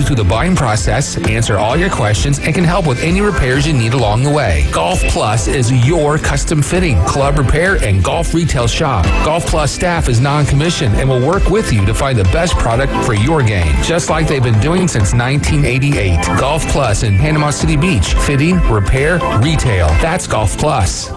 you through the buying process, answer all your questions, and can help with any repairs you need along the way. Golf Plus is your custom fitting, club repair, and golf retail shop. Golf Plus staff is non-commissioned and will work with you to find the best product for your game, just like they've been doing since 1988. Golf Plus in Panama City Beach. Fitting, repair, retail. That's Golf Plus.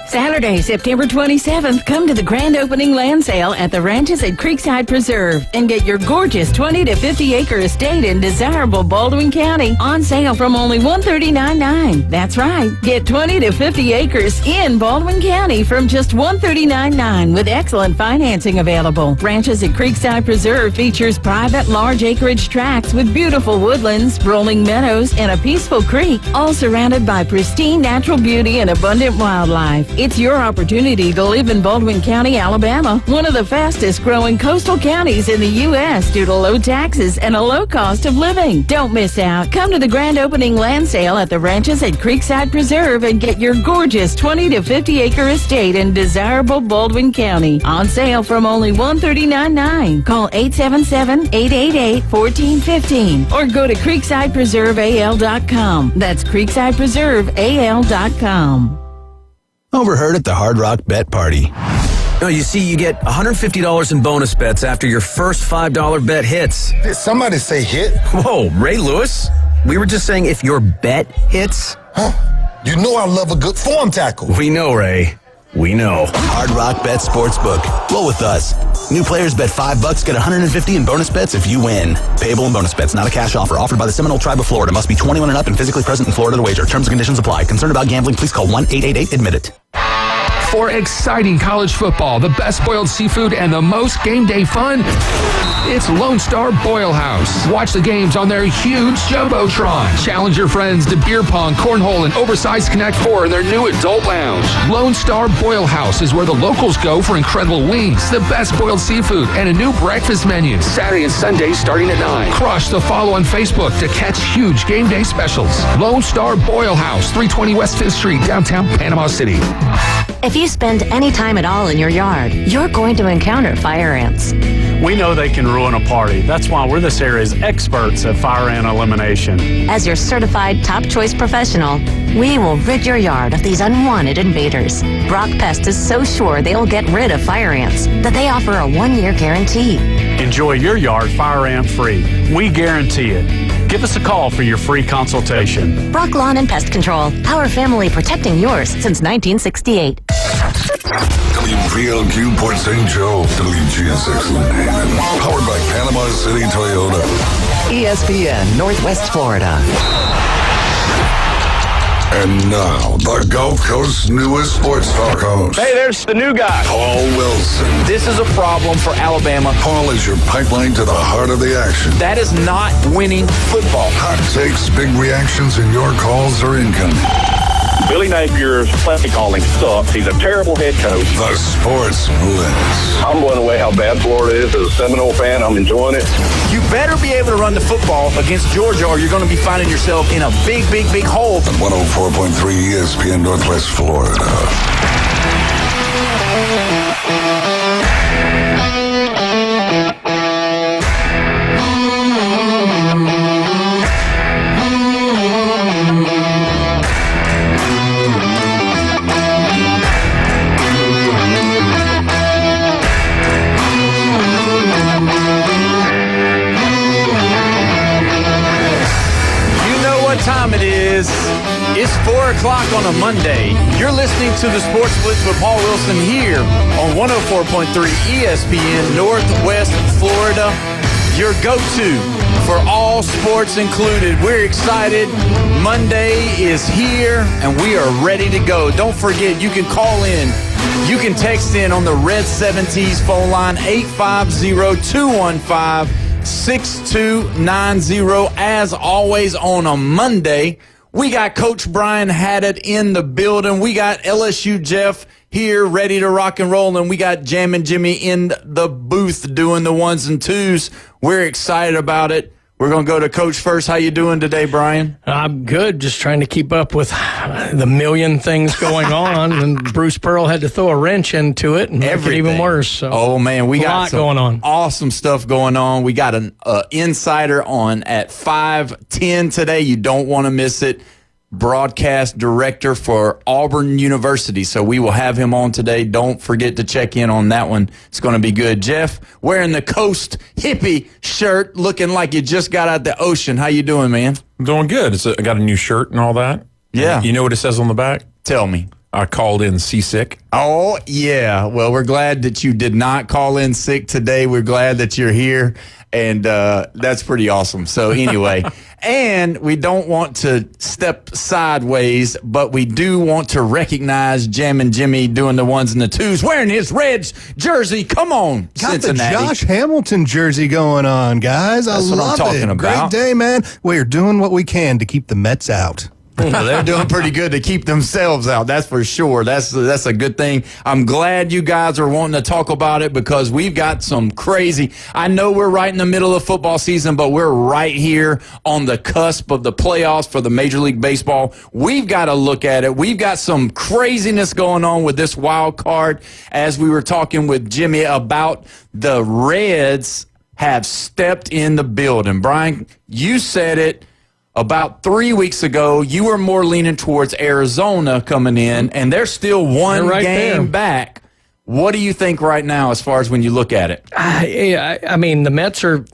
Saturday, September 27th, come to the grand opening land sale at the ranches at Creekside Preserve and get your gorgeous 20 to 50 acre estate in desirable Baldwin County on sale from only $139.9. That's right. Get 20 to 50 acres in Baldwin County from just $139.9 with excellent financing available. Ranches at Creekside Preserve features private large acreage tracts with beautiful woodlands, rolling meadows, and a peaceful creek, all surrounded by pristine natural beauty and abundant wildlife. It's your opportunity to live in Baldwin County, Alabama, one of the fastest growing coastal counties in the U.S. due to low taxes and a low cost of living. Don't miss out. Come to the grand opening land sale at the ranches at Creekside Preserve and get your gorgeous 20 to 50 acre estate in desirable Baldwin County on sale from only $139.9. Call 877-888-1415 or go to creeksidepreserveal.com. That's creeksidepreserveal.com. Overheard at the Hard Rock Bet Party. No, you see, you get $150 in bonus bets after your first $5 bet hits. Did somebody say hit? Whoa, Ray Lewis? We were just saying if your bet hits. Huh? You know I love a good form tackle. We know, Ray. We know. Hard Rock Bet Sportsbook. Roll with us. New players bet $5, get $150 in bonus bets if you win. Payable in bonus bets, not a cash offer. Offered by the Seminole Tribe of Florida. Must be 21 and up and physically present in Florida to wager. Terms and conditions apply. Concerned about gambling? Please call 1-888-ADMIT-IT. For exciting college football, the best boiled seafood, and the most game day fun, it's Lone Star Boil House. Watch the games on their huge Jumbotron. Challenge your friends to beer pong, cornhole, and oversized Connect 4 in their new adult lounge. Lone Star Boil House is where the locals go for incredible wings, the best boiled seafood, and a new breakfast menu. Saturday and Sunday starting at 9. Crush the follow on Facebook to catch huge game day specials. Lone Star Boil House, 320 West 5th Street, downtown Panama City. If you spend any time at all in your yard, you're going to encounter fire ants. We know they can ruin a party. That's why we're this area's experts at fire ant elimination. As your certified top choice professional, we will rid your yard of these unwanted invaders. Brock Pest is so sure they'll get rid of fire ants that they offer a 1-year guarantee. Enjoy your yard fire ant free. We guarantee it. Give us a call for your free consultation. Brock Lawn and Pest Control, our family protecting yours since 1968. WPLQ Port St. Joe, WGSX Haven, powered by Panama City Toyota. ESPN Northwest Florida. And now, the Gulf Coast's newest sports talk host. Hey, there's the new guy. Paul Wilson. This is a problem for Alabama. Paul is your pipeline to the heart of the action. That is not winning football. Hot takes, big reactions, and your calls are incoming. Billy Napier's play calling sucks. He's a terrible head coach. The Sports Blitz. I'm blown away how bad Florida is. As a Seminole fan, I'm enjoying it. You better be able to run the football against Georgia or you're going to be finding yourself in a big hole. On 104.3 ESPN Northwest Florida. Time it is. It's 4 o'clock on a Monday. You're listening to the Sports Blitz with Paul Wilson here on 104.3 ESPN Northwest Florida. Your go-to for all sports included. We're excited. Monday is here and we are ready to go. Don't forget, you can call in. You can text in on the Red 70s phone line 850-215-6290. As always on a Monday, we got Coach Brian Haddad in the building. We got LSU Jeff here ready to rock and roll, and we got Jammin' Jimmy in the booth doing the ones and twos. We're excited about it. We're going to go to Coach first. How you doing today, Brian? I'm good. Just trying to keep up with the million things going on. And Bruce Pearl had to throw a wrench into it and make it even worse. So oh, man, we got some going on. Awesome stuff going on. We got an insider on at 5:10 today. You don't want to miss it. Broadcast director for Auburn University. So we will have him on today. Don't forget to check in on that one. It's going to be good. Jeff, wearing the Coast hippie shirt, looking like you just got out the ocean. How you doing, man? I'm doing good. I got a new shirt and all that. Yeah. You know what it says on the back? Tell me. I called in seasick. Oh, yeah. Well, we're glad that you did not call in sick today. We're glad that you're here, and that's pretty awesome. So anyway, and we don't want to step sideways, but we do want to recognize Jammin' Jimmy doing the ones and the twos, wearing his Reds jersey. Come on, Got Cincinnati. the Josh Hamilton jersey going on, guys. That's I what I'm love talking it. about. Great day, man. We're doing what we can to keep the Mets out. They're doing pretty good to keep themselves out. That's for sure. That's a good thing. I'm glad you guys are wanting to talk about it because we've got some crazy. I know we're right in the middle of football season, but we're right here on the cusp of the playoffs for the Major League Baseball. We've got to look at it. We've got some craziness going on with this wild card. As we were talking with Jimmy about the Reds have stepped in the building. Brian, you said it. About 3 weeks ago, you were more leaning towards Arizona coming in, and they're still one game back. What do you think right now as far as when you look at it? I mean, the Mets are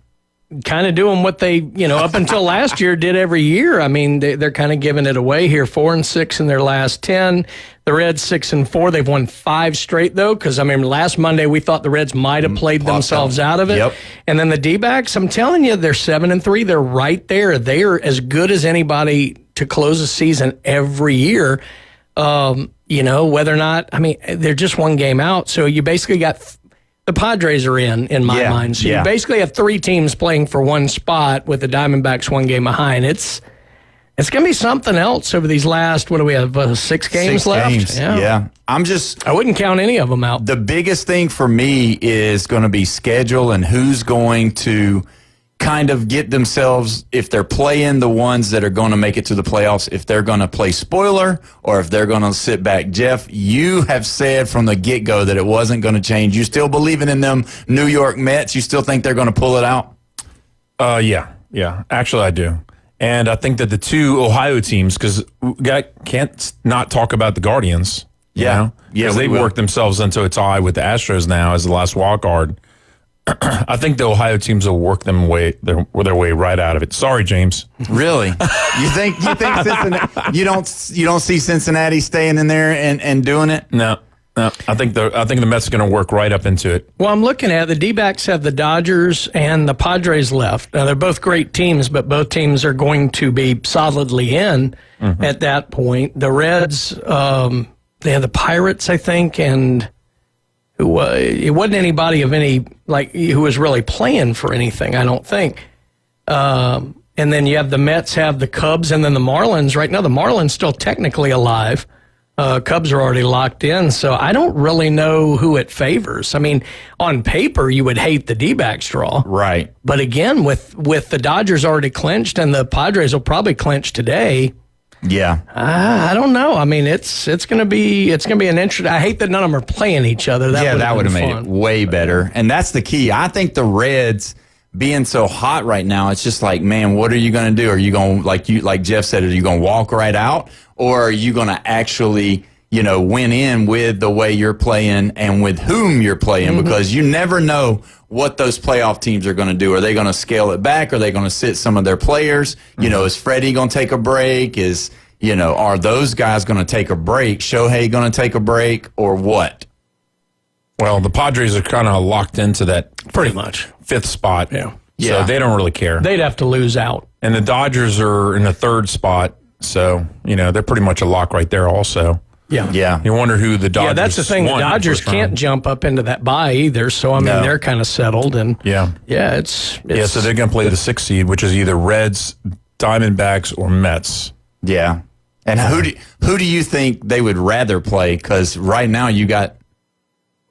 kind of doing what they, up until last year did every year. I mean, they're kind of giving it away here, 4-6 in their last 10. The Reds 6-4. They've won 5 straight though, because last Monday we thought the Reds might have played themselves out of it. Yep. And then the D-backs, I'm telling you, they're 7-3. They're right there. They are as good as anybody to close a season every year. Whether or not, they're just one game out. So you basically got the Padres are in my mind. So you basically have 3 teams playing for one spot with the Diamondbacks one game behind. It's going to be something else over these last, what do we have, 6 games left? Games. Yeah. I wouldn't count any of them out. The biggest thing for me is going to be schedule and who's going to kind of get themselves, if they're playing the ones that are going to make it to the playoffs, if they're going to play spoiler or if they're going to sit back. Jeff, you have said from the get-go that it wasn't going to change. You still believing in them New York Mets? You still think they're going to pull it out? Yeah. Actually, I do. And I think that the 2 Ohio teams, because we can't not talk about the Guardians. Because they've worked themselves into a tie with the Astros now as the last wild card. I think the Ohio teams will work their way right out of it. Sorry, James. Really? You think Cincinnati? You don't see Cincinnati staying in there and doing it? No. I think the Mets are going to work right up into it. Well, I'm looking at the D-backs have the Dodgers and the Padres left. Now, they're both great teams, but both teams are going to be solidly in at that point. The Reds, they have the Pirates, I think, and it wasn't anybody of any, who was really playing for anything, I don't think. And then you have the Mets have the Cubs and then the Marlins. Right now, the Marlins still technically alive. Cubs are already locked in, so I don't really know who it favors. On paper, you would hate the D-backs draw. Right. But again, with the Dodgers already clinched and the Padres will probably clinch today. Yeah. I don't know. It's going to be an interesting. I hate that none of them are playing each other. That would have made it way better. And that's the key. I think the Reds being so hot right now, it's just like, man, what are you going to do? Are you going, like Jeff said, are you going to walk right out? Or are you going to actually, win in with the way you're playing and with whom you're playing? Because you never know what those playoff teams are going to do. Are they going to scale it back? Are they going to sit some of their players? Is Freddie going to take a break? Are those guys going to take a break? Shohei going to take a break or what? Well, the Padres are kind of locked into that pretty much 5th spot. Yeah. So they don't really care. They'd have to lose out. And the Dodgers are in the 3rd spot. So, they're pretty much a lock right there also. Yeah. You wonder who the Dodgers. Yeah, that's the thing. The Dodgers can't jump up into that bye either. So they're kind of settled. And it's so they're going to play the 6th seed, which is either Reds, Diamondbacks, or Mets. Yeah. And who do you think they would rather play? Because right now you got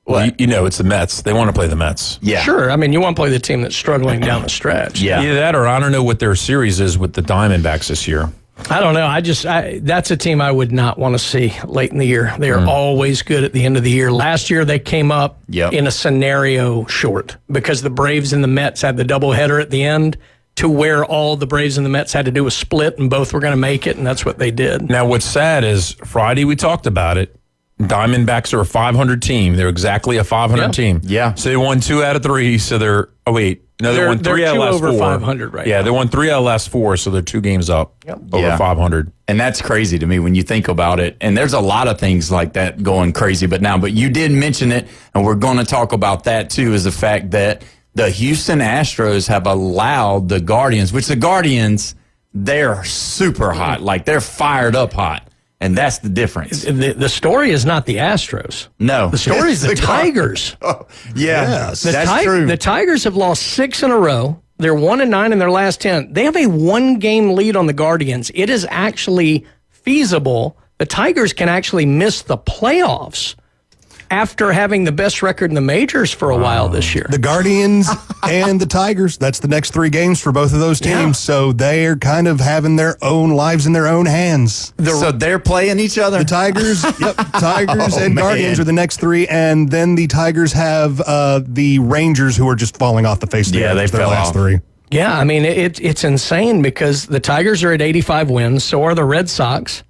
Well, you know, it's the Mets. They want to play the Mets. Yeah. Sure. I mean, you want to play the team that's struggling down the stretch. Yeah. Either that or I don't know what their series is with the Diamondbacks this year. I don't know. That's a team I would not want to see late in the year. They are always good at the end of the year. Last year, they came up in a scenario short because the Braves and the Mets had the doubleheader at the end to where all the Braves and the Mets had to do was split, and both were going to make it, and that's what they did. Now, what's sad is Friday we talked about it. Diamondbacks are a 500 team. They're exactly a 500 team. Yeah. So they won 2 out of 3. So they're they won 3 out of the last 4. They're 500 right now. Yeah, they won 3 out of the last 4, so they're 2 games up over 500. And that's crazy to me when you think about it. And there's a lot of things like that going crazy. But you did mention it, and we're going to talk about that too, is the fact that the Houston Astros have allowed the Guardians, which the Guardians, they're super hot. Like, they're fired up hot. And that's the difference. The story is not the Astros. No. The story is the Tigers. Yes, that's true. The Tigers have lost 6 in a row. They're 1-9 in their last 10. They have a 1-game lead on the Guardians. It is actually feasible. The Tigers can actually miss the playoffs after having the best record in the majors for a while this year. The Guardians and the Tigers, that's the next 3 games for both of those teams. Yeah. So they're kind of having their own lives in their own hands. So they're playing each other? The Tigers, Tigers and Guardians are the next 3. And then the Tigers have the Rangers, who are just falling off the face of the earth. They fell last off. 3. Yeah, I mean, it's insane because the Tigers are at 85 wins, so are the Red Sox.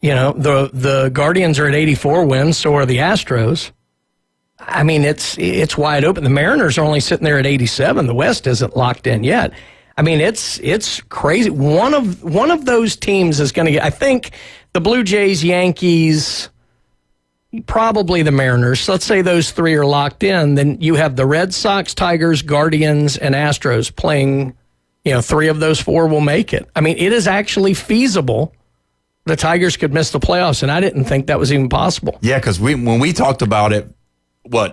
You know, the Guardians are at 84 wins, so are the Astros. I mean, it's wide open. The Mariners are only sitting there at 87. The West isn't locked in yet. I mean, it's crazy. One of those teams is going to get, I think, the Blue Jays, Yankees, probably the Mariners. Let's say those 3 are locked in. Then you have the Red Sox, Tigers, Guardians, and Astros playing. 3 of those 4 will make it. I mean, it is actually feasible. The Tigers could miss the playoffs, and I didn't think that was even possible. Yeah, because when we talked about it,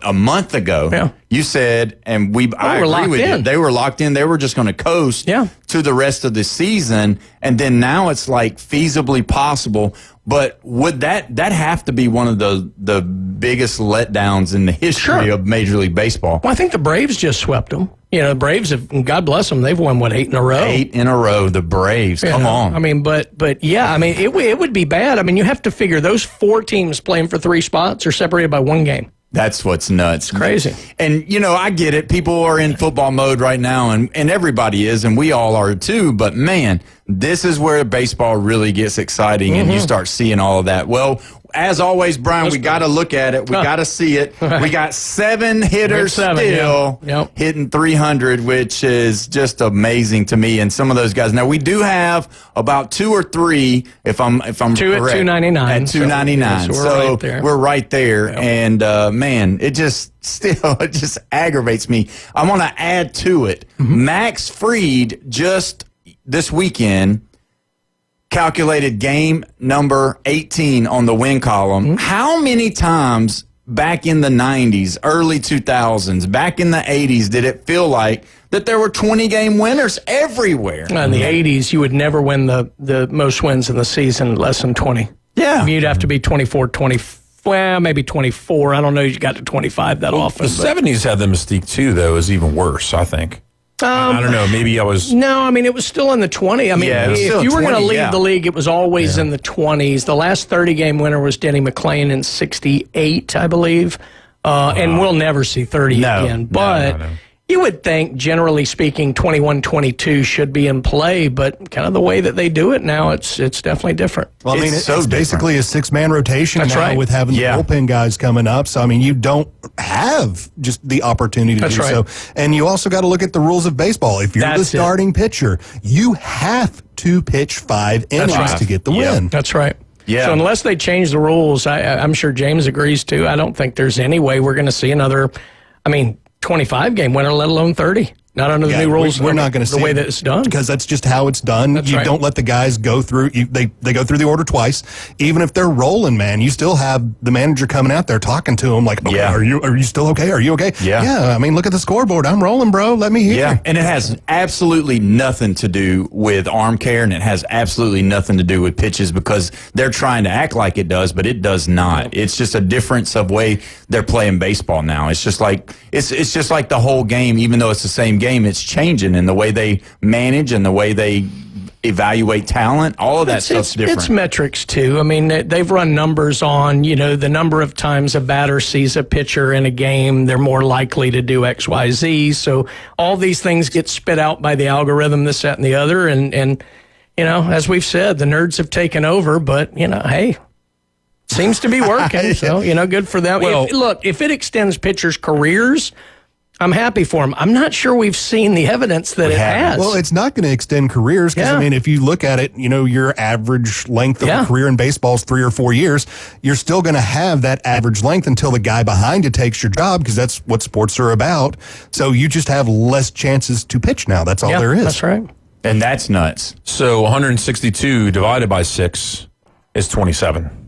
a month ago, you said, and I agree with you, they were locked in. They were just going to coast to the rest of the season, and then now it's like feasibly possible. But would that have to be one of the biggest letdowns in the history of Major League Baseball? Well, I think the Braves just swept them. The Braves have, God bless them, they've won, 8 in a row? 8 in a row, the Braves. Come on. I mean, but yeah, I mean, it would be bad. I mean, you have to figure those 4 teams playing for 3 spots are separated by 1 game. That's what's nuts. It's crazy. And, I get it. People are in football mode right now, and everybody is, and we all are too. But, man, this is where baseball really gets exciting, and you start seeing all of that. Well, as always, Brian, we got to look at it. We got to see it. We got 7 hitters still hitting 300, which is just amazing to me. And some of those guys. Now, we do have about 2 or 3, if I'm correct. 299. At 299. So we're right there. Yep. And, man, it just aggravates me. I want to add to it. Max Fried just this weekend calculated game number 18 on the win column. How many times back in the 90s, early 2000s, back in the 80s, did it feel like that there were 20-game winners everywhere? In the 80s, you would never win the most wins in the season less than 20. Yeah. You'd have to be 24, well, maybe 24. I don't know you got to 25 that often. The 70s had the mystique, too, though. It was even worse, I think. I don't know. Maybe I was... No, I mean, it was still in the 20s. I mean, if you were going to lead the league, it was always in the 20s. The last 30-game winner was Denny McClain in 68, I believe. And we'll never see 30 again. But you would think, generally speaking, 21-22 should be in play. But kind of the way that they do it now, it's definitely different. Well, I mean, it's basically a 6-man rotation with having the bullpen guys coming up. So, I mean, you don't have just the opportunity to do so. And you also got to look at the rules of baseball. If you're the starting pitcher, you have to pitch 5 innings to get the win. That's right. Yeah. So unless they change the rules, I'm sure James agrees too. I don't think there's any way we're going to see another, 25-game winner, let alone 30. Not under the new rules. We're not going to see the way that it's done, because that's just how it's done. That's you right. don't let the guys go through. They go through the order twice. Even if they're rolling, man, you still have the manager coming out there talking to them like, okay, are you still okay? Are you okay? Yeah. I mean, look at the scoreboard. I'm rolling, bro. Let me hear. Yeah, and it has absolutely nothing to do with arm care, and it has absolutely nothing to do with pitches, because they're trying to act like it does, but it does not. It's just a difference of way they're playing baseball now. It's just like the whole game, even though it's the same game, it's changing in the way they manage and the way they evaluate talent. All of that stuff's different. It's metrics too. I mean, they've run numbers on, the number of times a batter sees a pitcher in a game. They're more likely to do X, Y, Z. So all these things get spit out by the algorithm, this, that, and the other. And as we've said, the nerds have taken over. But hey, seems to be working. So good for them. Well, if it extends pitchers' careers, I'm happy for him. I'm not sure we've seen the evidence that it has. Well, it's not going to extend careers because, I mean, if you look at it, your average length of a career in baseball is 3 or 4 years. You're still going to have that average length until the guy behind you takes your job, because that's what sports are about. So you just have less chances to pitch now. That's all there is. That's right. And that's nuts. So 162 divided by 6 is 27.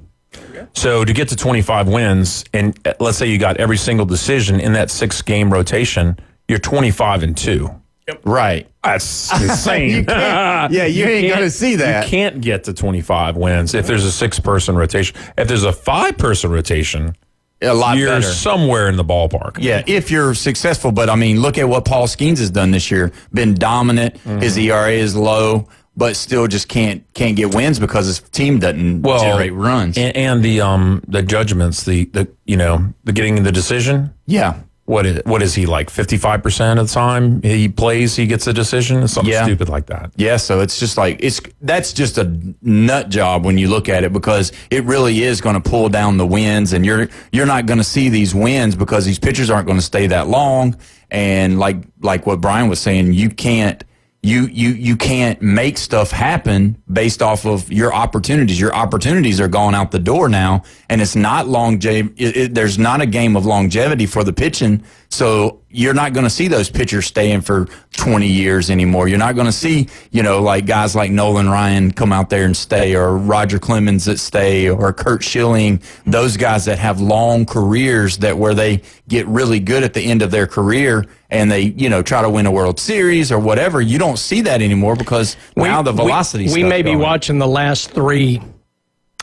So to get to 25 wins, and let's say you got every single decision in that 6-game rotation, you're 25-2. Yep. Right. That's insane. You ain't going to see that. You can't get to 25 wins if there's a 6-person rotation. If there's a 5-person rotation, a lot you're better. Somewhere in the ballpark. Yeah, if you're successful. But, I mean, look at what Paul Skeens has done this year. Been dominant. Mm-hmm. His ERA is low, but still just can't get wins because his team doesn't generate runs. And the judgments, the getting the decision. Yeah. What is he, like 55% of the time he plays, he gets a decision? It's something stupid like that. Yeah, so it's just like that's just a nut job when you look at it, because it really is going to pull down the wins, and you're not going to see these wins because these pitchers aren't going to stay that long. And like what Brian was saying, you can't make stuff happen based off of your opportunities. Your opportunities are gone out the door now, and it's not longevity. There's not a game of longevity for the pitching, so you're not going to see those pitchers staying for 20 years anymore. You're not going to see, like guys like Nolan Ryan come out there and stay, or Roger Clemens that stay, or Kurt Schilling, those guys that have long careers where they get really good at the end of their career and they, try to win a World Series or whatever. You don't see that anymore because now the velocity. We may be watching the last 3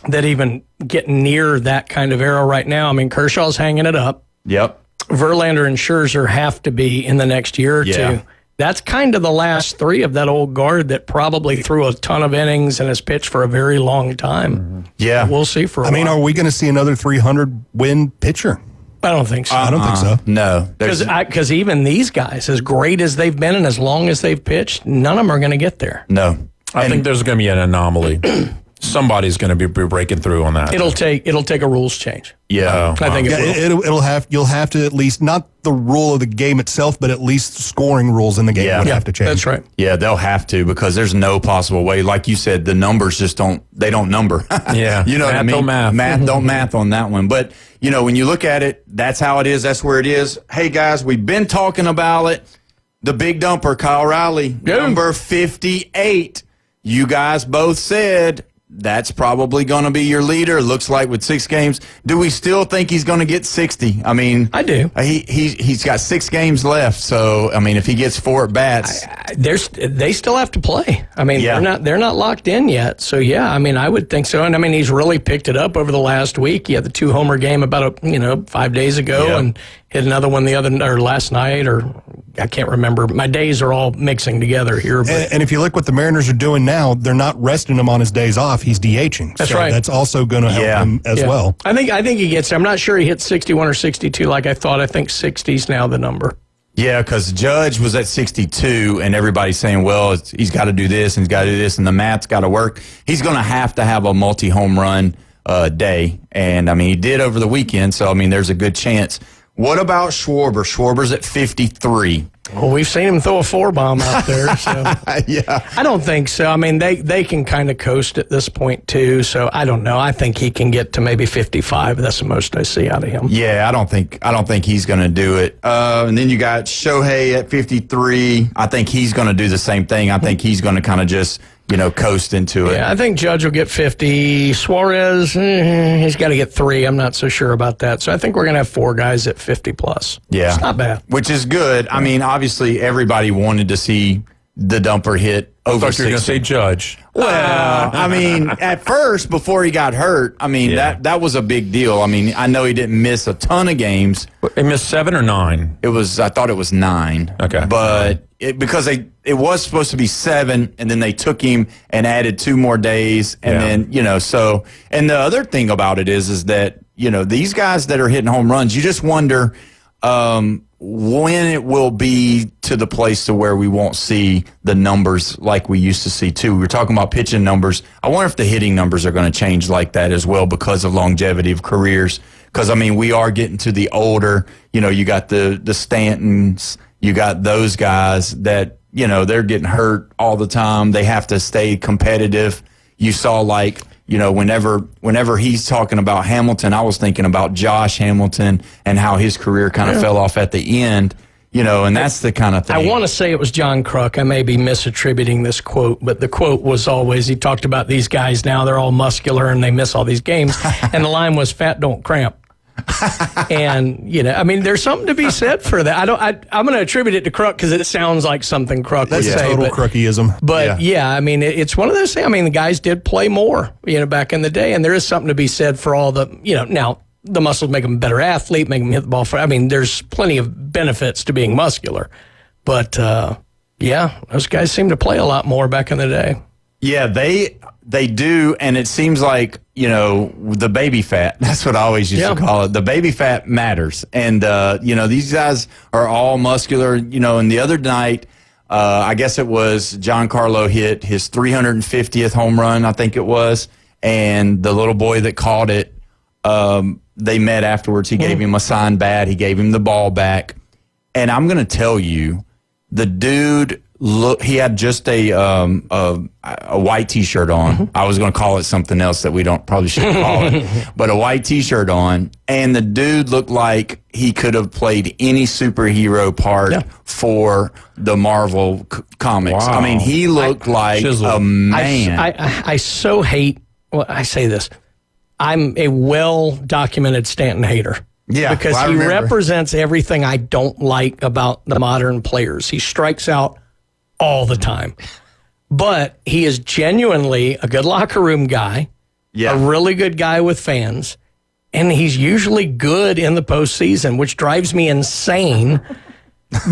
that even get near that kind of era right now. I mean, Kershaw's hanging it up. Yep. Verlander and Scherzer have to be in the next year or two. That's kind of the last 3 of that old guard that probably threw a ton of innings and has pitched for a very long time. Mm-hmm. Yeah. We'll see for a while. I mean, are we going to see another 300-win pitcher? I don't think so. I don't think so. No. Because even these guys, as great as they've been and as long as they've pitched, none of them are going to get there. No. I think there's going to be an anomaly. Somebody's going to be breaking through on that. It'll take a rules change. Yeah, I think you'll have to at least, not the rule of the game itself, but at least scoring rules in the game would have to change. That's right. Yeah, they'll have to, because there's no possible way. Like you said, the numbers just don't number. Yeah. You know what I mean? Don't math. Math don't math on that one. But, when you look at it, that's how it is. That's where it is. Hey, guys, we've been talking about it. The big dumper, Kyle Riley, number 58. You guys both said that's probably going to be your leader. Looks like with 6 games. Do we still think he's going to get 60? I mean, I do. He's got 6 games left. So, I mean, if he gets 4 at bats, they still have to play. I mean, they're not locked in yet. So yeah, I mean, I would think so. And I mean, he's really picked it up over the last week. He had the 2-homer game about 5 days ago, and hit another one last night, or I can't remember. My days are all mixing together here. But. And if you look what the Mariners are doing now, they're not resting him on his days off. He's DHing. That's right. That's also going to help him as well. I think he gets. I'm not sure he hit 61 or 62 like I thought. I think 60's now the number. Yeah, because Judge was at 62, and everybody's saying, well, he's got to do this and he's got to do this, and the math's got to work. He's going to have a multi-home run day, and I mean, he did over the weekend. So I mean, there's a good chance What about Schwarber? Schwarber's at 53. Well, we've seen him throw a 4-bomb out there. So yeah. I don't think so. I mean, they can kind of coast at this point, too. So I don't know. I think he can get to maybe 55. That's the most I see out of him. Yeah, I don't think he's going to do it. And then you got Shohei at 53. I think he's going to do the same thing. I think he's going to kind of just, coast into it. Yeah, I think Judge will get 50. Suarez, he's got to get 3. I'm not so sure about that. So I think we're going to have 4 guys at 50 plus. Yeah. It's not bad. Which is good. I mean, obviously, everybody wanted to see the dumper hit over 60. I thought you were going to say Judge. Well, I mean, at first, before he got hurt, I mean, that was a big deal. I mean, I know he didn't miss a ton of games. He missed 7 or 9? I thought it was 9. Okay. But because it was supposed to be 7, and then they took him and added 2 more days. And then, so, and the other thing about it is that, these guys that are hitting home runs, you just wonder, when it will be to the place to where we won't see the numbers like we used to see too. We were talking about pitching numbers. I wonder if the hitting numbers are going to change like that as well because of longevity of careers. Because, I mean, we are getting to the older, you got the Stantons, you got those guys that, they're getting hurt all the time. They have to stay competitive. You saw whenever he's talking about Hamilton, I was thinking about Josh Hamilton and how his career kind of fell off at the end, and that's the kind of thing. I want to say it was John Kruk. I may be misattributing this quote, but the quote was always, he talked about these guys now, they're all muscular and they miss all these games. And the line was, fat don't cramp. And, I mean, there's something to be said for that. I'm going to attribute it to Kruk because it sounds like something Kruk would say. That's total Krukism. But, I mean, it's one of those things. I mean, the guys did play more, back in the day, and there is something to be said for all the, now, the muscles make them a better athlete, make them hit the ball. I mean, there's plenty of benefits to being muscular. But, those guys seem to play a lot more back in the day. Yeah, they do, and it seems like, the baby fat, that's what I always used to call it. The baby fat matters. And, these guys are all muscular, and the other night, I guess it was Giancarlo hit his 350th home run, I think it was, and the little boy that caught it, they met afterwards. He gave him a signed bat. He gave him the ball back. And I'm going to tell you, the dude... Look, he had just a white T-shirt on. I was going to call it something else that we probably shouldn't call it, but a white T-shirt on, and the dude looked like he could have played any superhero part for the Marvel comics. Wow. I mean, he looked like a man. I so hate. Well, I say this. I'm a well-documented Stanton hater. Yeah, because he represents everything I don't like about the modern players. He strikes out all the time. But he is genuinely a good locker room guy, a really good guy with fans, and he's usually good in the postseason, which drives me insane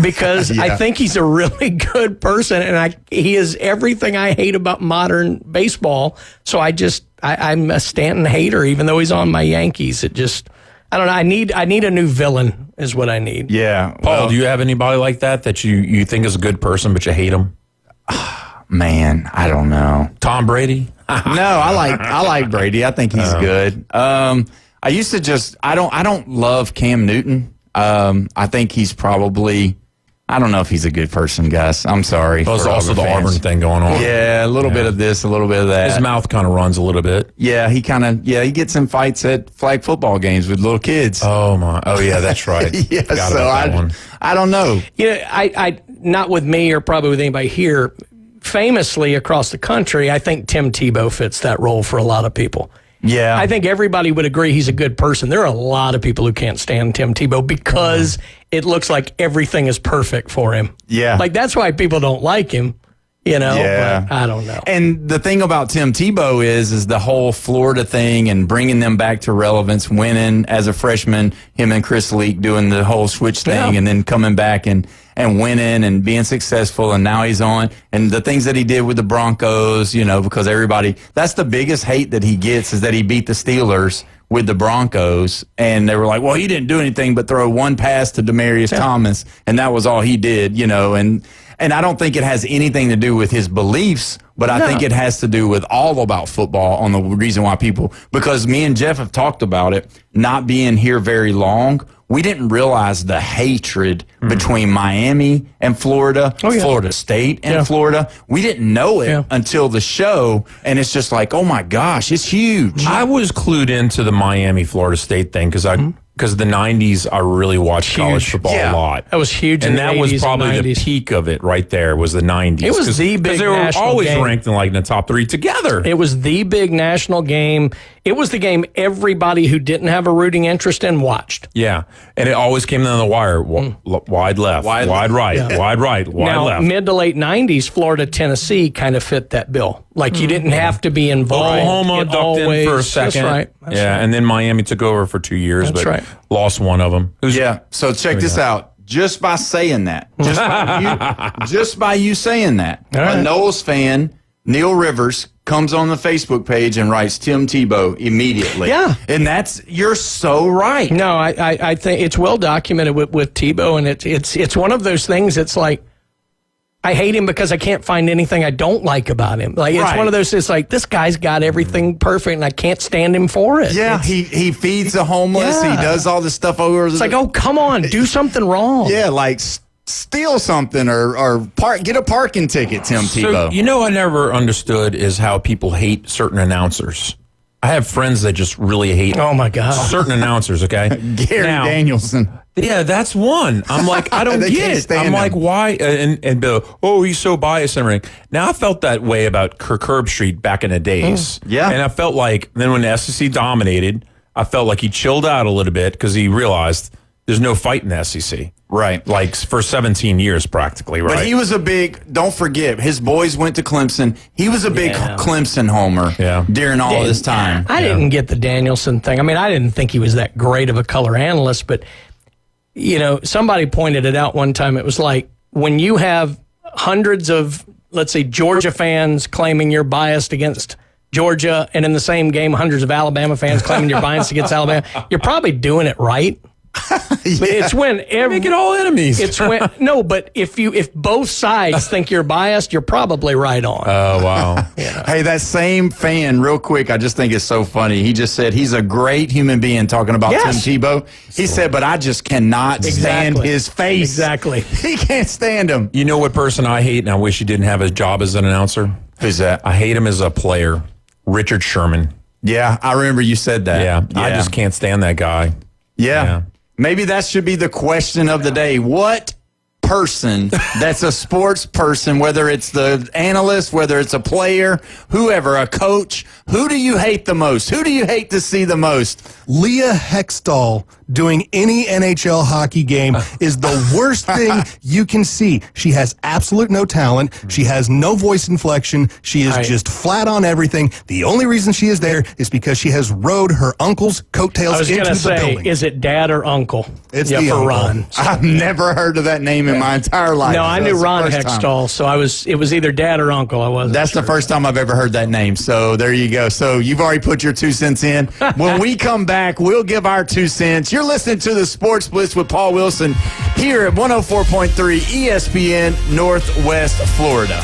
because I think he's a really good person, and he is everything I hate about modern baseball. So I'm a Stanton hater, even though he's on my Yankees. It just... I don't know. I need a new villain is what I need. Yeah. Paul, do you have anybody like that you think is a good person, but you hate him? Man, I don't know. Tom Brady? No, I like Brady. I think he's good. I used to I don't love Cam Newton. I think he's probably... I don't know if he's a good person, guys. I'm sorry. There's also the Auburn thing going on. Yeah, a little bit of this, a little bit of that. His mouth kind of runs a little bit. Yeah, he gets in fights at flag football games with little kids. Oh, my. Oh, yeah, that's right. I don't know. I not with me or probably with anybody here, famously across the country, I think Tim Tebow fits that role for a lot of people. Yeah. I think everybody would agree he's a good person. There are a lot of people who can't stand Tim Tebow because it looks like everything is perfect for him. Yeah. Like, that's why people don't like him, but I don't know. And the thing about Tim Tebow is the whole Florida thing and bringing them back to relevance, winning as a freshman, him and Chris Leak doing the whole switch thing and then coming back and winning and being successful, and now he's on. And the things that he did with the Broncos, because that's the biggest hate that he gets is that he beat the Steelers with the Broncos, and they were like, well, he didn't do anything but throw one pass to Demaryius Thomas, and that was all he did, and and I don't think it has anything to do with his beliefs, but I think it has to do with all about football on the reason why because me and Jeff have talked about it, not being here very long. We didn't realize the hatred between Miami and Florida, Florida State and Florida. We didn't know it until the show, and it's just like, oh my gosh, it's huge. I was clued into the Miami-Florida State thing because the 90s, I really watched college football a lot. That was huge. And that was probably the peak of it right there, was the 90s. It was the big national game. Because they were always ranked in the top 3 together. It was the big national game. It was the game everybody who didn't have a rooting interest in watched. Yeah. And it always came down the wire. Wide left, wide right, wide right, wide left. Mid to late 90s, Florida, Tennessee kind of fit that bill. Like you didn't have to be involved. Oklahoma ducked in for a second. That's right. And then Miami took over for 2 years, but lost one of them. So check this out. Just by saying that, just by you saying that, a Knowles fan, Neil Rivers, comes on the Facebook page and writes Tim Tebow immediately. Yeah. And you're so right. No, I think it's well documented with Tebow, and it's one of those things. It's like, I hate him because I can't find anything I don't like about him. Like it's one of those. It's like this guy's got everything perfect, and I can't stand him for it. Yeah, he feeds the homeless. He does all this stuff over. It's like, oh come on, do something wrong. Yeah, like steal something or get a parking ticket, Tim Tebow. You know, I never understood is how people hate certain announcers. I have friends that just really hate. Oh my God, certain announcers. Okay, Gary Danielson. Yeah, that's one. I'm like, I don't get it. I'm like, why? And Bill, he's so biased and everything. Now, I felt that way about Kirk Herbstreit back in the days. Yeah. And I felt like, then when the SEC dominated, I felt like he chilled out a little bit because he realized there's no fight in the SEC. Right. Like for 17 years practically, right? But he was don't forget, his boys went to Clemson. He was a big Clemson homer during all this time. I didn't get the Danielson thing. I mean, I didn't think he was that great of a color analyst, but you know, somebody pointed it out one time. It was like when you have hundreds of, let's say, Georgia fans claiming you're biased against Georgia, and in the same game, hundreds of Alabama fans claiming you're biased against Alabama, you're probably doing it right. But it's when make it all enemies. It's when but if both sides think you're biased, you're probably right on. Oh wow! Hey, that same fan, real quick, I just think it's so funny. He just said he's a great human being talking about Tim Tebow. He said, but I just cannot stand his face. Exactly, he can't stand him. You know what person I hate, and I wish he didn't have his job as an announcer? Who's that? I hate him as a player, Richard Sherman. Yeah, I remember you said that. Yeah. I just can't stand that guy. Yeah. Maybe that should be the question of the day. What person that's a sports person, whether it's the analyst, whether it's a player, whoever, a coach, who do you hate the most? Who do you hate to see the most? Leah Hextall doing any NHL hockey game is the worst thing you can see. She has absolute no talent. She has no voice inflection. She is just flat on everything. The only reason she is there is because she has rode her uncle's coattails into the building. Is it dad or uncle? It's the for uncle. Ron. I've never heard of that name in my entire life. No, I knew Ron Hextall, so it was either dad or uncle. I wasn't. That's the first time I've ever heard that name. So there you go. So you've already put your 2 cents in. When we come back, we'll give our 2 cents. You're listening to the Sports Blitz with Paul Wilson here at 104.3 ESPN Northwest Florida.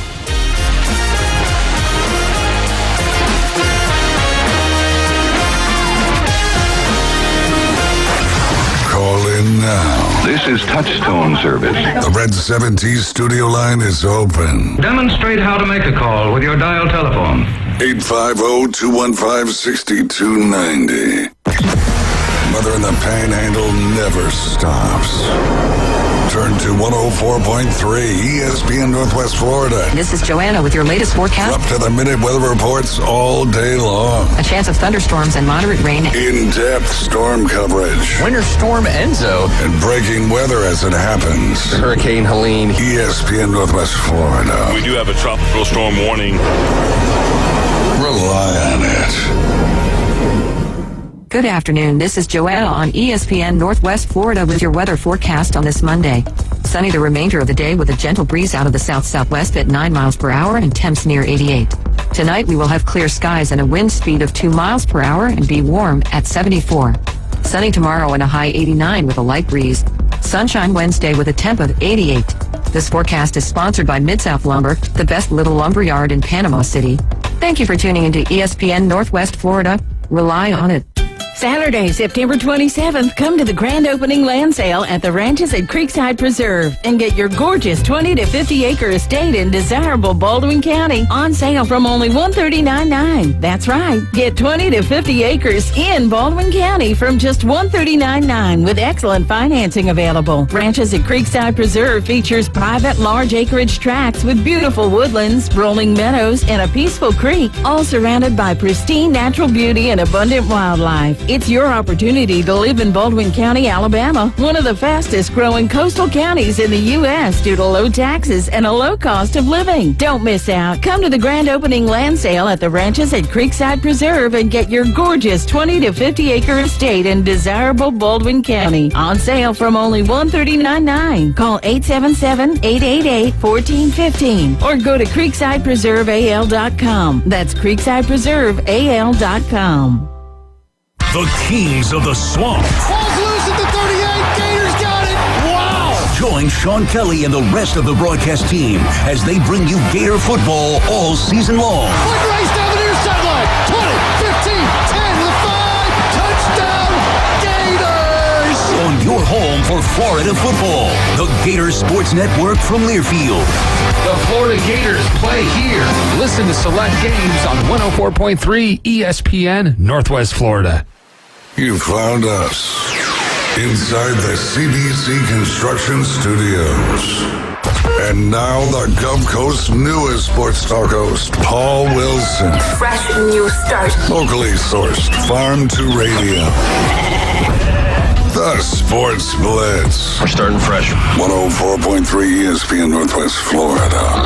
Call in now. This is Touchstone Service. The Red 70s studio line is open. Demonstrate how to make a call with your dial telephone. 850-215-6290. Mother in the Panhandle never stops. Turn to 104.3 ESPN Northwest Florida. This is Joanna with your latest forecast. Up to the minute weather reports all day long. A chance of thunderstorms and moderate rain. In-depth storm coverage. Winter Storm Enzo. And breaking weather as it happens. Hurricane Helene. ESPN Northwest Florida. We do have a tropical storm warning. Rely on it. Good afternoon. This is Joanna on ESPN Northwest Florida with your weather forecast on this Monday. Sunny the remainder of the day with a gentle breeze out of the south-southwest at 9 miles per hour and temps near 88. Tonight we will have clear skies and a wind speed of 2 miles per hour and be warm at 74. Sunny tomorrow and a high 89 with a light breeze. Sunshine Wednesday with a temp of 88. This forecast is sponsored by Mid-South Lumber, the best little lumber yard in Panama City. Thank you for tuning into ESPN Northwest Florida. Rely on it. Saturday, September 27th, come to the grand opening land sale at the Ranches at Creekside Preserve and get your gorgeous 20 to 50 acre estate in desirable Baldwin County on sale from only $139.9. That's right. Get 20 to 50 acres in Baldwin County from just $139.9 with excellent financing available. Ranches at Creekside Preserve features private large acreage tracts with beautiful woodlands, rolling meadows, and a peaceful creek, all surrounded by pristine natural beauty and abundant wildlife. It's your opportunity to live in Baldwin County, Alabama, one of the fastest growing coastal counties in the U.S. due to low taxes and a low cost of living. Don't miss out. Come to the grand opening land sale at the Ranches at Creekside Preserve and get your gorgeous 20 to 50 acre estate in desirable Baldwin County on sale from only $139.9. Call 877-888-1415 or go to creeksidepreserveal.com. That's creeksidepreserveal.com. The Kings of the Swamp. Ball's loose at the 38. Gators got it. Wow. Join Sean Kelly and the rest of the broadcast team as they bring you Gator football all season long. Quick race down the near sideline. 20, 15, 10, the 5. Touchdown, Gators. On your home for Florida football. The Gator Sports Network from Learfield. The Florida Gators play here. Listen to select games on 104.3 ESPN Northwest Florida. You found us inside the CBC Construction Studios. And now the Gulf Coast's newest sports talk host, Paul Wilson. Fresh new start. Locally sourced, farm to radio. The Sports Blitz. We're starting fresh. 104.3 ESPN Northwest Florida.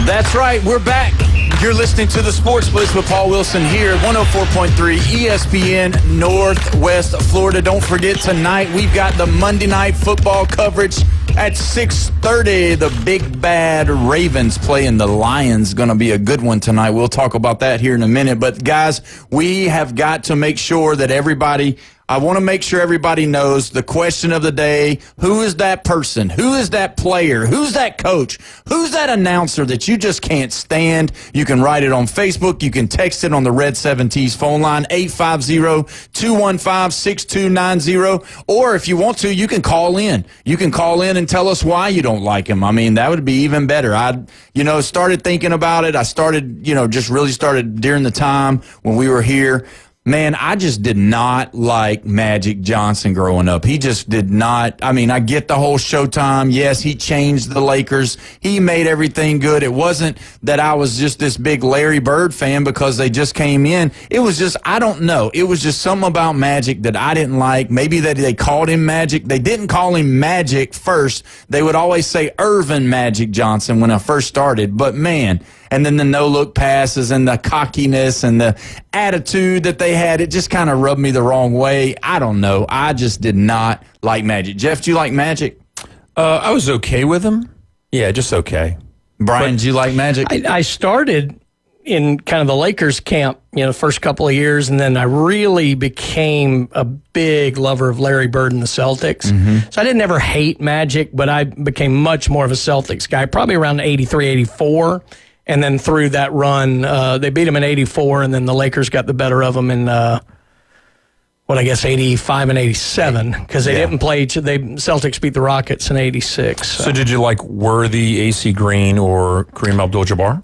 That's right. We're back. You're listening to the Sports Blitz with Paul Wilson here at 104.3 ESPN Northwest Florida. Don't forget, tonight we've got the Monday Night Football coverage at 6:30. The big bad Ravens playing the Lions. Going to be a good one tonight. We'll talk about that here in a minute. But, guys, we have got to make sure that I want to make sure everybody knows the question of the day. Who is that person? Who is that player? Who's that coach? Who's that announcer that you just can't stand? You can write it on Facebook. You can text it on the Red 7T's phone line, 850-215-6290. Or if you want to, you can call in. You can call in and tell us why you don't like him. I mean, that would be even better. I started thinking about it. I started, just really started during the time when we were here. Man, I just did not like Magic Johnson growing up. He just did not. I mean, I get the whole Showtime. Yes, he changed the Lakers. He made everything good. It wasn't that I was just this big Larry Bird fan because they just came in. It was just, I don't know. It was just something about Magic that I didn't like. Maybe that they called him Magic. They didn't call him Magic first. They would always say Irvin Magic Johnson when I first started. But, man, and then the no-look passes and the cockiness and the attitude that they had, it just kind of rubbed me the wrong way. I don't know. I just did not like Magic. Jeff, do you like Magic? I was okay with him. Yeah, just okay. Brian, do you like Magic? I started in kind of the Lakers camp, the first couple of years, and then I really became a big lover of Larry Bird and the Celtics. Mm-hmm. So I didn't ever hate Magic, but I became much more of a Celtics guy, probably around 83, 84. And then through that run, they beat them in 84, and then the Lakers got the better of them in, 85 and 87, because they didn't play. Celtics beat the Rockets in 86. So did you like Worthy, AC Green, or Kareem Abdul-Jabbar?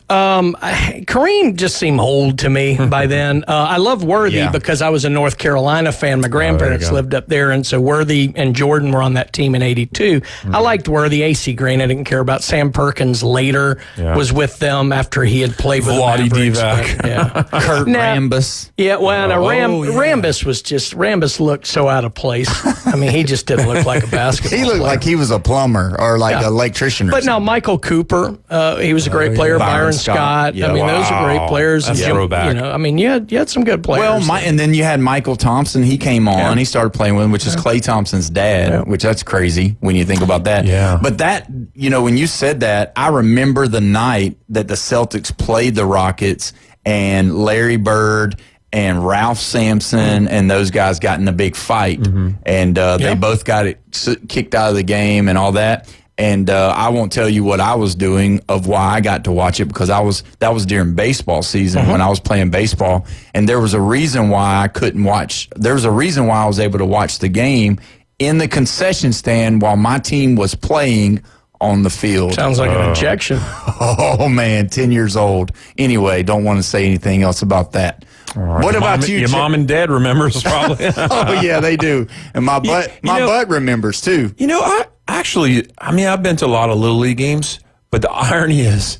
Kareem just seemed old to me by then. I love Worthy because I was a North Carolina fan. My grandparents lived up there, and so Worthy and Jordan were on that team in 82. I liked Worthy. AC Green I didn't care about. Sam Perkins later was with them after he had played with Vlade the Mavericks. Divac. Kurt Rambis. Yeah, well, Rambis was just... Rambis looked so out of place. I mean, he just didn't look like a basketball He looked player. like he was a plumber or like an electrician or But something. no, Michael Cooper, he was a great player. Byron Scott. Yeah, I mean, those are great players. That's throwback. I mean, you had some good players. Well, and then you had Michael Thompson. He came on. He started playing with him, which is Klay Thompson's dad, which that's crazy when you think about that. Yeah. But that, when you said that, I remember the night that the Celtics played the Rockets and Larry Bird and Ralph Sampson and those guys got in a big fight, and they both got it kicked out of the game and all that. And I won't tell you what I was doing of why I got to watch it, because that was during baseball season when I was playing baseball, and there was a reason why I couldn't watch. There was a reason why I was able to watch the game in the concession stand while my team was playing on the field. Sounds like an injection. Oh man, 10 years old. Anyway, don't want to say anything else about that. Right. What about you? Your mom and dad remembers probably. Oh yeah, they do. And my butt remembers too. You know, I've been to a lot of Little League games, but the irony is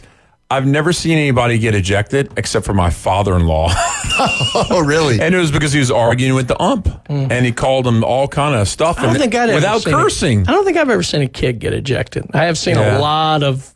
I've never seen anybody get ejected except for my father-in-law. Oh, really? And it was because he was arguing with the ump, and he called him all kind of stuff without cursing. I don't think I've ever seen a kid get ejected. I have seen a lot of,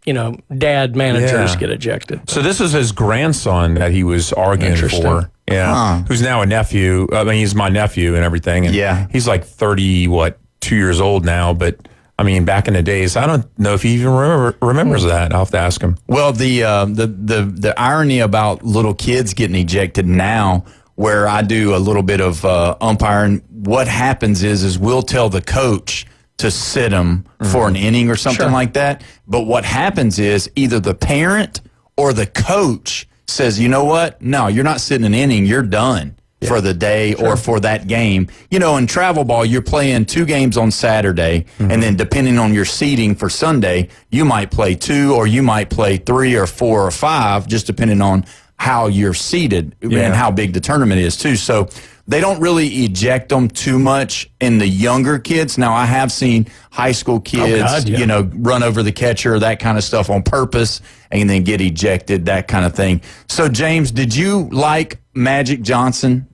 dad managers get ejected. So this is his grandson that he was arguing for. Yeah. Who's now a nephew. I mean, he's my nephew and everything. And he's like 2 years old now, but I mean, back in the days, I don't know if he even remembers that. I'll have to ask him. Well, the irony about little kids getting ejected now, where I do a little bit of umpiring, what happens is we'll tell the coach to sit them for an inning or something like that. But what happens is either the parent or the coach says, you know what? No, you're not sitting an inning. You're done for the day or for that game. In travel ball, you're playing 2 games on Saturday, and then depending on your seeding for Sunday, you might play 2 or you might play 3 or 4 or 5, just depending on how you're seeded and how big the tournament is too. So they don't really eject them too much in the younger kids. Now, I have seen high school kids, run over the catcher, that kind of stuff on purpose, and then get ejected, that kind of thing. So, James, did you like Magic Johnson?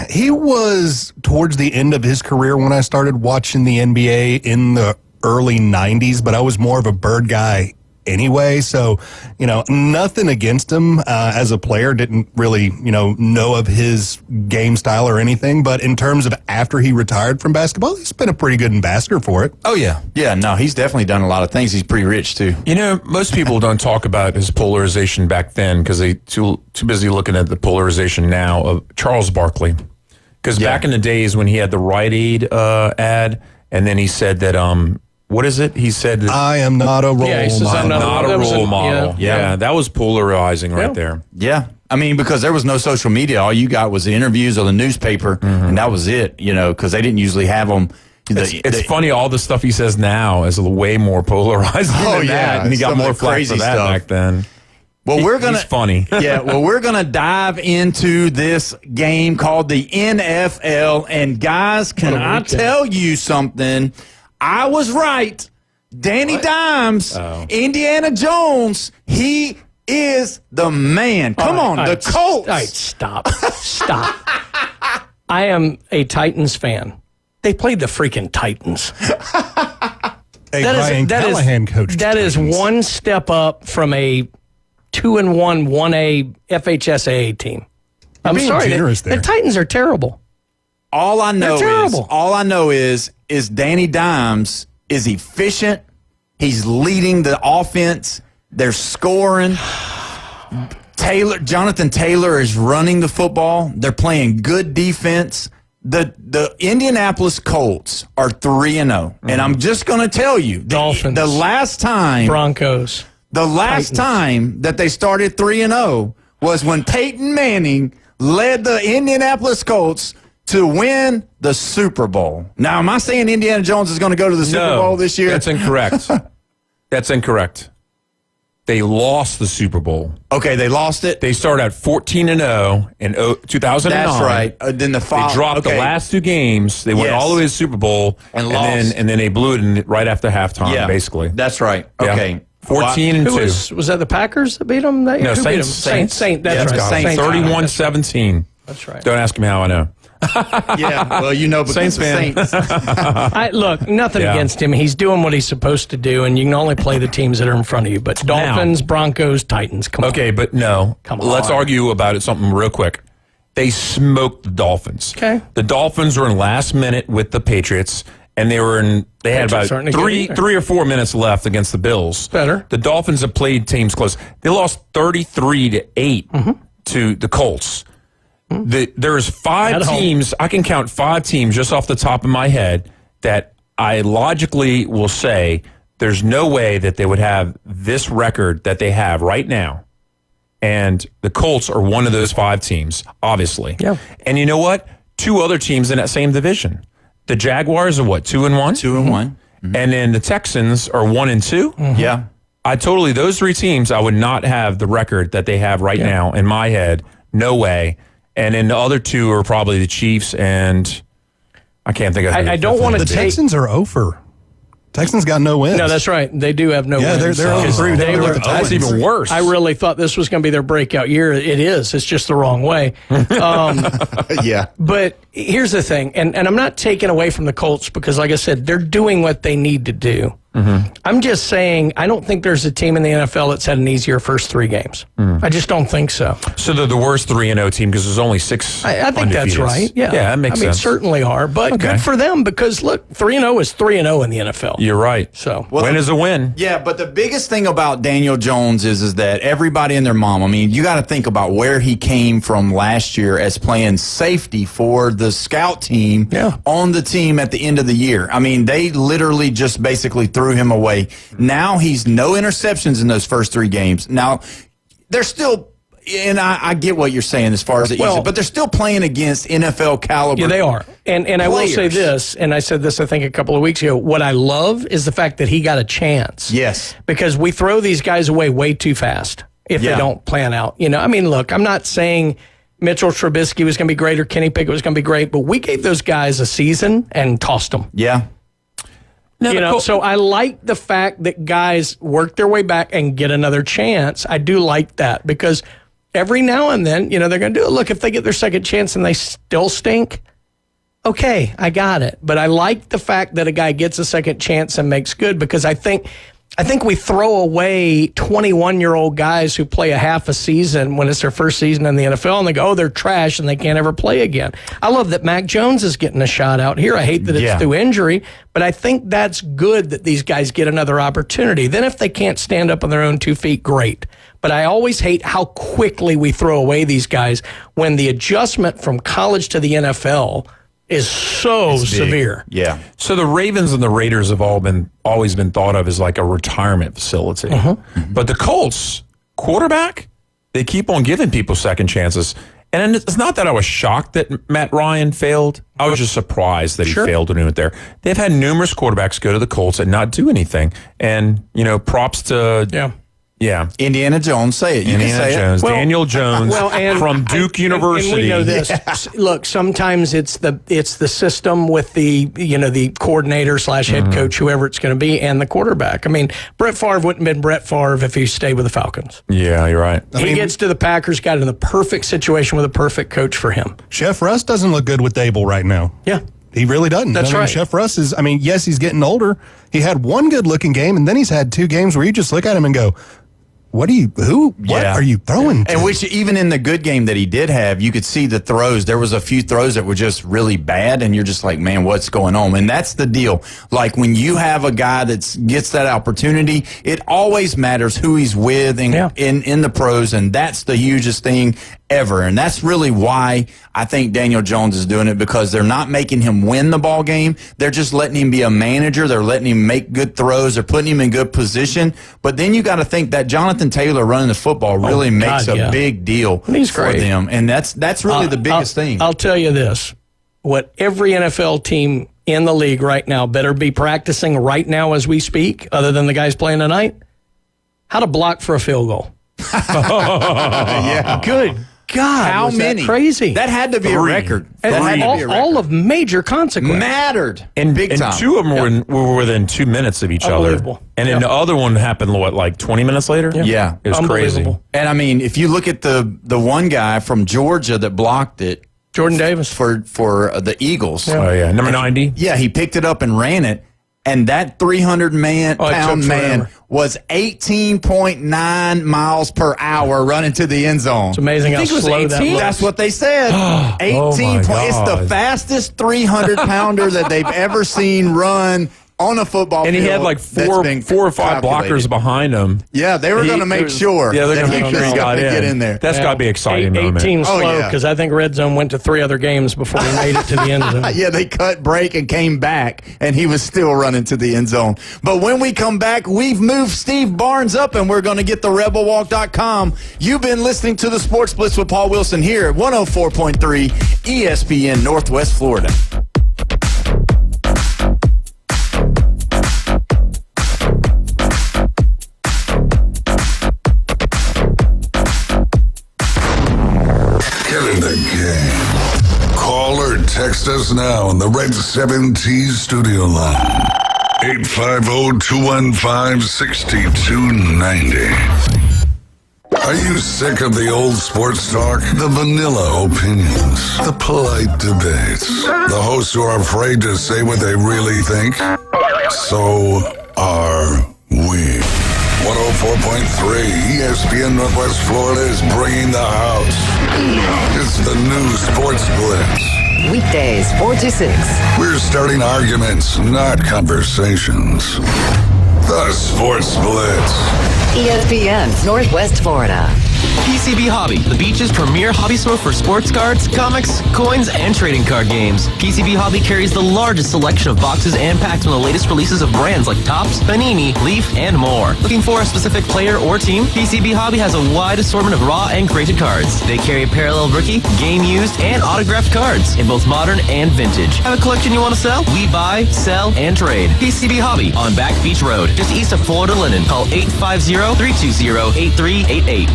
He was towards the end of his career when I started watching the NBA in the early 90s, but I was more of a Bird guy anyway. So, nothing against him as a player. Didn't really, know of his game style or anything. But in terms of after he retired from basketball, he's been a pretty good ambassador for it. Oh, yeah. Yeah, no, he's definitely done a lot of things. He's pretty rich, too. Most people don't talk about his polarization back then because they too busy looking at the polarization now of Charles Barkley. Because back in the days when he had the Rite Aid ad, and then he said that what is it? He said that I am not a role model. He says, I'm not a role model. Yeah, that was polarizing right there. Yeah. I mean, because there was no social media. All you got was the interviews or the newspaper, and that was it, because they didn't usually have them. It's funny, all the stuff he says now is way more polarizing than that. And he got more flack for that back then. Well, he's funny. We're going to dive into this game called the NFL. And guys, can I tell you something? I was right. Danny Dimes, Indiana Jones, he is the man. Come on, the Colts. All right, stop. I am a Titans fan. They played the freaking Titans. Brian Callahan coached That is one step up from a 2-1 1A FHSAA team. I'm sorry. The Titans are terrible. All I know is Danny Dimes is efficient. He's leading the offense. They're scoring. Jonathan Taylor is running the football. They're playing good defense. The Indianapolis Colts are 3-0. And I'm just going to tell you, Dolphins, the last time Broncos, the last time that they started 3-0 was when Peyton Manning led the Indianapolis Colts to win the Super Bowl. Now, am I saying Indiana Jones is going to go to the Super Bowl this year? That's incorrect. That's incorrect. They lost the Super Bowl. Okay, they lost it. They started at 14-0 in 2009. That's right. Then they dropped the last 2 games. They went all the way to the Super Bowl and lost. And then they blew it right after halftime, basically. That's right. Okay. Yeah. 14-2. Was that the Packers that beat them that year? No, Saints. That's right. Saints. 31-17. That's right. Don't ask me how I know. Because Saints fan. Look, nothing against him. He's doing what he's supposed to do, and you can only play the teams that are in front of you. But Dolphins, Broncos, Titans, come on. Okay, but no. Come on. Let's argue about something real quick. They smoked the Dolphins. Okay. The Dolphins were in last minute with the Patriots, and they had about 3 or 4 minutes left against the Bills. Better. The Dolphins have played teams close. They lost 33-8 to the Colts. There's 5 teams. I can count 5 teams just off the top of my head that I logically will say there's no way that they would have this record that they have right now. And the Colts are one of those 5 teams, obviously. Yeah. And you know what? 2 other teams in that same division. The Jaguars are what, 2-1? 2-1. Mm-hmm. And then the Texans are 1-2. Mm-hmm. Yeah. Those 3 teams, I would not have the record that they have right now in my head. No way. And then the other 2 are probably the Chiefs, and I can't think of it. I don't want to The Texans are over. Texans got no wins. No, that's right. They do have no wins. Yeah, they're over 3. That's even worse. I really thought this was going to be their breakout year. It is. It's just the wrong way. Yeah. But here's the thing, and I'm not taking away from the Colts because, like I said, they're doing what they need to do. Mm-hmm. I'm just saying I don't think there's a team in the NFL that's had an easier first 3 games. I just don't think so. So they're the worst 3-0 team because there's only 6 I think that's right. Yeah, that makes sense. Certainly are, but good for them because, look, 3-0 is 3-0 in the NFL. You're right. So win is a win. Yeah, but the biggest thing about Daniel Jones is that everybody and their mom, I mean, you got to think about where he came from last year as playing safety for the scout team on the team at the end of the year. I mean, they literally just basically threw him away. Now he's no interceptions in those first 3 games. Now, they're still, and I get what you're saying as far as the easy, but they're still playing against NFL caliber. Yeah, they are. And I will say this, and I said this, I think, a couple of weeks ago. What I love is the fact that he got a chance. Yes. Because we throw these guys away way too fast if they don't plan out. You know, I mean, look, I'm not saying Mitchell Trubisky was going to be great or Kenny Pickett was going to be great, but we gave those guys a season and tossed them. Yeah. So I like the fact that guys work their way back and get another chance. I do like that because every now and then, they're going to do it. Look, if they get their second chance and they still stink, okay, I got it. But I like the fact that a guy gets a second chance and makes good because I think we throw away 21-year-old guys who play a half a season when it's their first season in the NFL, and they go, they're trash, and they can't ever play again. I love that Mac Jones is getting a shot out here. I hate that it's through injury, but I think that's good that these guys get another opportunity. Then if they can't stand up on their own 2 feet, great. But I always hate how quickly we throw away these guys when the adjustment from college to the NFL is so severe. Yeah. So the Ravens and the Raiders have always been thought of as like a retirement facility. But the Colts quarterback, they keep on giving people second chances. And it's not that I was shocked that Matt Ryan failed. I was just surprised that he failed to do it there. They've had numerous quarterbacks go to the Colts and not do anything. And, props to Indiana Jones, say it. Indiana Jones, Daniel Jones from Duke University. And we know this. Look, sometimes it's the system with the coordinator / head coach, whoever it's going to be, and the quarterback. I mean, Brett Favre wouldn't have been Brett Favre if he stayed with the Falcons. Yeah, you're right. He gets to the Packers, got in the perfect situation with a perfect coach for him. Chef Russ doesn't look good with Dable right now. Yeah. He really doesn't. That's right. Chef Russ is, yes, he's getting older. He had one good-looking game, and then he's had 2 games where you just look at him and go, what are you throwing to? And which, even in the good game that he did have, you could see the throws. There was a few throws that were just really bad, and you're just like, man, what's going on? And that's the deal. Like, when you have a guy that gets that opportunity, it always matters who he's with in the pros, and that's the hugest thing ever. And that's really why I think Daniel Jones is doing it, because they're not making him win the ball game. They're just letting him be a manager. They're letting him make good throws. They're putting him in good position. But then you got to think that Jonathan Taylor running the football really makes a big deal for them. And that's really the biggest thing. I'll tell you this. What every NFL team in the league right now better be practicing right now as we speak, other than the guys playing tonight, how to block for a field goal. Yeah. Good God, how many? That crazy. That had to be a record. All of major consequence. Mattered. And big time. 2 of them were within 2 minutes of each other. And then the other one happened, like 20 minutes later? Yeah. It was crazy. And I mean, if you look at the one guy from Georgia that blocked it, Jordan Davis for the Eagles. Oh, yeah. Number 90. Yeah, he picked it up and ran it. And that 300-pound man was 18.9 miles per hour running to the end zone. It's amazing how slow that was. That's what they said. 18 It's the fastest 300-pounder that they've ever seen run on a football and field. And he had like four or five blockers behind him. Yeah, they were going to make sure. Yeah, they're going to to make sure he got to get in there. That's got to be exciting. 18 slow, because I think Red Zone went to 3 other games before he made it to the end zone. Yeah, they cut break and came back, and he was still running to the end zone. But when we come back, we've moved Steve Barnes up, and we're going to get the RebelWalk.com. You've been listening to the Sports Blitz with Paul Wilson here at 104.3 ESPN Northwest Florida. Get in the game. Call or text us now on the Red 7T studio line. 850-215-6290. Are you sick of the old sports talk? The vanilla opinions? The polite debates? The hosts who are afraid to say what they really think? So are we. 104.3 ESPN Northwest Florida is bringing the house. It's the new Sports Blitz. Weekdays 4 to 6. We're starting arguments, not conversations. The Sports Blitz. ESPN Northwest Florida. PCB Hobby, the beach's premier hobby store for sports cards, comics, coins, and trading card games. PCB Hobby carries the largest selection of boxes and packs from the latest releases of brands like Topps, Panini, Leaf, and more. Looking for a specific player or team? PCB Hobby has a wide assortment of raw and graded cards. They carry parallel rookie, game used, and autographed cards in both modern and vintage. Have a collection you want to sell? We buy, sell, and trade. PCB Hobby on Back Beach Road, just east of Florida Linen. Call 850-320-8388.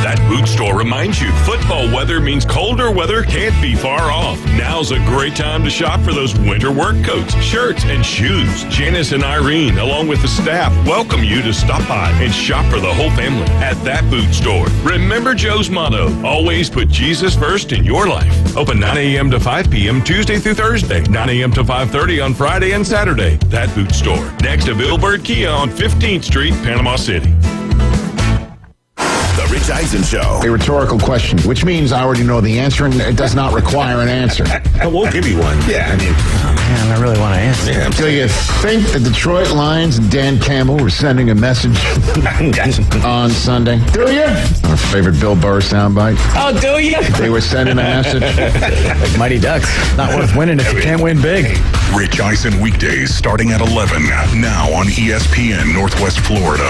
That boot store reminds you football weather means colder weather can't be far off. Now's a great time to shop for those winter work coats, shirts, and shoes. Janice and Irene, along with the staff, welcome you to stop by and shop for the whole family at that boot store. Remember Joe's motto, always put Jesus first in your life. Open 9 a.m. to 5 p.m. Tuesday through Thursday, 9 a.m. to 5:30 on Friday and Saturday. That boot store, next to Billboard Kia on 15th Street, Panama City. The Rich Eisen Show. A rhetorical question, which means I already know the answer and it does not require an answer. We'll give you one. Yeah. I mean, man, I really want to answer. Yeah. Do you think the Detroit Lions and Dan Campbell were sending a message on Sunday? Do you? Our favorite Bill Burr soundbite. Oh, do you? They were sending a message. Like Mighty Ducks. Not worth winning if you can't win big. Rich Eisen weekdays starting at 11. Now on ESPN Northwest Florida.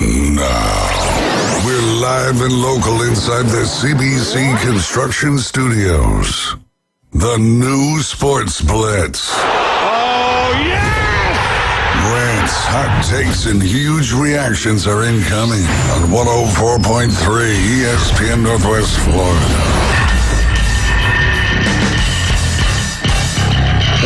Now, we're live and local inside the CBC Construction Studios. The new Sports Blitz. Oh, yeah! Rants, hot takes, and huge reactions are incoming on 104.3 ESPN Northwest Florida.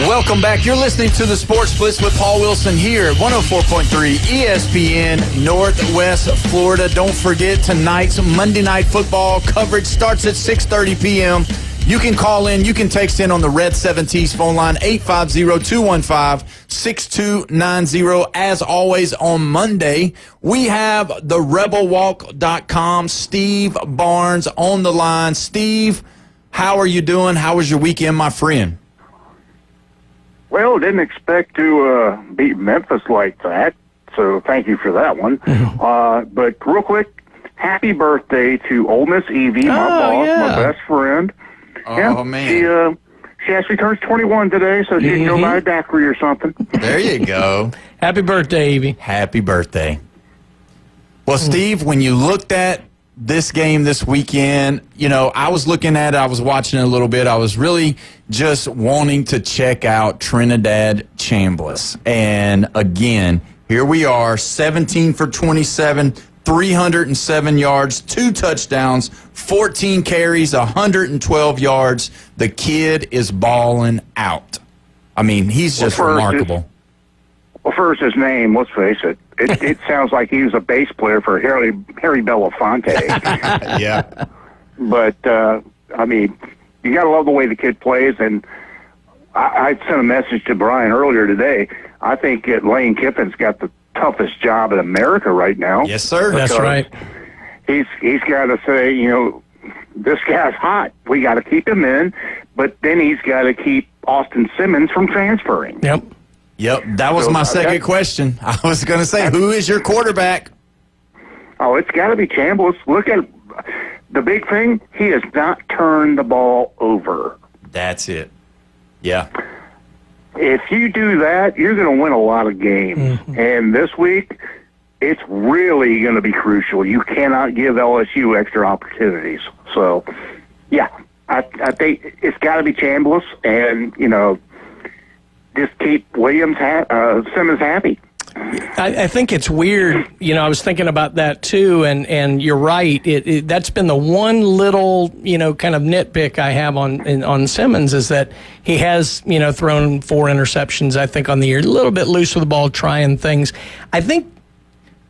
Welcome back. You're listening to the Sports Blitz with Paul Wilson here at 104.3 ESPN Northwest Florida. Don't forget, tonight's Monday Night Football coverage starts at 6:30 p.m. You can call in. You can text in on the Red 7T's phone line, 850-215-6290. As always, on Monday, we have the RebelWalk.com, Steve Barnes on the line. Steve, how are you doing? How was your weekend, my friend? Well, didn't expect to beat Memphis like that, so thank you for that one. But real quick, happy birthday to Ole Miss Evie, my boss, my best friend. Oh, man. She actually turns 21 today, so she can go buy a daiquiri or something. There you go. Happy birthday, Evie. Happy birthday. Well, Steve, when you looked at this game this weekend, you know, I was looking at it, I was watching it a little bit. I was really just wanting to check out Trinidad Chambliss. And again, here we are, 17 for 27, 307 yards, 2 touchdowns, 14 carries, 112 yards. The kid is balling out. I mean, he's just remarkable. First, his name, let's face it. It sounds like he was a bass player for Harry Belafonte. Yeah. But, I mean, you got to love the way the kid plays. And I sent a message to Brian earlier today. I think Lane Kiffin's got the toughest job in America right now. Yes, sir. That's right. He's got to say, you know, this guy's hot. We got to keep him in. But then he's got to keep Austin Simmons from transferring. Yep, that was my second question. I was going to say, who is your quarterback? Oh, it's got to be Chambliss. Look at the big thing. He has not turned the ball over. That's it. Yeah. If you do that, you're going to win a lot of games. And this week, it's really going to be crucial. You cannot give LSU extra opportunities. So, yeah, I think it's got to be Chambliss, and, just keep Simmons happy. I think it's weird. I was thinking about that too, and you're right. That's been the one little, kind of nitpick I have on Simmons is that he has, thrown 4 interceptions, I think, on the year. A little bit loose with the ball, trying things. I think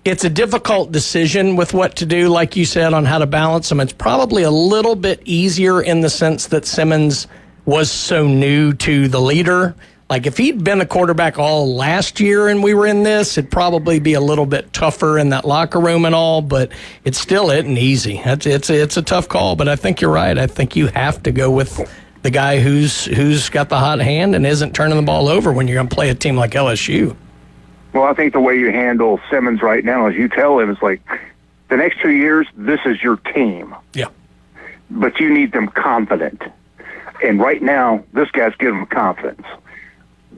it's a difficult decision with what to do, like you said, on how to balance them. It's probably a little bit easier in the sense that Simmons was so new to the leader. Like, if he'd been a quarterback all last year and we were in this, it'd probably be a little bit tougher in that locker room and all, but it still isn't easy. It's a tough call, but I think you're right. I think you have to go with the guy who's got the hot hand and isn't turning the ball over when you're going to play a team like LSU. Well, I think the way you handle Simmons right now is you tell him, it's like, the next 2 years, this is your team. Yeah. But you need them confident. And right now, this guy's giving them confidence.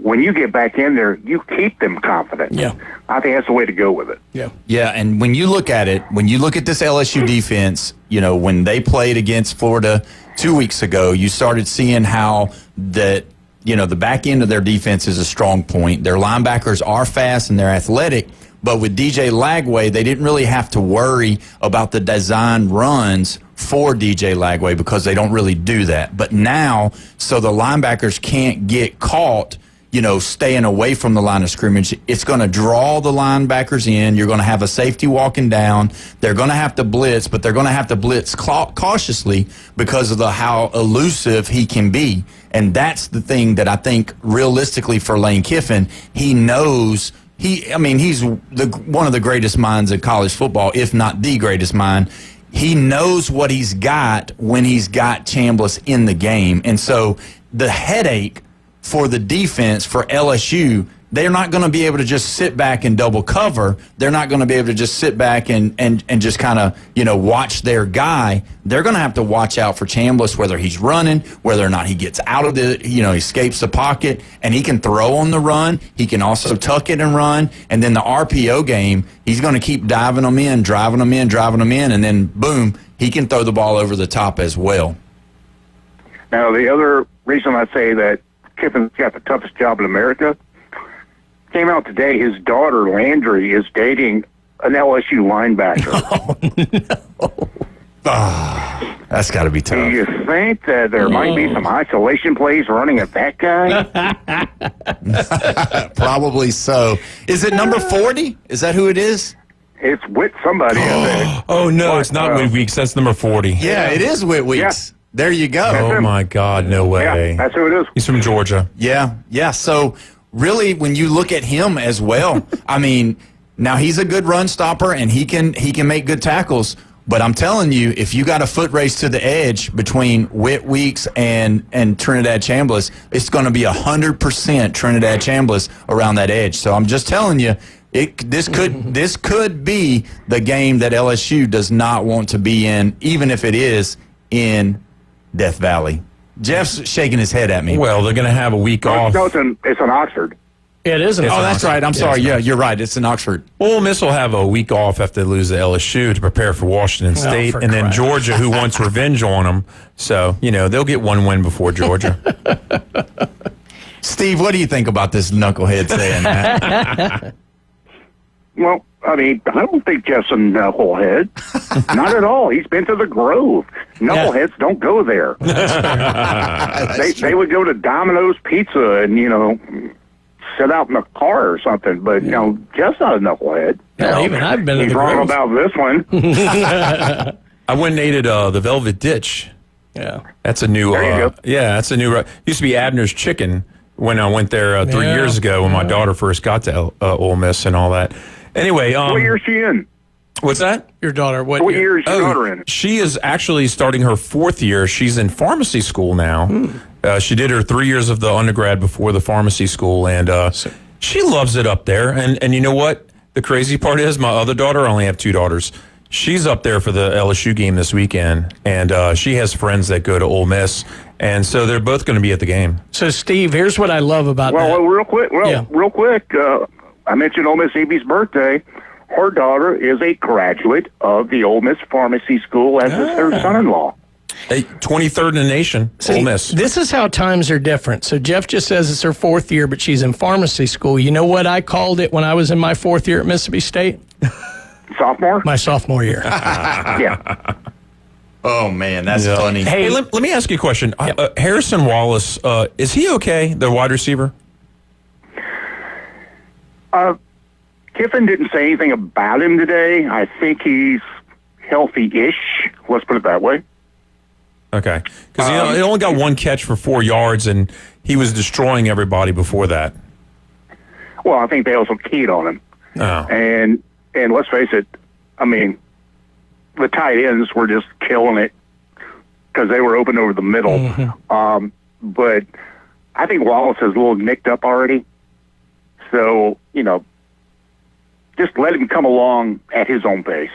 When you get back in there, you keep them confident. Yeah. I think that's the way to go with it. Yeah. Yeah, and when you look at it, when you look at this LSU defense, when they played against Florida 2 weeks ago, you started seeing how the back end of their defense is a strong point. Their linebackers are fast and they're athletic, but with DJ Lagway, they didn't really have to worry about the design runs for DJ Lagway because they don't really do that. But now, so the linebackers can't get caught staying away from the line of scrimmage. It's going to draw the linebackers in. You're going to have a safety walking down. They're going to have to blitz, but they're going to have to blitz cautiously because of how elusive he can be. And that's the thing that I think realistically for Lane Kiffin, he knows he's one of the greatest minds in college football, if not the greatest mind. He knows what he's got when he's got Chambliss in the game. And so the headache for the defense, for LSU, they're not going to be able to just sit back and double cover. They're not going to be able to just sit back and just kind of, watch their guy. They're going to have to watch out for Chambliss, whether he's running, whether or not he gets out of the, escapes the pocket, and he can throw on the run. He can also tuck it and run. And then the RPO game, he's going to keep driving them in, and then, boom, he can throw the ball over the top as well. Now, the other reason I say that Kiffin's got the toughest job in America came out today. His daughter, Landry, is dating an LSU linebacker. That's got to be tough. Do you think that there might be some isolation plays running at that guy? Probably so. Is it number 40? Is that who it is? It's Whit somebody, I think. Oh, no, it's not Whit Weeks. That's number 40. Yeah, it is Whit Weeks. Yeah. There you go. Oh, my God, no way. Yeah, that's who it is. He's from Georgia. Yeah. So, really, when you look at him as well, now he's a good run stopper and he can make good tackles. But I'm telling you, if you got a foot race to the edge between Whit Weeks and Trinidad Chambliss, it's going to be 100% Trinidad Chambliss around that edge. So I'm just telling you, this could be the game that LSU does not want to be in, even if it is in Death Valley. Jeff's shaking his head at me. Well, they're going to have a week off. No, it's in Oxford. It is. That's right. I'm sorry. Yeah, you're right. It's in Oxford. Ole Miss will have a week off after they lose to LSU to prepare for Washington State, and then Georgia, who wants revenge on them. So, they'll get one win before Georgia. Steve, what do you think about this knucklehead saying that? Well, I don't think Jeff's a knucklehead. Not at all. He's been to the Grove. Knuckleheads don't go there. They would go to Domino's Pizza and, sit out in the car or something. But, Jeff's not a knucklehead. Yeah, even I've been to the Grove. He's wrong about this one. I went and ate at the Velvet Ditch. Yeah. That's a new, that's a new, used to be Abner's Chicken when I went there 3 years ago when my daughter first got to Ole Miss and all that. Anyway, what year is she in? What's that? Your daughter. What year is your daughter in? She is actually starting her 4th year. She's in pharmacy school now. She did her 3 years of the undergrad before the pharmacy school, and she loves it up there. And you know what? The crazy part is my other daughter, I only have 2 daughters. She's up there for the LSU game this weekend, and she has friends that go to Ole Miss, and so they're both going to be at the game. So, Steve, here's what I love about that. Well, real quick, I mentioned Ole Miss Evie's birthday. Her daughter is a graduate of the Ole Miss Pharmacy School, as is her son-in-law. 23rd in the nation, Ole Miss. This is how times are different. So Jeff just says it's her 4th year, but she's in pharmacy school. You know what I called it when I was in my 4th year at Mississippi State? Sophomore? My sophomore year. Yeah. Oh, man, that's funny. Hey, let me ask you a question. Harrison Wallace, is he okay, the wide receiver? Kiffin didn't say anything about him today. I think he's healthy-ish. Let's put it that way. Okay. Because he only got 1 catch for 4 yards, and he was destroying everybody before that. Well, I think they also keyed on him. Oh. And let's face it, I mean, the tight ends were just killing it because they were open over the middle. Mm-hmm. But I think Wallace is a little nicked up already. So, just let him come along at his own pace.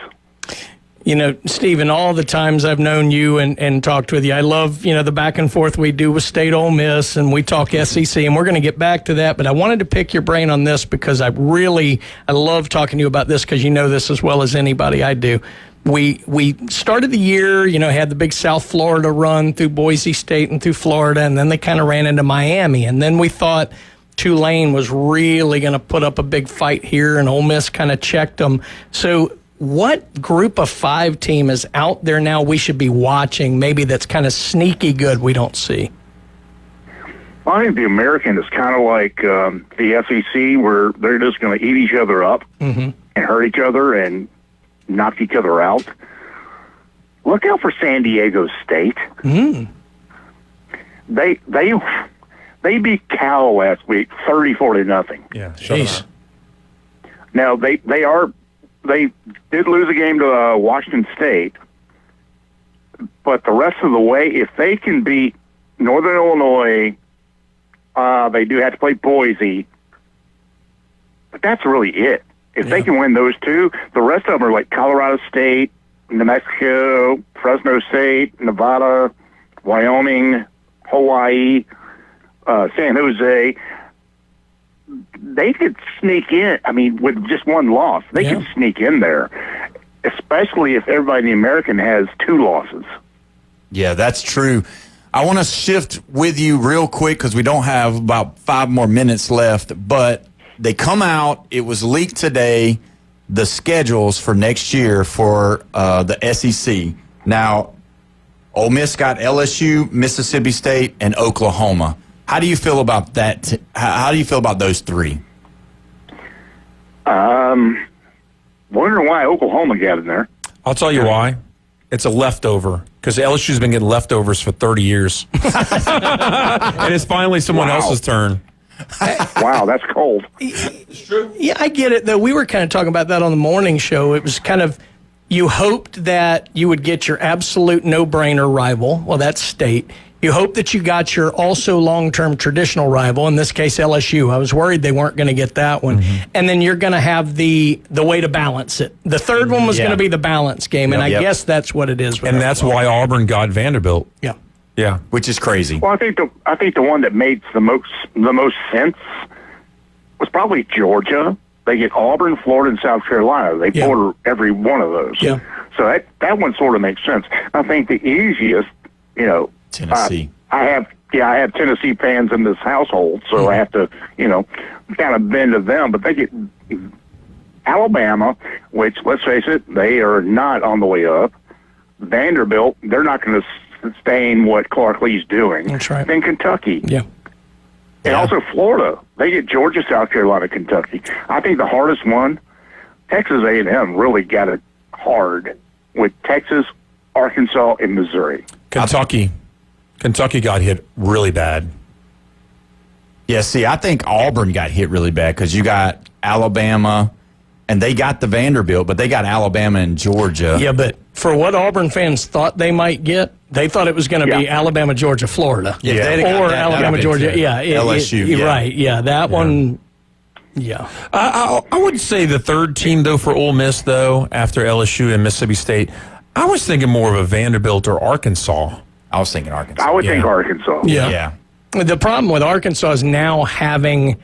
Stephen, all the times I've known you and talked with you, I love, the back and forth we do with State Ole Miss, and we talk SEC, and we're going to get back to that. But I wanted to pick your brain on this because I love talking to you about this because you know this as well as anybody. I do. We started the year, had the big South Florida run through Boise State and through Florida, and then they kind of ran into Miami. And then we thought Tulane was really going to put up a big fight here, and Ole Miss kind of checked them. So what group of 5 team is out there now we should be watching, maybe that's kind of sneaky good we don't see? I think the American is kind of like the SEC, where they're just going to eat each other up and hurt each other and knock each other out. Look out for San Diego State. They beat Cal last week 34-0. Yeah, jeez. Now they did lose a game to Washington State, but the rest of the way, if they can beat Northern Illinois, they do have to play Boise, but that's really it. If they can win those 2, the rest of them are like Colorado State, New Mexico, Fresno State, Nevada, Wyoming, Hawaii, San Jose. They could sneak in. I mean, with just 1 loss, they could sneak in there, especially if everybody in the American has 2 losses. Yeah, that's true. I want to shift with you real quick because we don't have about 5 more minutes left, but they come out, it was leaked today, the schedules for next year for the SEC. Now, Ole Miss got LSU, Mississippi State, and Oklahoma. How do you feel about that? How do you feel about those 3? Wondering why Oklahoma got in there. I'll tell you why. It's a leftover, because LSU's been getting leftovers for 30 years. And it's finally someone else's turn. Wow, that's cold. It's true. Yeah, I get it, though. We were kind of talking about that on the morning show. It was kind of, you hoped that you would get your absolute no-brainer rival. Well, that's State. You hope that you got your also long-term traditional rival, in this case LSU. I was worried they weren't going to get that one. And then you're going to have the way to balance it. The third one was going to be the balance game, and I guess that's what it is. And that's why Auburn got Vanderbilt. Yeah, which is crazy. Well, I think the one that made the most sense was probably Georgia. They get Auburn, Florida, and South Carolina. They border every one of those. So that one sort of makes sense. I think the easiest, Tennessee. I have Tennessee fans in this household, so I have to, kind of bend to them. But they get Alabama, which, let's face it, they are not on the way up. Vanderbilt, they're not going to sustain what Clark Lee's doing. That's right. Then Kentucky. And also Florida. They get Georgia, South Carolina, Kentucky. I think the hardest one, Texas A&M really got it hard with Texas, Arkansas, and Missouri. Kentucky got hit really bad. Yeah, see, I think Auburn got hit really bad because you got Alabama, and they got the Vanderbilt, but they got Alabama and Georgia. Yeah, but for what Auburn fans thought they might get, they thought it was going to be Alabama, Georgia, Florida. Or Alabama, Georgia. LSU. Right. Yeah, that one. Yeah. I would say the third team, though, for Ole Miss, though, after LSU and Mississippi State, I was thinking more of a Vanderbilt or Arkansas. I was thinking Arkansas. I would think Arkansas. Yeah. The problem with Arkansas is now having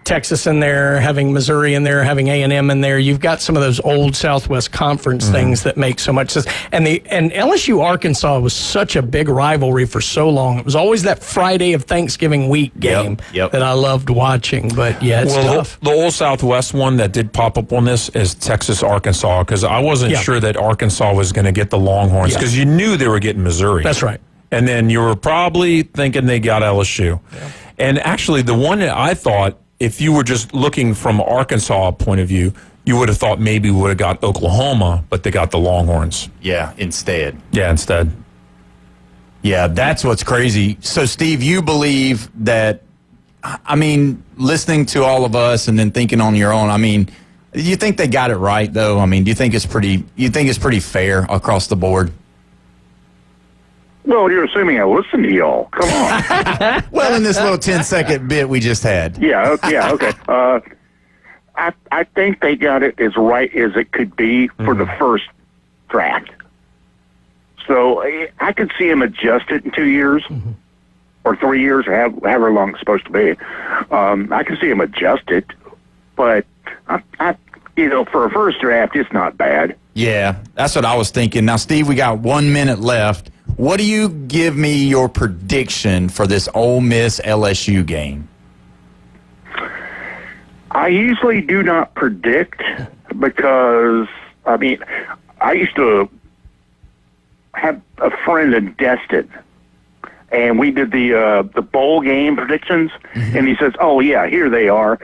Texas in there, having Missouri in there, having A&M in there. You've got some of those old Southwest Conference things that make so much sense. And LSU Arkansas was such a big rivalry for so long. It was always that Friday of Thanksgiving week game that I loved watching. But it's tough. The old Southwest one that did pop up on this is Texas Arkansas, because I wasn't sure that Arkansas was going to get the Longhorns, because you knew they were getting Missouri. That's right. And then you were probably thinking they got LSU. Yeah. And actually, the one that I thought, if you were just looking from Arkansas point of view, you would have thought maybe we would have got Oklahoma, but they got the Longhorns. Yeah, instead. Yeah, that's what's crazy. So, Steve, you believe that, I mean, listening to all of us and then thinking on your own, I mean, you think they got it right, though? I mean, do you think it's pretty fair across the board? Well, you're assuming I listen to y'all. Come on. Well, in this little 10-second bit we just had. Yeah, okay. I think they got it as right as it could be for the first draft. So I could see them adjust it in 2 years or 3 years, or however long it's supposed to be. I can see them adjust it, but for a first draft, it's not bad. Yeah, that's what I was thinking. Now, Steve, we got 1 minute left. What do you give me your prediction for this Ole Miss LSU game? I usually do not predict because, I used to have a friend in Destin, and we did the bowl game predictions, and he says, oh, yeah, here they are.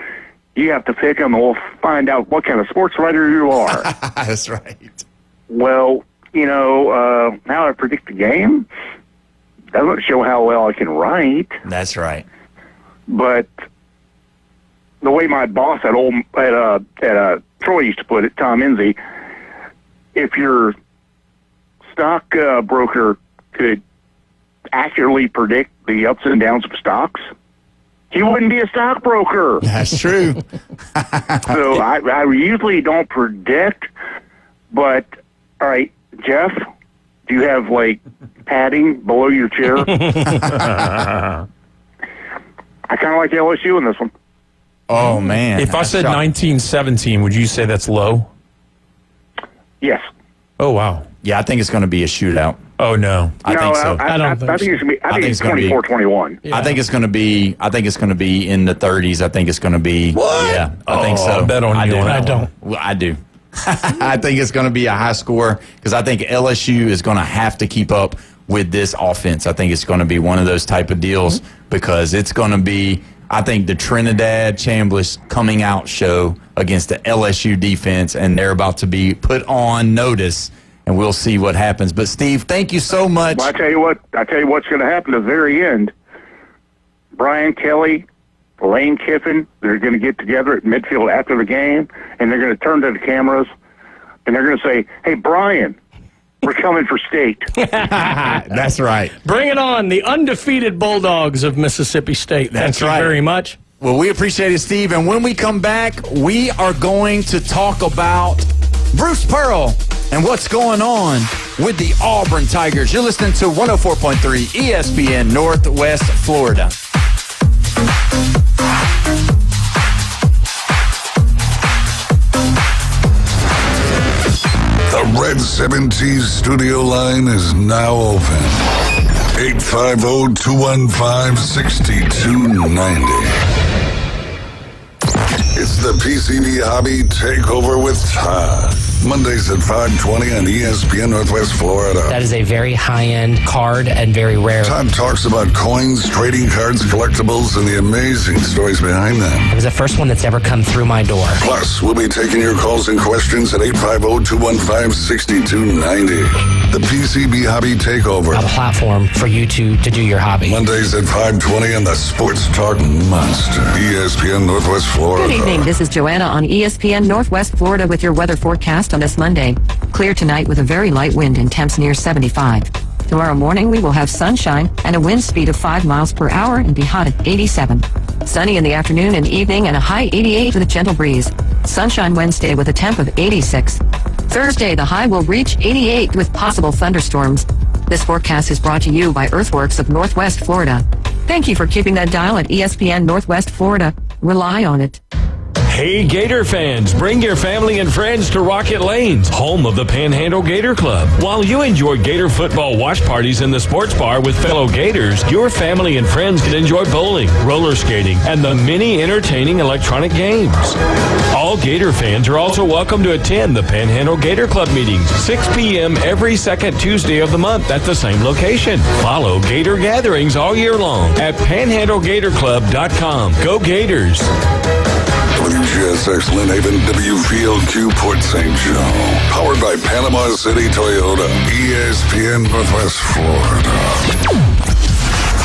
You have to pick them, and we'll find out what kind of sports writer you are. That's right. Well, how I predict the game doesn't show how well I can write. That's right. But the way my boss at Troy used to put it, Tom Enzi, if your stock broker could accurately predict the ups and downs of stocks, he wouldn't be a stockbroker. That's true. So I usually don't predict, but all right, Jeff, do you have padding below your chair? I kind of like LSU in this one. Oh man! If I said 1917, would you say that's low? Yes. Oh wow! Yeah, I think it's going to be a shootout. Oh no, I think so. I think it's going to be. I think it's 24-21. Yeah. I think it's going to be. I think it's going to be in the 30s. I think it's going to be. What? Yeah, I think so. I bet on you. I don't. Well, I do. I think it's going to be a high score because I think LSU is going to have to keep up with this offense. I think it's going to be one of those type of deals because it's going to be, I think, the Trinidad Chambliss coming out show against the LSU defense, and they're about to be put on notice, and we'll see what happens. But, Steve, thank you so much. Well, I tell you what's going to happen at the very end. Brian Kelly, Lane Kiffin, they're going to get together at midfield after the game, and they're going to turn to the cameras, and they're going to say, hey, Brian, we're coming for state. That's right. Bring it on, the undefeated Bulldogs of Mississippi State. Thank you very much. Well, we appreciate it, Steve. And when we come back, we are going to talk about Bruce Pearl and what's going on with the Auburn Tigers. You're listening to 104.3 ESPN Northwest Florida. The Red 70s studio line is now open. 850-215-6290. It's the PCB Hobby Takeover with Todd. Mondays at 5:20 on ESPN Northwest Florida. That is a very high-end card and very rare. Todd talks about coins, trading cards, collectibles, and the amazing stories behind them. It was the first one that's ever come through my door. Plus, we'll be taking your calls and questions at 850-215-6290. The PCB Hobby Takeover. A platform for you to do your hobby. Mondays at 5:20 on the Sports Talk Monster. ESPN Northwest Florida. Good evening. morning. This is Joanna on ESPN Northwest Florida with your weather forecast on this Monday. Clear tonight with a very light wind and temps near 75. Tomorrow morning, we will have sunshine and a wind speed of 5 miles per hour and be hot at 87. Sunny in the afternoon and evening and a high 88 with a gentle breeze. Sunshine Wednesday with a temp of 86. Thursday, the high will reach 88 with possible thunderstorms. This forecast is brought to you by Earthworks of Northwest Florida. Thank you for keeping that dial at ESPN Northwest Florida. Rely on it. Hey Gator fans, bring your family and friends to Rocket Lanes, home of the Panhandle Gator Club. While you enjoy Gator football watch parties in the sports bar with fellow Gators, your family and friends can enjoy bowling, roller skating, and the many entertaining electronic games. All Gator fans are also welcome to attend the Panhandle Gator Club meetings, 6 p.m. every second Tuesday of the month at the same location. Follow Gator gatherings all year long at panhandlegatorclub.com. Go Gators! WGSX Lynn Haven, W Field, Q Port St. Joe. Powered by Panama City Toyota. ESPN Northwest Florida.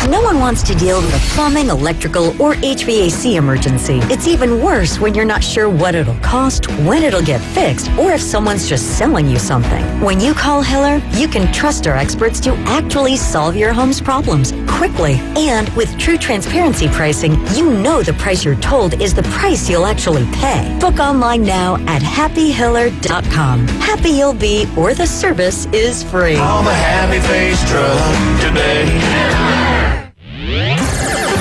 No one wants to deal with a plumbing, electrical, or HVAC emergency. It's even worse when you're not sure what it'll cost, when it'll get fixed, or if someone's just selling you something. When you call Hiller, you can trust our experts to actually solve your home's problems quickly. And with true transparency pricing, you know the price you're told is the price you'll actually pay. Book online now at happyhiller.com. Happy you'll be, or the service is free. Call the Happy Face Truck today.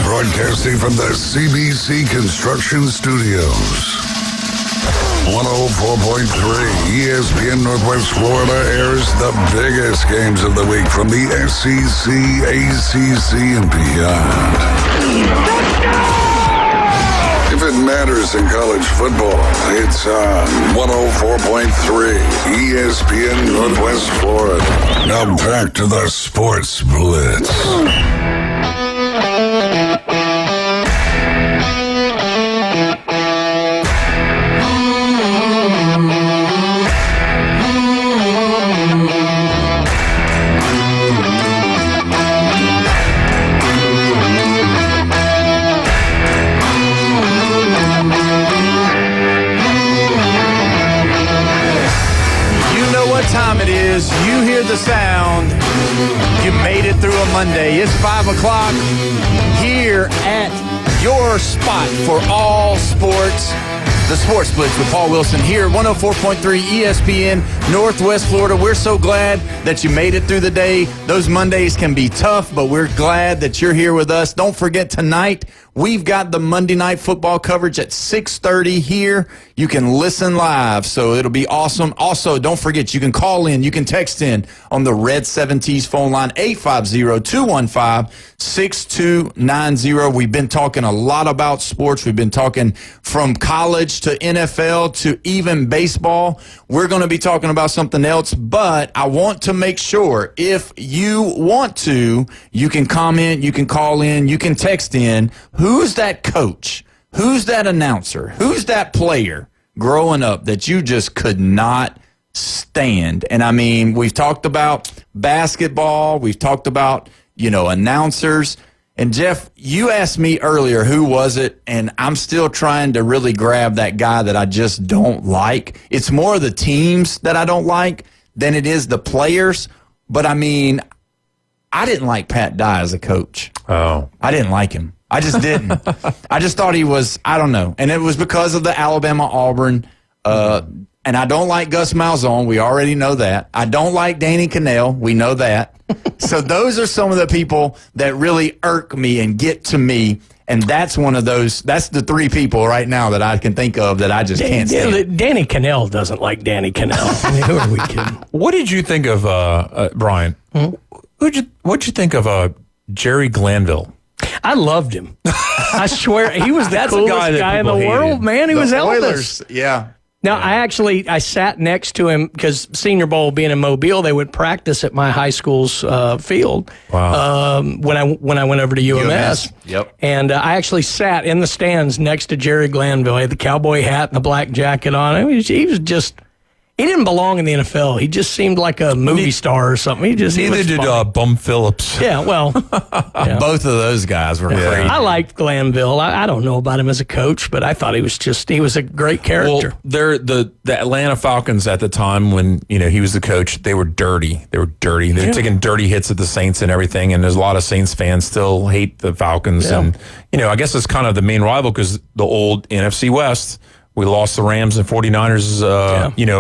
Broadcasting from the CBC Construction Studios. 104.3 ESPN Northwest Florida airs the biggest games of the week from the SEC, ACC, and beyond. If it matters in college football, it's on 104.3 ESPN Northwest Florida. Now back to the Sports Blitz. Time it is. You hear the sound. You made it through a Monday. It's 5 o'clock here at your spot for all sports. The Sports Blitz with Paul Wilson here at 104.3 ESPN Northwest Florida. We're so glad that you made it through the day. Those Mondays can be tough, but we're glad that you're here with us. Don't forget tonight, we've got the Monday Night Football coverage at 6:30 here. You can listen live, so it'll be awesome. Also, don't forget, you can call in, you can text in on the Red 7T's phone line, 850-215-6290. We've been talking a lot about sports. We've been talking from college to NFL to even baseball. We're going to be talking about something else, but I want to make sure if you want to, you can comment, you can call in, you can text in. Who's that coach? Who's that announcer? Who's that player growing up that you just could not stand? And I mean, we've talked about basketball. We've talked about, announcers. And Jeff, you asked me earlier, who was it? And I'm still trying to really grab that guy that I just don't like. It's more the teams that I don't like than it is the players. But I mean, I didn't like Pat Dye as a coach. Oh. I didn't like him. I just didn't. I just thought he was, I don't know. And it was because of the Alabama-Auburn. And I don't like Gus Malzahn. We already know that. I don't like Danny Cannell. We know that. So those are some of the people that really irk me and get to me. And that's one of those. That's the three people right now that I can think of that I just can't stand. Danny Cannell doesn't like Danny Cannell. I mean, who are we kidding? What did you think of, Brian? What'd you think of Jerry Glanville? I loved him. I swear, he was the coolest guy in the world, man. He was Elvis. Yeah. Now, I sat next to him because Senior Bowl being in Mobile, they would practice at my high school's field. Wow. When I went over to UMS. Yep. And I actually sat in the stands next to Jerry Glanville. He had the cowboy hat and the black jacket on. He was just, He didn't belong in the NFL. He just seemed like a movie star or something. Neither did Bum Phillips. Yeah, well. Yeah. Both of those guys were great. I liked Glanville. I don't know about him as a coach, but I thought he was a great character. Well, the Atlanta Falcons at the time when he was the coach, they were dirty. They were taking dirty hits at the Saints and everything, and there's a lot of Saints fans still hate the Falcons. Yeah. And, I guess it's kind of the main rival because the old NFC West, we lost the Rams and 49ers,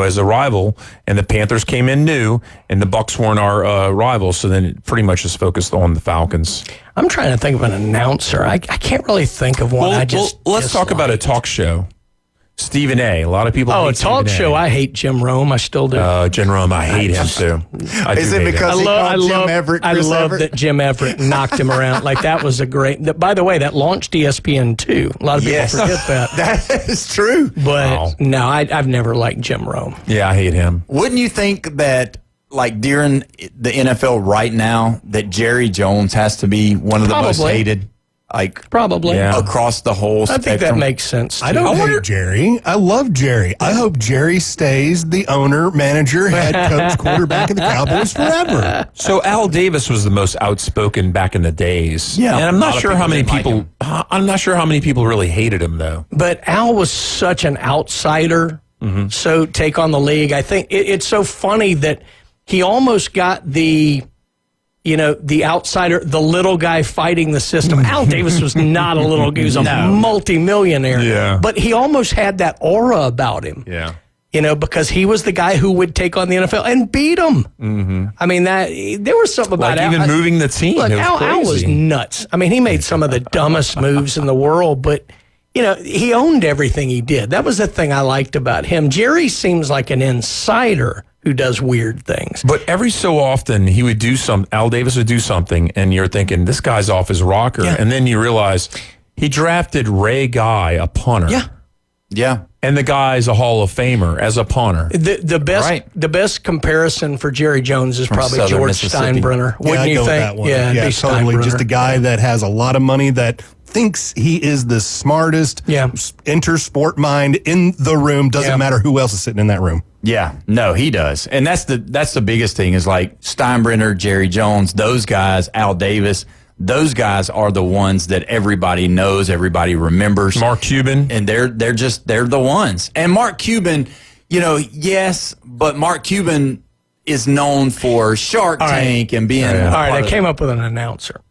as a rival, and the Panthers came in new, and the Bucs weren't our rivals, so then it pretty much just focused on the Falcons. I'm trying to think of an announcer. I can't really think of one. Let's talk about a talk show. Stephen A. A lot of people hate a talk Stephen show. A. I hate Jim Rome. I still do. Jim Rome, I hate him too. Is it because he called Jim Everett Chris I love Everett? that Jim Everett knocked him around. Like, that was a great... By the way, that launched ESPN too. A lot of people forget that. That is true. But no, I've never liked Jim Rome. Yeah, I hate him. Wouldn't you think that, like, during the NFL right now, that Jerry Jones has to be one of the most hated? Like, probably across the whole spectrum. I think that makes sense too. I don't hate Jerry. I love Jerry. I hope Jerry stays the owner, manager, head coach, quarterback of the Cowboys forever. So Al Davis was the most outspoken back in the days. Yeah, and I'm not sure how many people. I'm not sure how many people really hated him though. But Al was such an outsider. Mm-hmm. So take on the league. I think it's so funny that he almost got the outsider, the little guy fighting the system. Al Davis was not a little guy. He was a multimillionaire. Yeah. But he almost had that aura about him. Yeah. Because he was the guy who would take on the NFL and beat them. Mm-hmm. I mean, there was something about Al. Even moving the team. Look, Al was nuts. I mean, he made some of the dumbest moves in the world, but, he owned everything he did. That was the thing I liked about him. Jerry seems like an insider who does weird things. But every so often, Al Davis would do something, and you're thinking, this guy's off his rocker. Yeah. And then you realize he drafted Ray Guy, a punter. Yeah. Yeah. And the guy's a Hall of Famer as a punter. The best comparison for Jerry Jones is probably Southern George Mississippi. Steinbrenner. Wouldn't you think? That one. Yeah, totally. Just a guy that has a lot of money that thinks he is the smartest inter-sport mind in the room. Doesn't matter who else is sitting in that room. Yeah, no, he does. And that's the biggest thing is like Steinbrenner, Jerry Jones, those guys, Al Davis, those guys are the ones that everybody knows, everybody remembers. Mark Cuban. And they're the ones. And Mark Cuban, yes, but Mark Cuban is known for Shark Tank and being... All right, I came up with an announcer.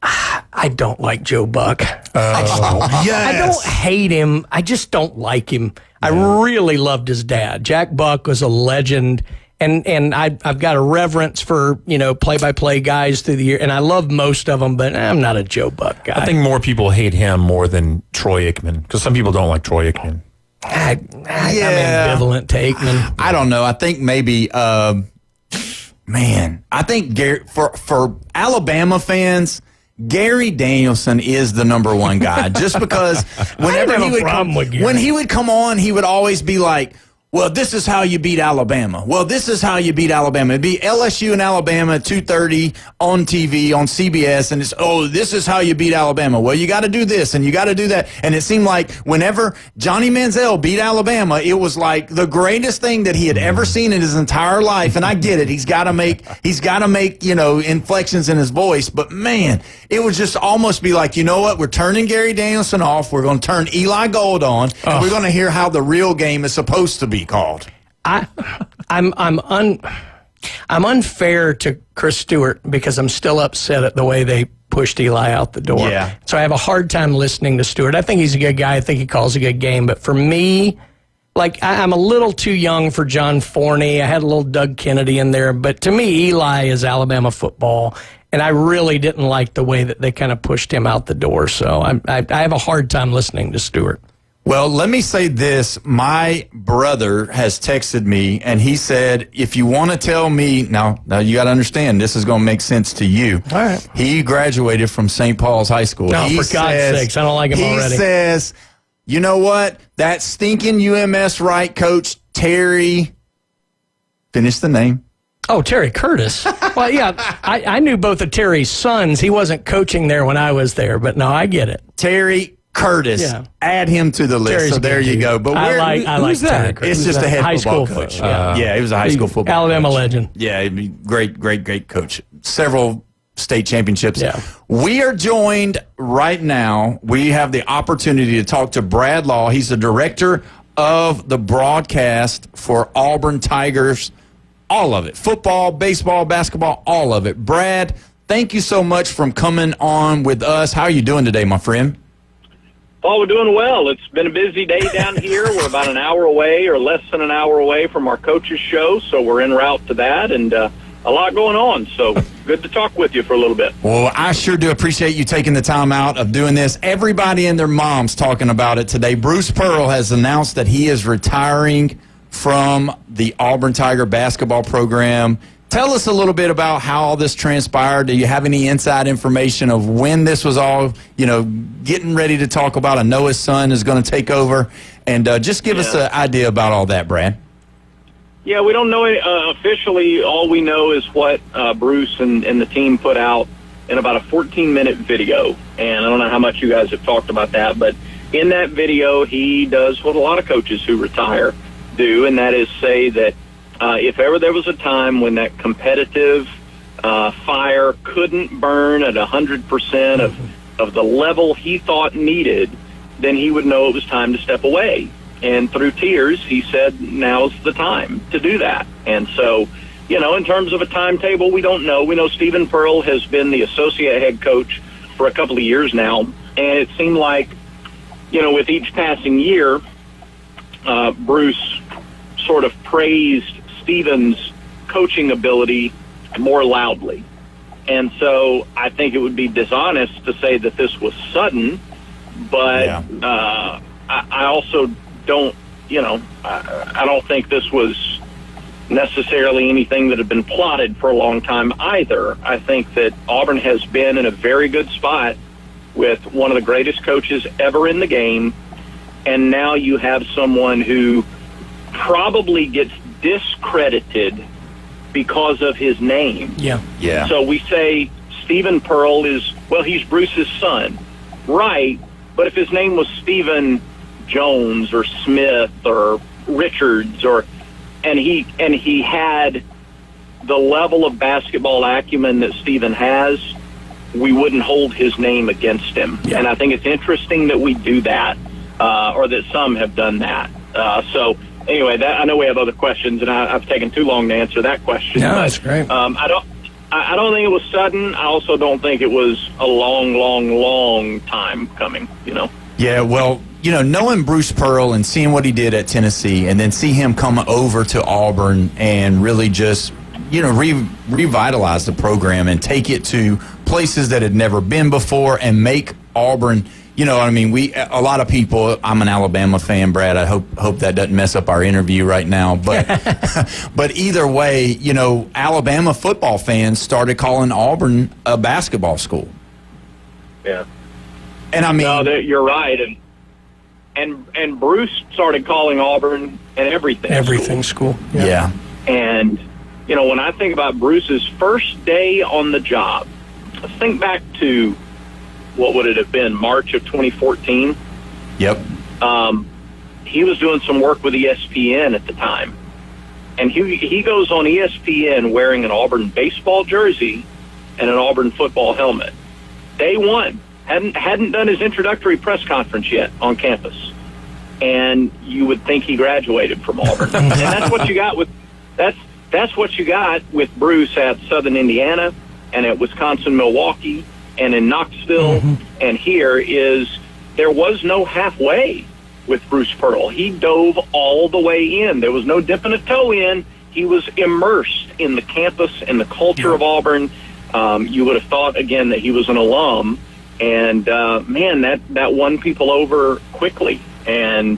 I don't like Joe Buck. I don't hate him. I just don't like him. Yeah. I really loved his dad. Jack Buck was a legend, and I've got a reverence for play-by-play guys through the year, and I love most of them, but I'm not a Joe Buck guy. I think more people hate him more than Troy Aikman because some people don't like Troy Aikman. I'm ambivalent to Aikman. I don't know. I think maybe, I think for Alabama fans, Gary Danielson is the number one guy just because whenever he would come on, he would always be like, well, this is how you beat Alabama. Well, this is how you beat Alabama. It'd be LSU and Alabama at 2:30 on TV, on CBS, and it's, this is how you beat Alabama. Well, you got to do this, and you got to do that. And it seemed like whenever Johnny Manziel beat Alabama, it was like the greatest thing that he had ever seen in his entire life. And I get it. He's got to make, inflections in his voice. But, man, it would just almost be like, you know what? We're turning Gary Danielson off. We're going to turn Eli Gold on, and we're going to hear how the real game is supposed to be called. I'm unfair to Chris Stewart because I'm still upset at the way they pushed Eli out the door. Yeah. So I have a hard time listening to Stewart. I think he's a good guy. I think he calls a good game. But for me, I'm a little too young for John Forney. I had a little Doug Kennedy in there. But to me, Eli is Alabama football. And I really didn't like the way that they kind of pushed him out the door. So I have a hard time listening to Stewart. Well, let me say this. My brother has texted me, and he said, if you want to tell me, now you got to understand, this is going to make sense to you. All right. He graduated from St. Paul's High School. No, for God's sakes, I don't like him already. He says, you know what? That stinking UMS right coach, Terry, finish the name. Oh, Terry Curtis. Well, yeah, I knew both of Terry's sons. He wasn't coaching there when I was there, but no, I get it. Terry Curtis, add him to the list. Terry's so there you go. But I like that? Terry. It's just a head high football school coach. coach. He was a high school football Alabama coach. legend. Yeah, he'd be great coach. Several state championships. Yeah. We are joined right now. We have the opportunity to talk to Brad Law. He's the director of the broadcast for Auburn Tigers. All of it. Football, baseball, basketball, all of it. Brad, thank you so much for coming on with us. How are you doing today, my friend? Paul, we're doing well. It's been a busy day down here. We're about an hour away or less than an hour away from our coaches' show, so we're en route to that, and a lot going on. So good to talk with you for a little bit. Well, I sure do appreciate you taking the time out of doing this. Everybody and their mom's talking about it today. Bruce Pearl has announced that he is retiring from the Auburn Tiger basketball program. Tell us a little bit about how all this transpired. Do you have any inside information of when this was all, getting ready to talk about? I know his son is going to take over. And just give us an idea about all that, Brad. Yeah, we don't know officially. All we know is what Bruce and the team put out in about a 14-minute video. And I don't know how much you guys have talked about that, but in that video, he does what a lot of coaches who retire do, and that is say that if ever there was a time when that competitive fire couldn't burn at 100% of the level he thought needed, then he would know it was time to step away. And through tears, he said, now's the time to do that. And so, in terms of a timetable, we don't know. We know Stephen Pearl has been the associate head coach for a couple of years now, and it seemed like, with each passing year, Bruce sort of praised Stephen's coaching ability more loudly. And so I think it would be dishonest to say that this was sudden, but I also don't, I don't think this was necessarily anything that had been plotted for a long time either. I think that Auburn has been in a very good spot with one of the greatest coaches ever in the game, and now you have someone who probably gets discredited because of his name. Yeah. So we say Stephen Pearl he's Bruce's son. Right, but if his name was Stephen Jones or Smith or Richards and he had the level of basketball acumen that Stephen has, we wouldn't hold his name against him. And I think it's interesting that we do that, or that some have done that. So anyway, I know we have other questions, and I've taken too long to answer that question. No, that's great. I don't think it was sudden. I also don't think it was a long time coming, Yeah, well, knowing Bruce Pearl and seeing what he did at Tennessee, and then see him come over to Auburn and really just, revitalize the program and take it to places that had never been before and make Auburn, a lot of people, I'm an Alabama fan, Brad. I hope that doesn't mess up our interview right now. But but either way, Alabama football fans started calling Auburn a basketball school. Yeah. And I mean, no, you're right. And Bruce started calling Auburn an everything school. Yeah. And, when I think about Bruce's first day on the job, let's think back to, what would it have been, March of 2014? Yep. He was doing some work with ESPN at the time. And he goes on ESPN wearing an Auburn baseball jersey and an Auburn football helmet. Day one. Hadn't done his introductory press conference yet on campus. And you would think he graduated from Auburn. And that's what you got with Bruce at Southern Indiana and at Wisconsin Milwaukee and in Knoxville. And there was no halfway with Bruce Pearl. He dove all the way in. There was no dipping a toe in. He was immersed in the campus and the culture of Auburn. You would have thought, again, that he was an alum. And, that won people over quickly. And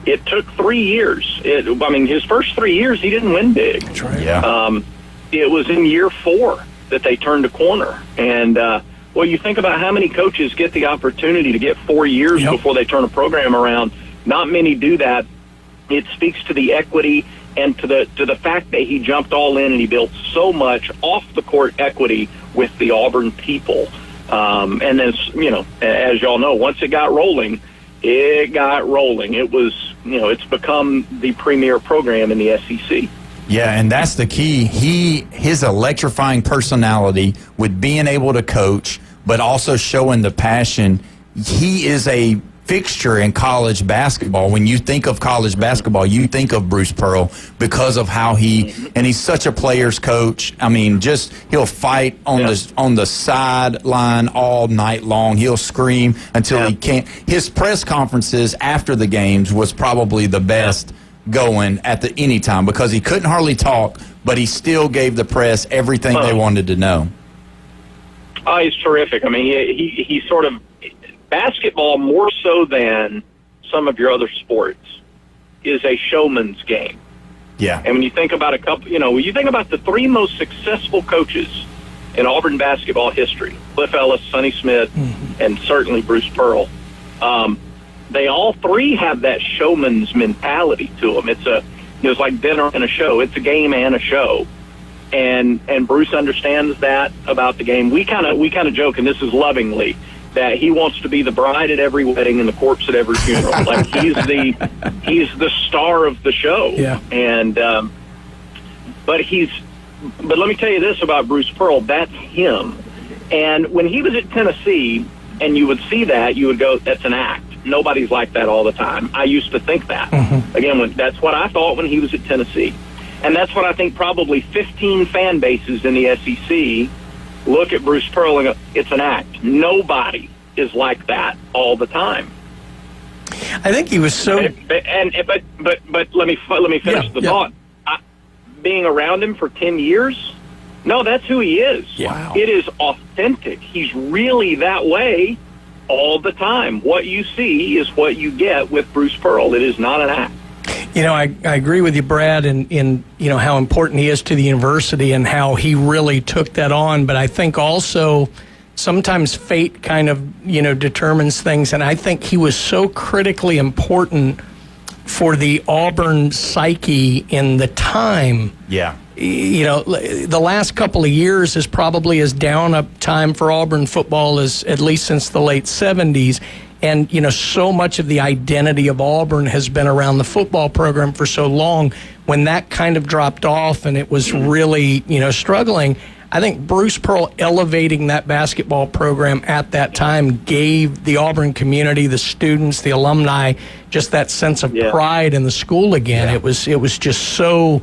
it took 3 years. His first 3 years, he didn't win big. That's right. Yeah. It was in year 4 that they turned a corner. And, you think about how many coaches get the opportunity to get 4 years before they turn a program around. Not many do that. It speaks to the equity and to the fact that he jumped all in and he built so much off the court equity with the Auburn people. And then, as y'all know, once it got rolling, It was, it's become the premier program in the SEC. Yeah, and that's the key. His electrifying personality with being able to coach, but also showing the passion. He is a fixture in college basketball. When you think of college basketball, you think of Bruce Pearl because of how and he's such a player's coach. I mean, he'll fight on the sideline all night long. He'll scream until he can't. His press conferences after the games was probably the best going at any time because he couldn't hardly talk, but he still gave the press everything they wanted to know. Oh, he's terrific. I mean, he sort of, basketball more so than some of your other sports is a showman's game. Yeah. And when you think about when you think about the three most successful coaches in Auburn basketball history, Cliff Ellis, Sonny Smith, and certainly Bruce Pearl, they all three have that showman's mentality to them. It's like dinner and a show. It's a game and a show. And Bruce understands that about the game. We kind of joke, and this is lovingly, that he wants to be the bride at every wedding and the corpse at every funeral. Like he's the star of the show. Yeah. And but let me tell you this about Bruce Pearl. That's him. And when he was at Tennessee, and you would see that, you would go, "That's an act. Nobody's like that all the time." I used to think that. Again, that's what I thought when he was at Tennessee. And that's what I think probably 15 fan bases in the SEC look at Bruce Pearl and go, "It's an act." Nobody is like that all the time. I think he was so. But let me finish the thought. Being around him for 10 years, no, that's who he is. Wow. It is authentic. He's really that way all the time. What you see is what you get with Bruce Pearl. It is not an act. I agree with you, Brad, in how important he is to the university and how he really took that on. But I think also sometimes fate kind of, determines things. And I think he was so critically important for the Auburn psyche in the time. Yeah. The last couple of years is probably as down a time for Auburn football as at least since the late 70s. And, so much of the identity of Auburn has been around the football program for so long. When that kind of dropped off and it was really, struggling, I think Bruce Pearl elevating that basketball program at that time gave the Auburn community, the students, the alumni, just that sense of pride in the school again. Yeah. It was just so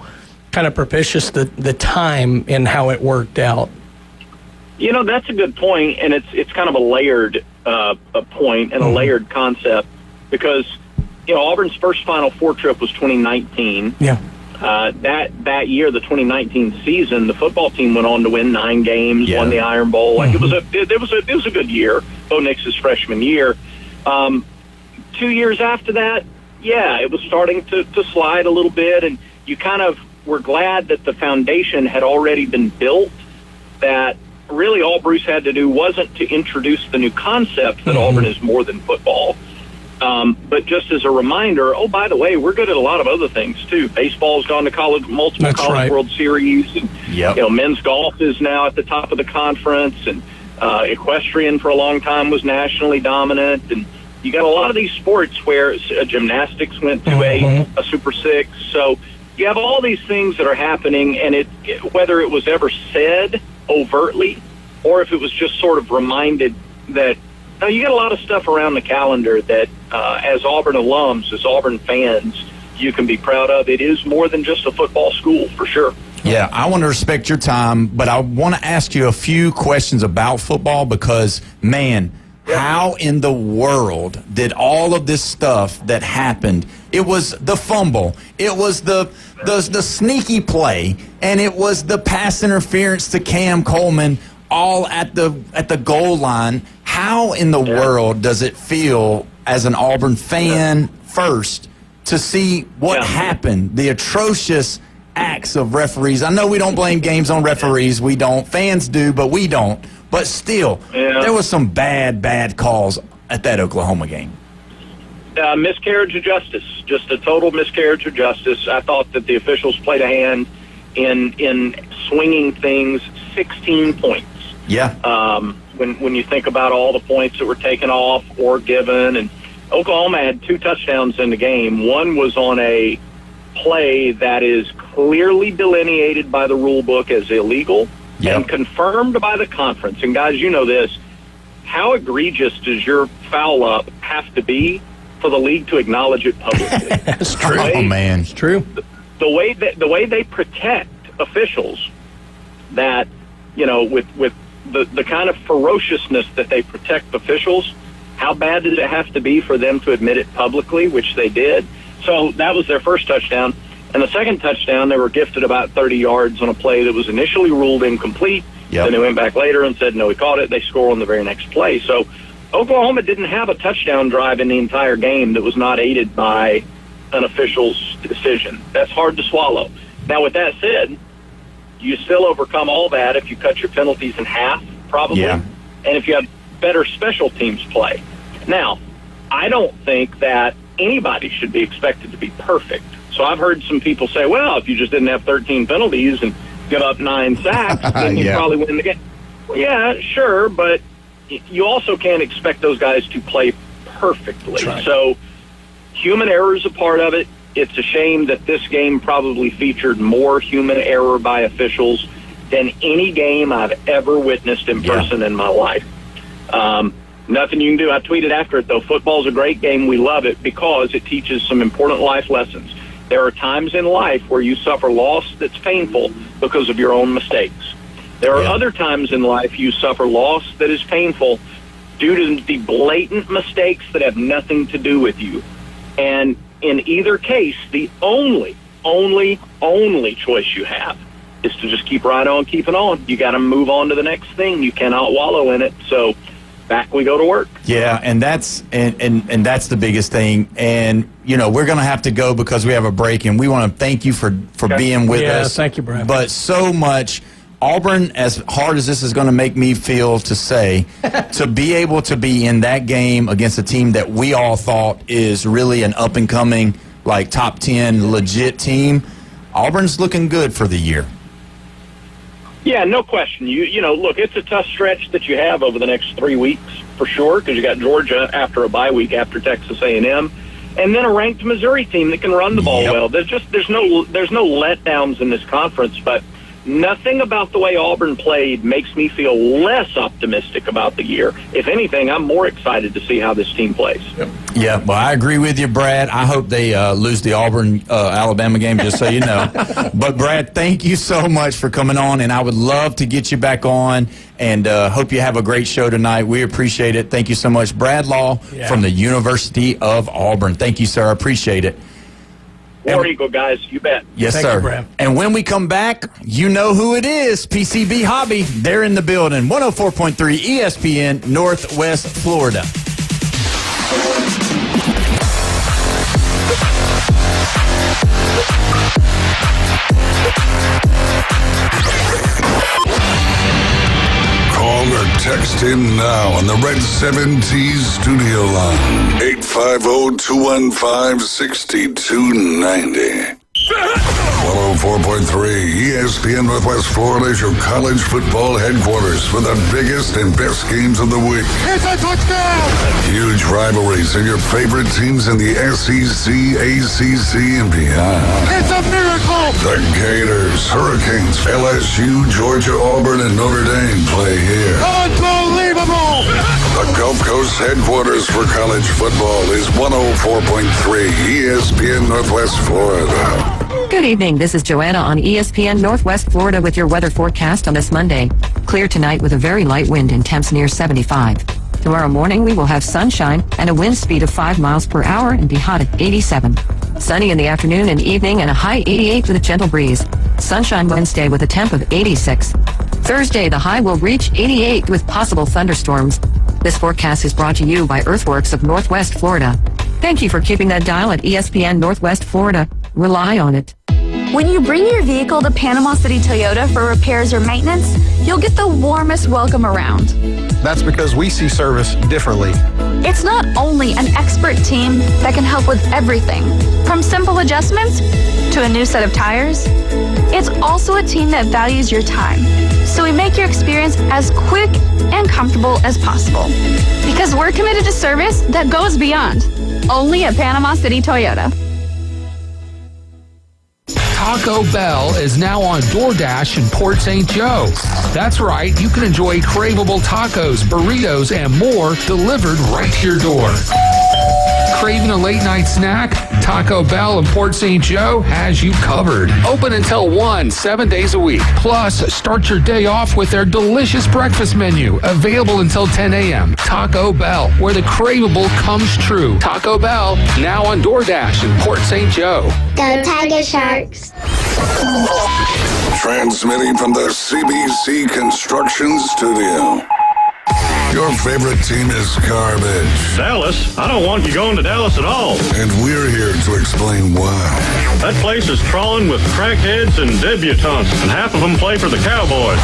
kind of propitious, the time and how it worked out. That's a good point, and it's kind of a layered a point and a layered concept because, Auburn's first Final Four trip was 2019. Yeah. That year, the 2019 season, the football team went on to win 9 games, won the Iron Bowl. Like it was a good year. Bo Nix's freshman year. 2 years after that, it was starting to slide a little bit, and you kind of were glad that the foundation had already been built. That really all Bruce had to do wasn't to introduce the new concept that Auburn is more than football. But just as a reminder, by the way, we're good at a lot of other things too. Baseball's gone to multiple college World Series, and men's golf is now at the top of the conference, and equestrian for a long time was nationally dominant. And you got a lot of these sports where gymnastics went to a Super Six. So you have all these things that are happening, and whether it was ever said overtly or if it was just sort of reminded that. Now, you get a lot of stuff around the calendar that, as Auburn alums, as Auburn fans, you can be proud of. It is more than just a football school, for sure. Yeah, I want to respect your time, but I want to ask you a few questions about football because, man, how in the world did all of this stuff that happened, it was the fumble, it was the sneaky play, and it was the pass interference to Cam Coleman all at the goal line. How in the world does it feel as an Auburn fan first to see what happened, the atrocious acts of referees? I know we don't blame games on referees. We don't. Fans do, but we don't. But still, there was some bad calls at that Oklahoma game. Miscarriage of justice, just a total miscarriage of justice. I thought that the officials played a hand in swinging things 16 points. Yeah. when you think about all the points that were taken off or given. And Oklahoma had 2 touchdowns in the game. One was on a play that is clearly delineated by the rule book as illegal and confirmed by the conference. And guys, you know this. How egregious does your foul up have to be for the league to acknowledge it publicly? It's true. It's true. The way they protect officials, that, you know, with the kind of ferociousness that they protect officials, how bad does it have to be for them to admit it publicly, which they did? So that was their first touchdown. And the second touchdown, they were gifted about 30 yards on a play that was initially ruled incomplete. Then they went back later and said, no, we caught it. They score on the very next play. So Oklahoma didn't have a touchdown drive in the entire game that was not aided by an official's decision. That's hard to swallow. Now, with that said, you still overcome all that if you cut your penalties in half, probably, and if you have better special teams play. Now, I don't think that anybody should be expected to be perfect. So I've heard some people say, well, if you just didn't have 13 penalties and give up 9 sacks, then you'd probably win the game. Well, yeah, sure, but you also can't expect those guys to play perfectly. Right. So human error is a part of it. It's a shame that this game probably featured more human error by officials than any game I've ever witnessed in person in my life. Nothing you can do. I tweeted after it, though. Football's a great game. We love it because it teaches some important life lessons. There are times in life where you suffer loss that's painful because of your own mistakes. There are other times in life you suffer loss that is painful due to the blatant mistakes that have nothing to do with you. And in either case, the only choice you have is to just keep right on keeping on. You got to move on to the next thing. You cannot wallow in it. So back we go to work. Yeah, and that's and that's the biggest thing. And you know, we're going to have to go because we have a break, and we want to thank you for being with us. Thank you, Brad. But so much. Auburn, as hard as this is going to make me feel to say, to be able to be in that game against a team that we all thought is really an up-and-coming, like, top 10 legit team, Auburn's looking good for the year. Yeah, no question. You know, look, it's a tough stretch that you have over the next 3 weeks for sure, because you got Georgia after a bye week after Texas A&M, and then a ranked Missouri team that can run the ball well. There's no letdowns in this conference, but nothing about the way Auburn played makes me feel less optimistic about the year. If anything, I'm more excited to see how this team plays. Yeah, well, I agree with you, Brad. I hope they lose the Auburn-Alabama game, just so you know. But, Brad, thank you so much for coming on, and I would love to get you back on, and hope you have a great show tonight. We appreciate it. Thank you so much. Brad Law from the University of Auburn. Thank you, sir. I appreciate it. War Eagle, guys. You bet. Yes, Thank sir. you, Brad. And when we come back, you know who it is. PCB Hobby. They're in the building. 104.3 ESPN, Northwest Florida. Call or text in now on the Red 7 T's studio line. 850-215-6290. 104.3 ESPN Northwest Florida is your college football headquarters for the biggest and best games of the week. It's a touchdown! Huge rivalries and your favorite teams in the SEC, ACC, and beyond. It's a miracle! The Gators, Hurricanes, LSU, Georgia, Auburn, and Notre Dame play here. Unbelievable! The Gulf Coast headquarters for college football is 104.3 ESPN Northwest Florida. Good evening. This is Joanna on ESPN Northwest Florida with your weather forecast on this Monday. Clear tonight with a very light wind and temps near 75. Tomorrow morning we will have sunshine and a wind speed of 5 miles per hour and be hot at 87. Sunny in the afternoon and evening and a high 88 with a gentle breeze. Sunshine Wednesday with a temp of 86. Thursday, the high will reach 88 with possible thunderstorms. This forecast is brought to you by Earthworks of Northwest Florida. Thank you for keeping that dial at ESPN Northwest Florida. Rely on it. When you bring your vehicle to Panama City Toyota for repairs or maintenance, you'll get the warmest welcome around. That's because we see service differently. It's not only an expert team that can help with everything, from simple adjustments to to a new set of tires? It's also a team that values your time. So we make your experience as quick and comfortable as possible. Because we're committed to service that goes beyond. Only at Panama City Toyota. Taco Bell is now on DoorDash in Port St. Joe. That's right, you can enjoy craveable tacos, burritos, and more delivered right to your door. Craving a late night snack? Taco Bell in Port St. Joe has you covered. Open until 1, 7 days a week. Plus, start your day off with their delicious breakfast menu, available until 10 a.m. Taco Bell, where the craveable comes true. Taco Bell, now on DoorDash in Port St. Joe. Go Tiger Sharks. Transmitting from the CBC Construction Studio. Your favorite team is garbage. Dallas? I don't want you going to Dallas at all. And we're here to explain why. That place is crawling with crackheads and debutantes, and half of them play for the Cowboys.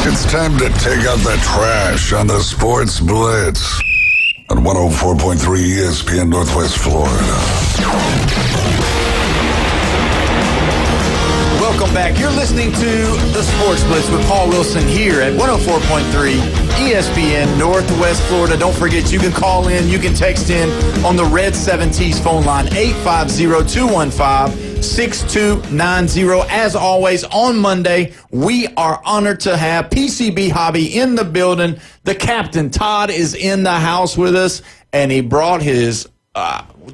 It's time to take out the trash on the Sports Blitz on 104.3 ESPN Northwest Florida. Welcome back. You're listening to the Sports Blitz with Paul Wilson here at 104.3 ESPN Northwest Florida. Don't forget, you can call in, you can text in on the Red 7T's phone line, 850-215-6290. As always, on Monday, we are honored to have PCB Hobby in the building. The captain, Todd, is in the house with us, and he brought his...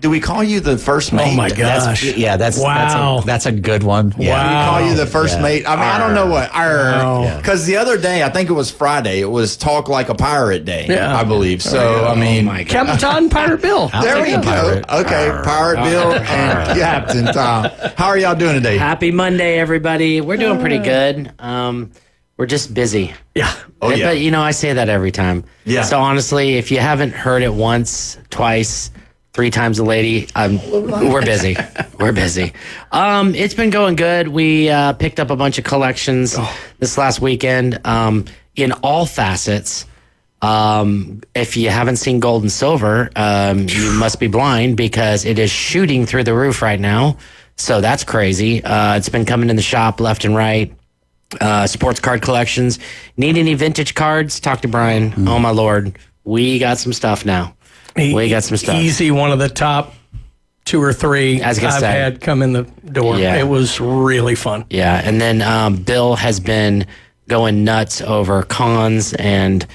do we call you the first mate? Oh my gosh! That's a good one. Yeah, wow. We call you the first mate. I mean, I don't know what. Because the other day, I think it was Friday. It was Talk Like a Pirate Day. Yeah. I believe. So I mean, Captain Todd and Pirate Bill. There we go. Okay, Pirate Bill and Captain Tom. How are y'all doing today? Happy Monday, everybody. We're doing pretty good. We're just busy. Yeah. But I say that every time. Yeah. So honestly, if you haven't heard it once, twice, 3 times a lady, we're busy. We're busy. It's been going good. We picked up a bunch of collections this last weekend in all facets. If you haven't seen gold and silver, you must be blind because it is shooting through the roof right now. So that's crazy. It's been coming in the shop left and right. Sports card collections. Need any vintage cards? Talk to Brian. Oh, my Lord. We got some stuff now. We got some stuff. Easy, one of the top 2 or 3 I've had come in the door. Yeah. It was really fun. Yeah, and then Bill has been going nuts over cons and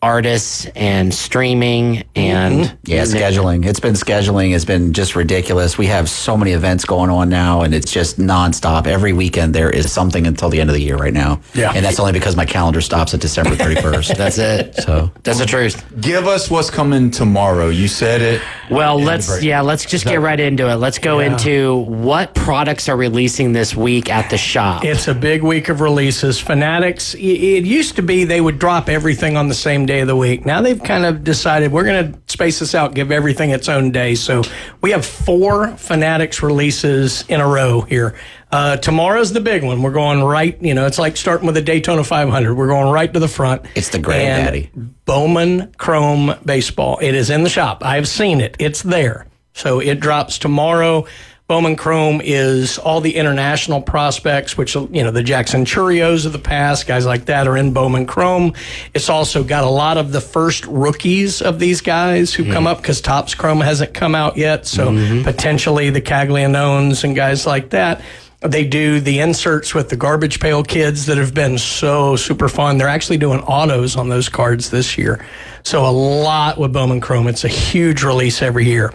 artists and streaming and scheduling. It's been scheduling. It's been just ridiculous. We have so many events going on now, and it's just nonstop. Every weekend there is something until the end of the year right now. Yeah, and that's only because my calendar stops at December 31st. That's it. So that's the truth. Give us what's coming tomorrow. You said it. Well, let's just get right into it. Let's go into what products are releasing this week at the shop. It's a big week of releases. Fanatics. It used to be they would drop everything on the same day of the week. Now they've kind of decided we're going to space this out, give everything its own day. So we have 4 Fanatics releases in a row here. Tomorrow's the big one. We're going right, it's like starting with the Daytona 500. We're going right to the front. It's the granddaddy. Bowman Chrome Baseball. It is in the shop. I've seen it. It's there. So it drops tomorrow. Bowman Chrome is all the international prospects, which, the Jackson Churios of the past, guys like that are in Bowman Chrome. It's also got a lot of the first rookies of these guys who come up because Topps Chrome hasn't come out yet. So potentially the Caglianones and guys like that. They do the inserts with the Garbage Pail Kids that have been so super fun. They're actually doing autos on those cards this year. So a lot with Bowman Chrome. It's a huge release every year.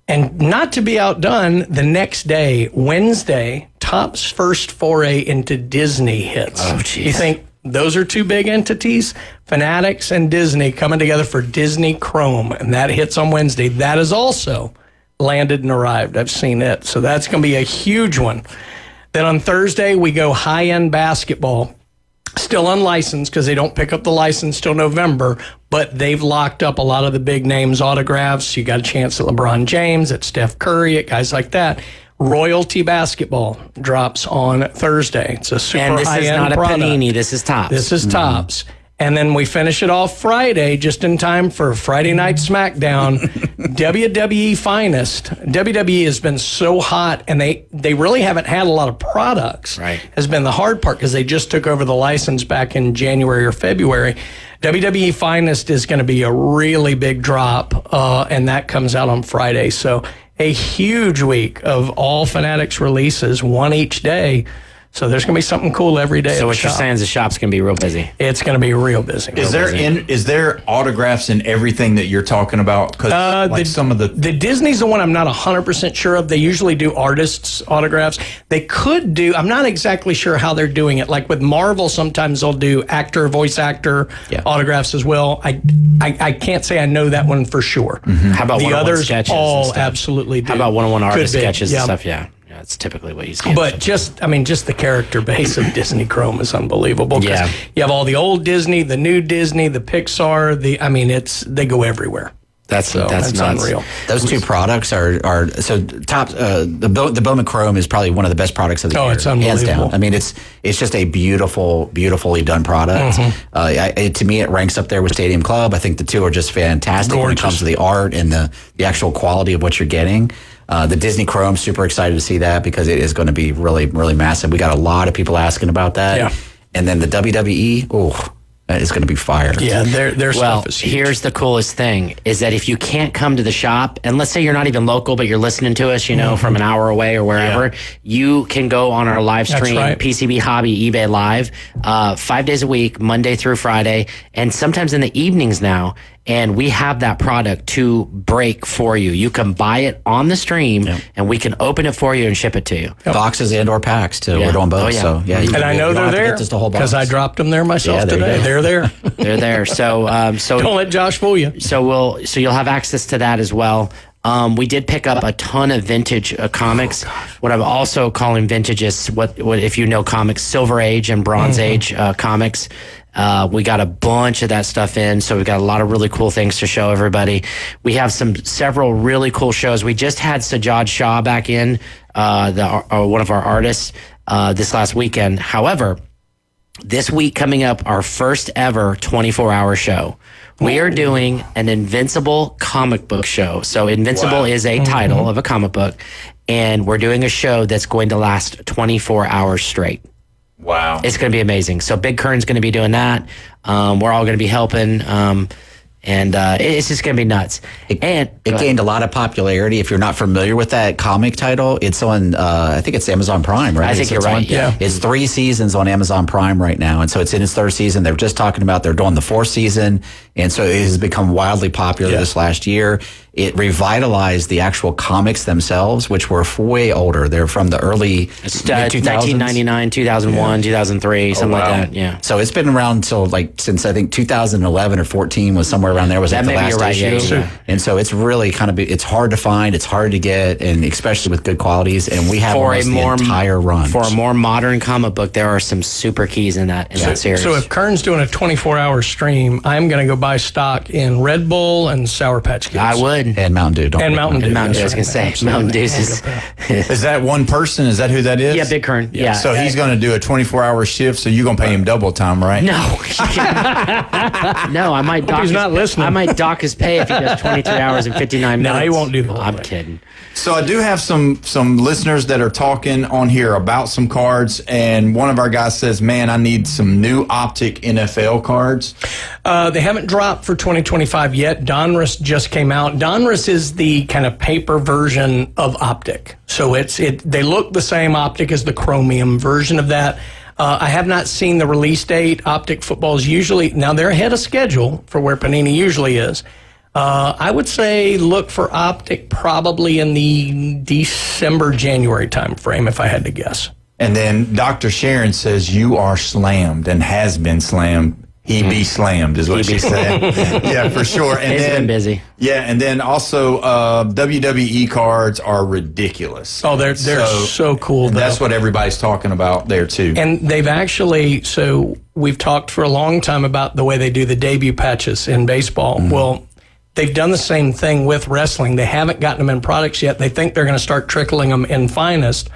And not to be outdone, the next day, Wednesday, Topps first foray into Disney hits. Oh, geez. You think those are 2 big entities? Fanatics and Disney coming together for Disney Chrome, and that hits on Wednesday. That is also landed and arrived. I've seen it. So that's going to be a huge one. Then on Thursday, we go high-end basketball. Still unlicensed because they don't pick up the license till November, but they've locked up a lot of the big names autographs. You got a chance at LeBron James, at Steph Curry, at guys like that. Royalty Basketball drops on Thursday. It's a super high-end product. And this is not a Panini. This is Topps. This is Topps. And then we finish it off Friday, just in time for Friday Night SmackDown. WWE Finest. WWE has been so hot, and they really haven't had a lot of products. Right. Has been the hard part because they just took over the license back in January or February. WWE Finest is going to be a really big drop, and that comes out on Friday. So a huge week of all Fanatics releases, one each day. So there's going to be something cool every day. So what you're saying is the shop's going to be real busy. It's going to be real busy. Is there autographs in everything that you're talking about? Because some of the Disney's the one I'm not 100% sure of. They usually do artists' autographs. They could do. I'm not exactly sure how they're doing it. Like with Marvel, sometimes they'll do voice actor autographs as well. I can't say I know that one for sure. Mm-hmm. How about the others? Sketches All absolutely do. How about one-on-one artist sketches and Yep. stuff? Yeah. That's typically what you see. But just the character base of Disney Chrome is unbelievable. Yeah. You have all the old Disney, the new Disney, the Pixar. They go everywhere. That's nuts. Unreal. Those two products are so top. The Bowman Chrome is probably one of the best products of the year. Oh, it's unbelievable. Hands down. I mean, it's just a beautifully done product. Mm-hmm. To me, it ranks up there with Stadium Club. I think the two are just fantastic when it comes to the art and the actual quality of what you're getting. The Disney Chrome, super excited to see that because it is going to be really, really massive. We got a lot of people asking about that. Yeah. And then the WWE, that is going to be fire. Yeah, their stuff is huge. Here's the coolest thing is that if you can't come to the shop, and let's say you're not even local, but you're listening to us, from an hour away or wherever, you can go on our live stream, right. PCB Hobby eBay Live, 5 days a week, Monday through Friday, and sometimes in the evenings now. And we have that product to break for you. You can buy it on the stream, and we can open it for you and ship it to you. Boxes and or packs too. Yeah. We're doing both. Oh, yeah. So yeah, And I know they're there because I dropped them there myself today. They're there. They're there. So don't let Josh fool you. So you'll have access to that as well. We did pick up a ton of vintage comics. What I'm also calling vintage is what if you know comics, Silver Age and Bronze Age comics. We got a bunch of that stuff in, so we've got a lot of really cool things to show everybody. We have several really cool shows. We just had Sajjad Shah back in, one of our artists, this last weekend. However, this week coming up, our first ever 24-hour show. We are doing an Invincible comic book show. So Invincible is a title of a comic book, and we're doing a show that's going to last 24 hours straight. Wow. It's going to be amazing. So Big Kern's going to be doing that. We're all going to be helping. And it's just going to be nuts. It gained a lot of popularity. If you're not familiar with that comic title, it's on, I think it's Amazon Prime, right? I think you're right, yeah. It's 3 seasons on Amazon Prime right now. And so it's in its 3rd season. They're just talking about they're doing the 4th season. And so it has become wildly popular this last year. It revitalized the actual comics themselves, which were way older. They're from the early 1999, 2001, 2003, something like that. Yeah. So it's been around since I think 2011 or 14 was somewhere around there. Was that the last issue? Yeah. And so it's really it's hard to find, it's hard to get, and especially with good qualities. And we have almost the entire run. For a more modern comic book, there are some super keys in that series. So if Kern's doing a 24-hour stream, I'm going to go buy stock in Red Bull and Sour Patch Kids. I would. And Mountain Dew. Mountain Dew. I was going to say, Mountain Dew is... Is that one person? Is that who that is? Yeah, Big Kern. Yeah. So he's going to do a 24-hour shift, so you're going to pay him double time, right? No. No, I might dock he's not listening. I might dock his pay if he does 23 hours and 59 minutes. No, he won't do that. I'm kidding. So I do have some listeners that are talking on here about some cards, and one of our guys says, man, I need some new Optic NFL cards. They haven't dropped for 2025 yet. Donruss just came out. Donruss is the kind of paper version of Optic. So they look the same. Optic is the chromium version of that. I have not seen the release date. Optic football is usually, now they're ahead of schedule for where Panini usually is. I would say look for Optic probably in the December, January time frame, if I had to guess. And then Dr. Sharon says, you are slammed and has been slammed. He be slammed is what she said. Yeah, for sure. And He's been busy. Yeah, and then also WWE cards are ridiculous. Oh, they're so cool. That's what everybody's talking about there too. And they've actually, so we've talked for a long time about the way they do the debut patches in baseball. Mm-hmm. Well, they've done the same thing with wrestling. They haven't gotten them in products yet. They think they're going to start trickling them in Finest.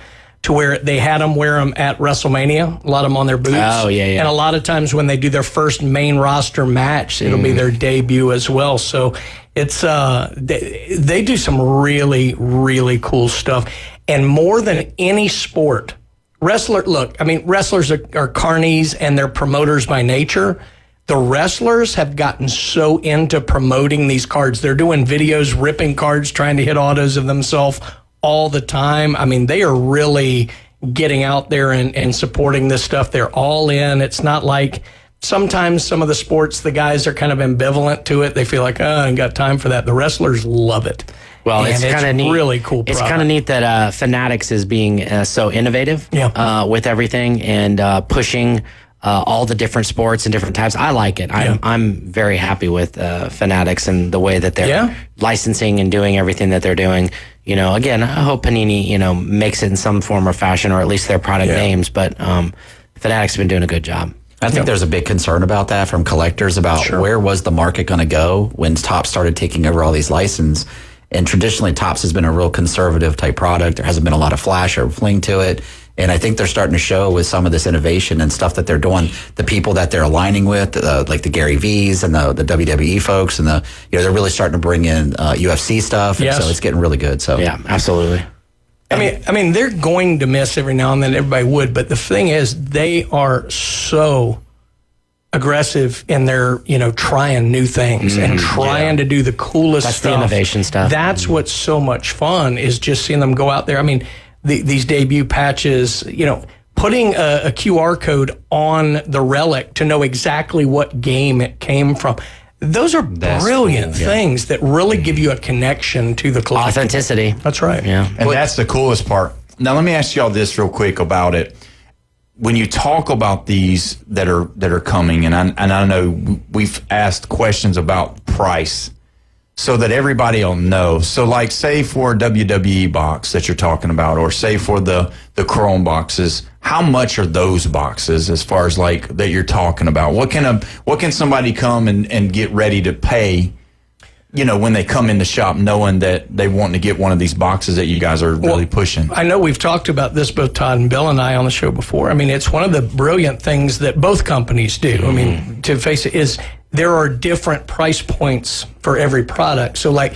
to where they had them wear them at WrestleMania, a lot of them on their boots. Oh, yeah. And a lot of times when they do their first main roster match, it'll be their debut as well. So it's they do some really, really cool stuff. And more than any sport, wrestlers are carnies and they're promoters by nature. The wrestlers have gotten so into promoting these cards. They're doing videos, ripping cards, trying to hit autos of themselves all the time. I mean, they are really getting out there and supporting this stuff. They're all in. It's not like sometimes some of the sports, the guys are kind of ambivalent to it. They feel like, I ain't got time for that. The wrestlers love it. Well, it's kind of neat. Really cool product. It's kind of neat that Fanatics is being so innovative with everything and pushing all the different sports and different types. I like it. I'm very happy with Fanatics and the way that they're licensing and doing everything that they're doing. You know, again, I hope Panini, makes it in some form or fashion, or at least their product names. But Fanatics have been doing a good job. I think there's a big concern about that from collectors about where was the market going to go when Topps started taking over all these licenses. And traditionally, Topps has been a real conservative type product. There hasn't been a lot of flash or fling to it. And I think they're starting to show with some of this innovation and stuff that they're doing, the people that they're aligning with, like the Gary V's and the WWE folks, and they're really starting to bring in UFC stuff. And so it's getting really good. So yeah, absolutely. I mean, they're going to miss every now and then. Everybody would, but the thing is, they are so aggressive in their, trying new things and trying to do the coolest stuff. That's the innovation stuff. That's what's so much fun, is just seeing them go out there. I mean, these debut patches, putting a QR code on the relic to know exactly what game it came from. Those are brilliant things that really give you a connection to the collectible. Authenticity. That's right. Yeah. And that's the coolest part. Now, let me ask y'all this real quick about it. When you talk about these that are coming, and I know we've asked questions about price so that everybody will know. So, like, say for a WWE box that you're talking about, or say for the Chrome boxes, how much are those boxes as far as like that you're talking about? What can somebody come and get ready to pay? When they come in the shop, knowing that they want to get one of these boxes that you guys are really pushing. I know we've talked about this, both Todd and Bill and I, on the show before. I mean, it's one of the brilliant things that both companies do. I mean, to face it, is there are different price points for every product. So, like,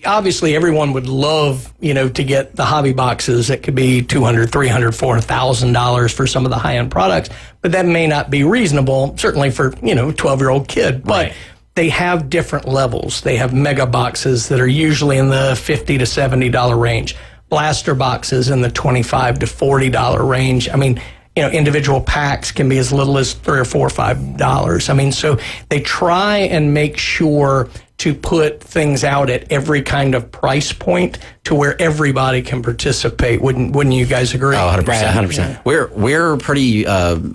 obviously everyone would love, to get the hobby boxes that could be $200, $300, $4,000 for some of the high-end products, but that may not be reasonable, certainly for, a 12-year-old kid. But they have different levels. They have mega boxes that are usually in the $50 to $70 range. Blaster boxes in the $25 to $40 range. I mean, individual packs can be as little as $3 or $4 or $5. I mean, so they try and make sure to put things out at every kind of price point to where everybody can participate. Wouldn't you guys agree? Oh, 100%. Right, 100%. We're pretty,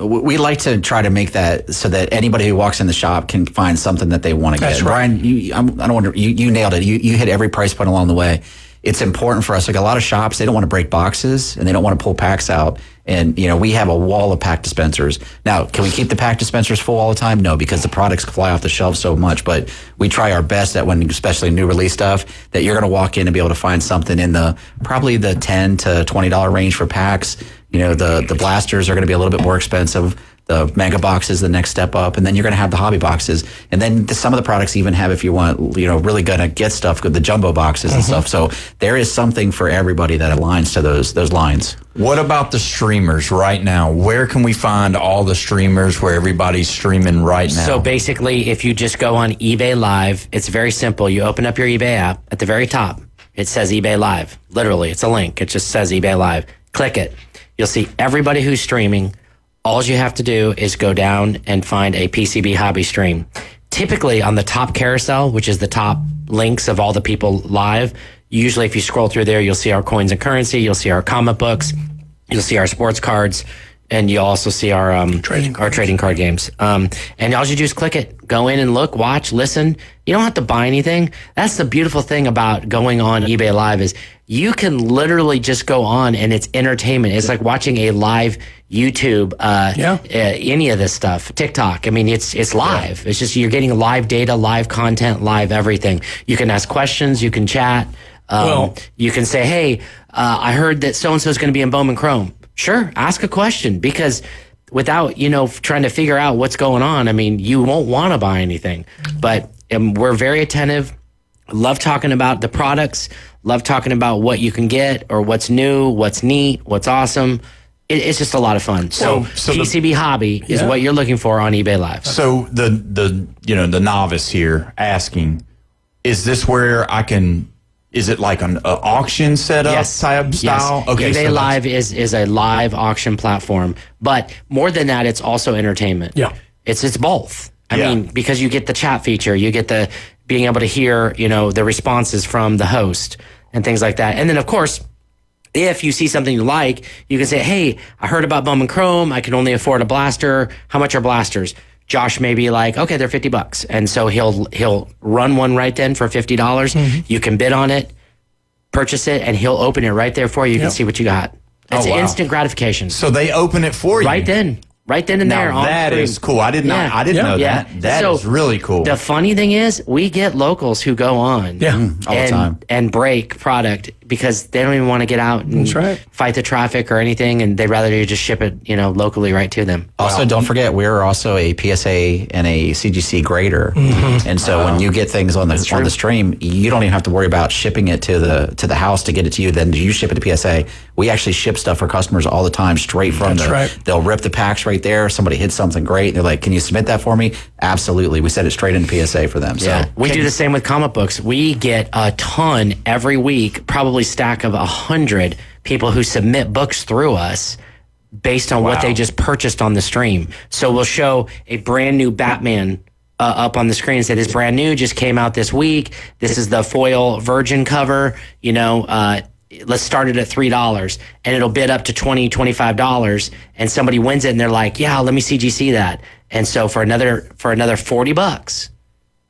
we like to try to make that so that anybody who walks in the shop can find something that they want to get. That's right. Brian, I don't want to, you nailed it. You hit every price point along the way. It's important for us. Like, a lot of shops, they don't want to break boxes and they don't want to pull packs out. And, we have a wall of pack dispensers. Now, can we keep the pack dispensers full all the time? No, because the products fly off the shelf so much. But we try our best at when, especially new release stuff, that you're going to walk in and be able to find something in probably the $10 to $20 range for packs. The blasters are going to be a little bit more expensive. The mega box is the next step up, and then you're going to have the hobby boxes, and then some of the products even have, if you want, really gonna get stuff, the jumbo boxes and stuff. So there is something for everybody that aligns to those lines. What about the streamers right now? Where can we find all the streamers where everybody's streaming right now? So basically, if you just go on eBay Live, it's very simple. You open up your eBay app. At the very top, it says eBay Live. Literally, it's a link. It just says eBay Live. Click it. You'll see everybody who's streaming. All you have to do is go down and find a PCB hobby stream. Typically on the top carousel, which is the top links of all the people live, usually if you scroll through there, you'll see our coins and currency, you'll see our comic books, you'll see our sports cards, and you'll also see our trading card games. And all you do is click it. Go in and look, watch, listen. You don't have to buy anything. That's the beautiful thing about going on eBay Live, is you can literally just go on and it's entertainment. It's like watching a live YouTube, any of this stuff, TikTok. I mean, it's live. It's just, you're getting live data, live content, live everything. You can ask questions, you can chat. You can say, hey, I heard that so-and-so is going to be in Bowman Chrome. Sure, ask a question, because without, trying to figure out what's going on, I mean, you won't want to buy anything. But we're very attentive. Love talking about the products. Love talking about what you can get or what's new, what's neat, what's awesome. It's just a lot of fun. So PCB Hobby is what you're looking for on eBay Live. So the novice here asking, is this where I can? Is it like an auction setup type style? Yes. Okay, eBay Live is a live auction platform, but more than that, it's also entertainment. Yeah, it's both. I mean, because you get the chat feature, you get the being able to hear the responses from the host and things like that, and then of course, if you see something you like, you can say, hey, I heard about Bowman Chrome. I can only afford a blaster. How much are blasters? Josh may be like, okay, they're $50. And so he'll run one right then for $50. Mm-hmm. You can bid on it, purchase it, and he'll open it right there for you. You can see what you got. It's instant gratification. So they open it for you? Right then and there. Now that is cool. I didn't know that. That is really cool. The funny thing is, we get locals who go on all the time and break product because they don't even want to get out and fight the traffic or anything, and they'd rather you just ship it, locally right to them. Also, don't forget, we're also a PSA and a CGC grader, and so when you get things on the stream, you don't even have to worry about shipping it to the house to get it to you. Then you ship it to PSA. We actually ship stuff for customers all the time straight from They'll rip the packs right there. Somebody hits something great, and they're like, "Can you submit that for me?" Absolutely. We send it straight into PSA for them. So we do the same with comic books. We get a ton every week, probably stack of 100 people who submit books through us based on what they just purchased on the stream. So we'll show a brand new Batman up on the screen and say, this brand new, just came out this week. This is the foil virgin cover, let's start it at $3, and it'll bid up to $20, $25, and somebody wins it and they're like, yeah, let me CGC that. And so for another $40,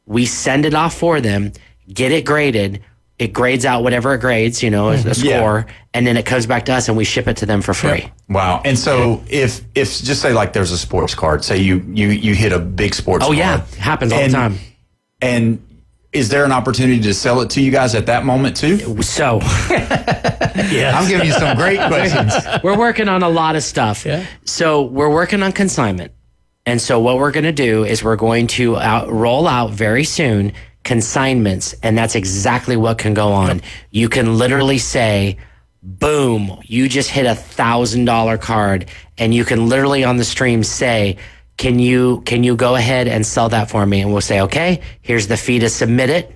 we send it off for them, get it graded. It grades out whatever it grades, a score, and then it comes back to us and we ship it to them for free. Wow. And so if just say like there's a sports card, say you hit a big sports card. Oh yeah, it happens all the time. And is there an opportunity to sell it to you guys at that moment too? So, I'm giving you some great questions. We're working on a lot of stuff. Yeah. So we're working on consignment. And so what we're going to do is we're going to roll out very soon consignments, and that's exactly what can go on. You can literally say, boom, you just hit $1,000 card, and you can literally on the stream say, can you go ahead and sell that for me? And we'll say, okay, here's the fee to submit it.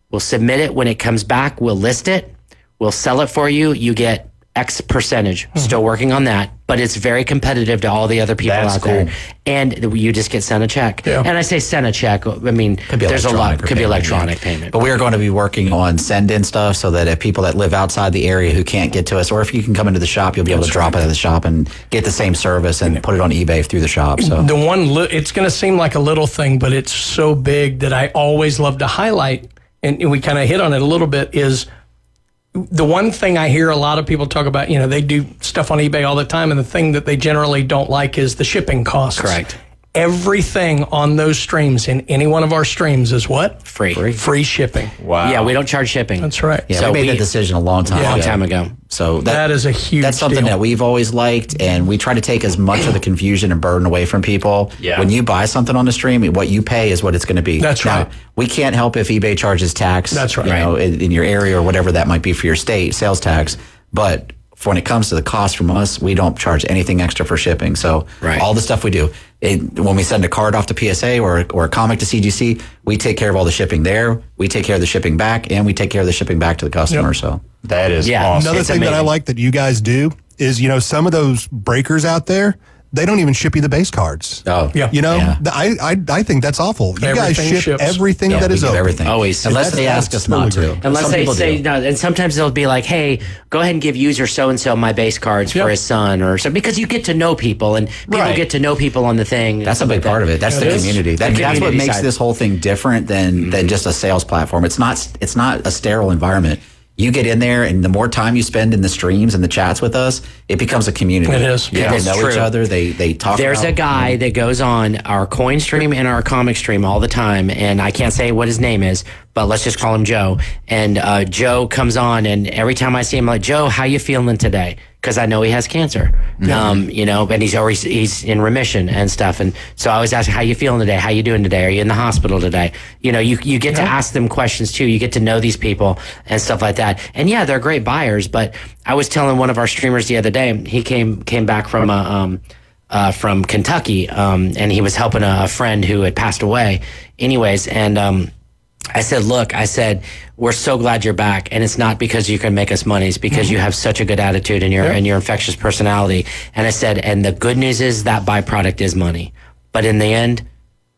We'll submit it. When it comes back, we'll list it. We'll sell it for you. You get X percentage. Still working on that, but it's very competitive to all the other people out there. And you just get sent a check. Yeah. And I say send a check. I mean, there's a lot. Could be electronic payment. But we are going to be working on send-in stuff so that if people that live outside the area who can't get to us, or if you can come into the shop, you'll be able to drop it at the shop and get the same service and put it on eBay through the shop. So the one, it's going to seem like a little thing, but it's so big that I always love to highlight, and we kind of hit on it a little bit, is the one thing I hear a lot of people talk about, they do stuff on eBay all the time, and the thing that they generally don't like is the shipping costs. Correct. Everything on those streams, in any one of our streams, is what? Free shipping. Wow. Yeah, we don't charge shipping. That's right. Yeah, so we made that decision a long time ago. So that is a huge That's something deal. that we've always liked, and we try to take as much of the confusion and burden away from people. Yeah. When you buy something on the stream, what you pay is what it's going to be. That's right. We can't help if eBay charges tax. That's right. In your area or whatever that might be for your state, sales tax. But when it comes to the cost from us, we don't charge anything extra for shipping. So all the stuff we do, when we send a card off to PSA or a comic to CGC, we take care of all the shipping there. We take care of the shipping back, and we take care of the shipping back to the customer. Yep. So that is awesome. Another thing that I like that you guys do is, some of those breakers out there, they don't even ship you the base cards. Oh, yeah. I think that's awful. You guys ship everything that is open. Everything. Always. Unless they ask us not to. Unless they say no, and sometimes they'll be like, "Hey, go ahead and give user so and so my base cards for his son," or so, because you get to know people and people get to know people on the thing. That's a big part of it. That's the community. That's what makes this whole thing different than just a sales platform. It's not a sterile environment. You get in there, and the more time you spend in the streams and the chats with us, it becomes a community. It is. People know each other. They talk. There's a guy that goes on our coin stream and our comic stream all the time, and I can't say what his name is, but let's just call him Joe. And Joe comes on, and every time I see him, I'm like, Joe, how you feeling today? Because I know he has cancer, you know, and he's in remission and stuff. And so I always ask, how you feeling today? How you doing today? Are you in the hospital today? You know, you get to ask them questions too. You get to know these people and stuff like that. And yeah, they're great buyers. But I was telling one of our streamers the other day, he came back from Kentucky, and he was helping a friend who had passed away. Anyways, and I said, look, we're so glad you're back, and it's not because you can make us money. It's because you have such a good attitude and your infectious personality. And I said, and the good news is that byproduct is money. But in the end,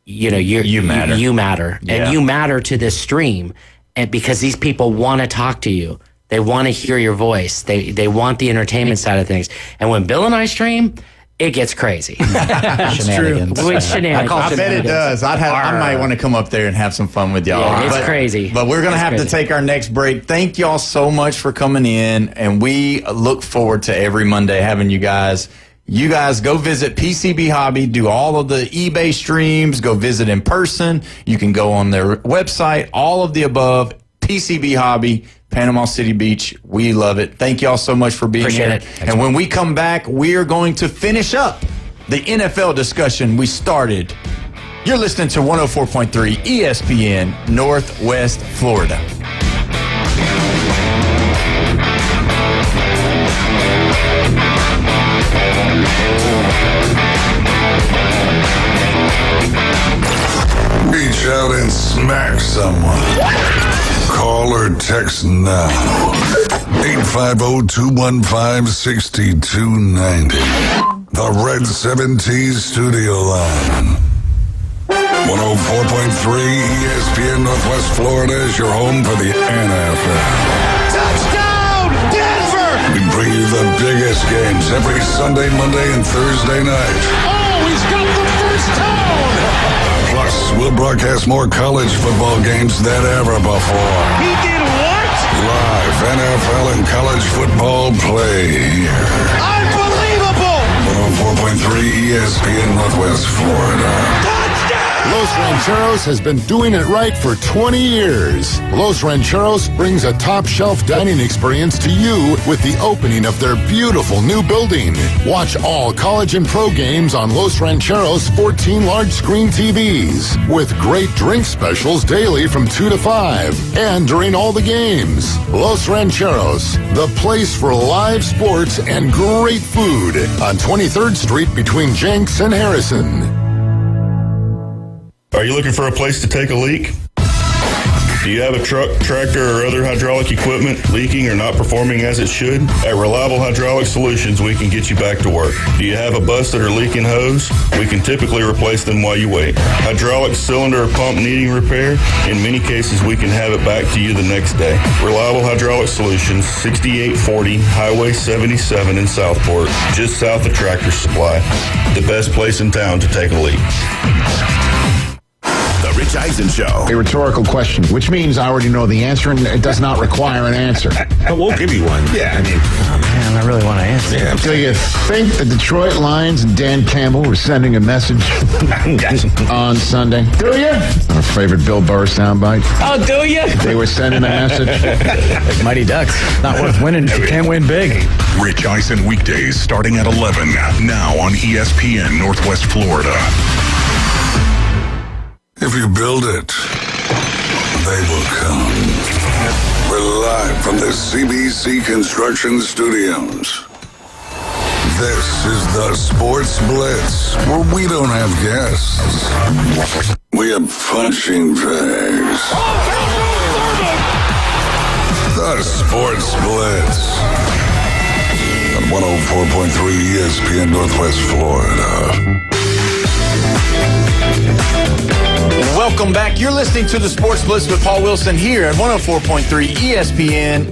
you know, you matter. You matter. Yeah. And you matter to this stream, and because these people want to talk to you. They want to hear your voice. They want the entertainment side of things. And when Bill and I stream, it gets crazy. Shenanigans. I bet it does. I might want to come up there and have some fun with y'all. Yeah, it's crazy. But we're going to have to take our next break. Thank y'all so much for coming in, and we look forward to every Monday having you guys. You guys go visit PCB Hobby, do all of the eBay streams, go visit in person. You can go on their website, all of the above, PCB Hobby. Panama City Beach. We love it. Thank y'all so much for being here. And when we come back, we are going to finish up the NFL discussion we started. You're listening to 104.3 ESPN, Northwest Florida. Reach out and smack someone. Call or text now. 850-215-6290. The Red 17 Studio Line. 104.3 ESPN Northwest Florida is your home for the NFL. Touchdown, Denver! We bring you the biggest games every Sunday, Monday, and Thursday night. Oh, he's got the first down! Plus, we'll broadcast more college football games than ever before. He did what? Live NFL and college football play here. Unbelievable! 104.3 ESPN Northwest Florida. Los Rancheros has been doing it right for 20 years. Los Rancheros brings a top-shelf dining experience to you with the opening of their beautiful new building. Watch all college and pro games on Los Rancheros' 14 large-screen TVs with great drink specials daily from 2 to 5 and during all the games. Los Rancheros, the place for live sports and great food on 23rd Street between Jenks and Harrison. Are you looking for a place to take a leak? Do you have a truck, tractor, or other hydraulic equipment leaking or not performing as it should? At Reliable Hydraulic Solutions, we can get you back to work. Do you have a busted or leaking hose? We can typically replace them while you wait. Hydraulic cylinder or pump needing repair? In many cases, we can have it back to you the next day. Reliable Hydraulic Solutions, 6840 Highway 77 in Southport, just south of Tractor Supply. The best place in town to take a leak. Rich Eisen Show. A rhetorical question, which means I already know the answer and it does not require an answer. But we'll give you one. Yeah, I mean, oh man, I really want to answer. Yeah, do you think the Detroit Lions and Dan Campbell were sending a message on Sunday? Do you? Our favorite Bill Burr soundbite. Oh, do you? They were sending a message. Mighty Ducks. Not worth winning if you can't win big. Rich Eisen weekdays starting at 11. Now on ESPN Northwest Florida. If you build it, they will come. We're live from the CBC Construction Studios. This is the Sports Blitz, where we don't have guests. We have punching bags. The Sports Blitz on 104.3 ESPN Northwest Florida. Welcome back. You're listening to the Sports Blitz with Paul Wilson here at 104.3 ESPN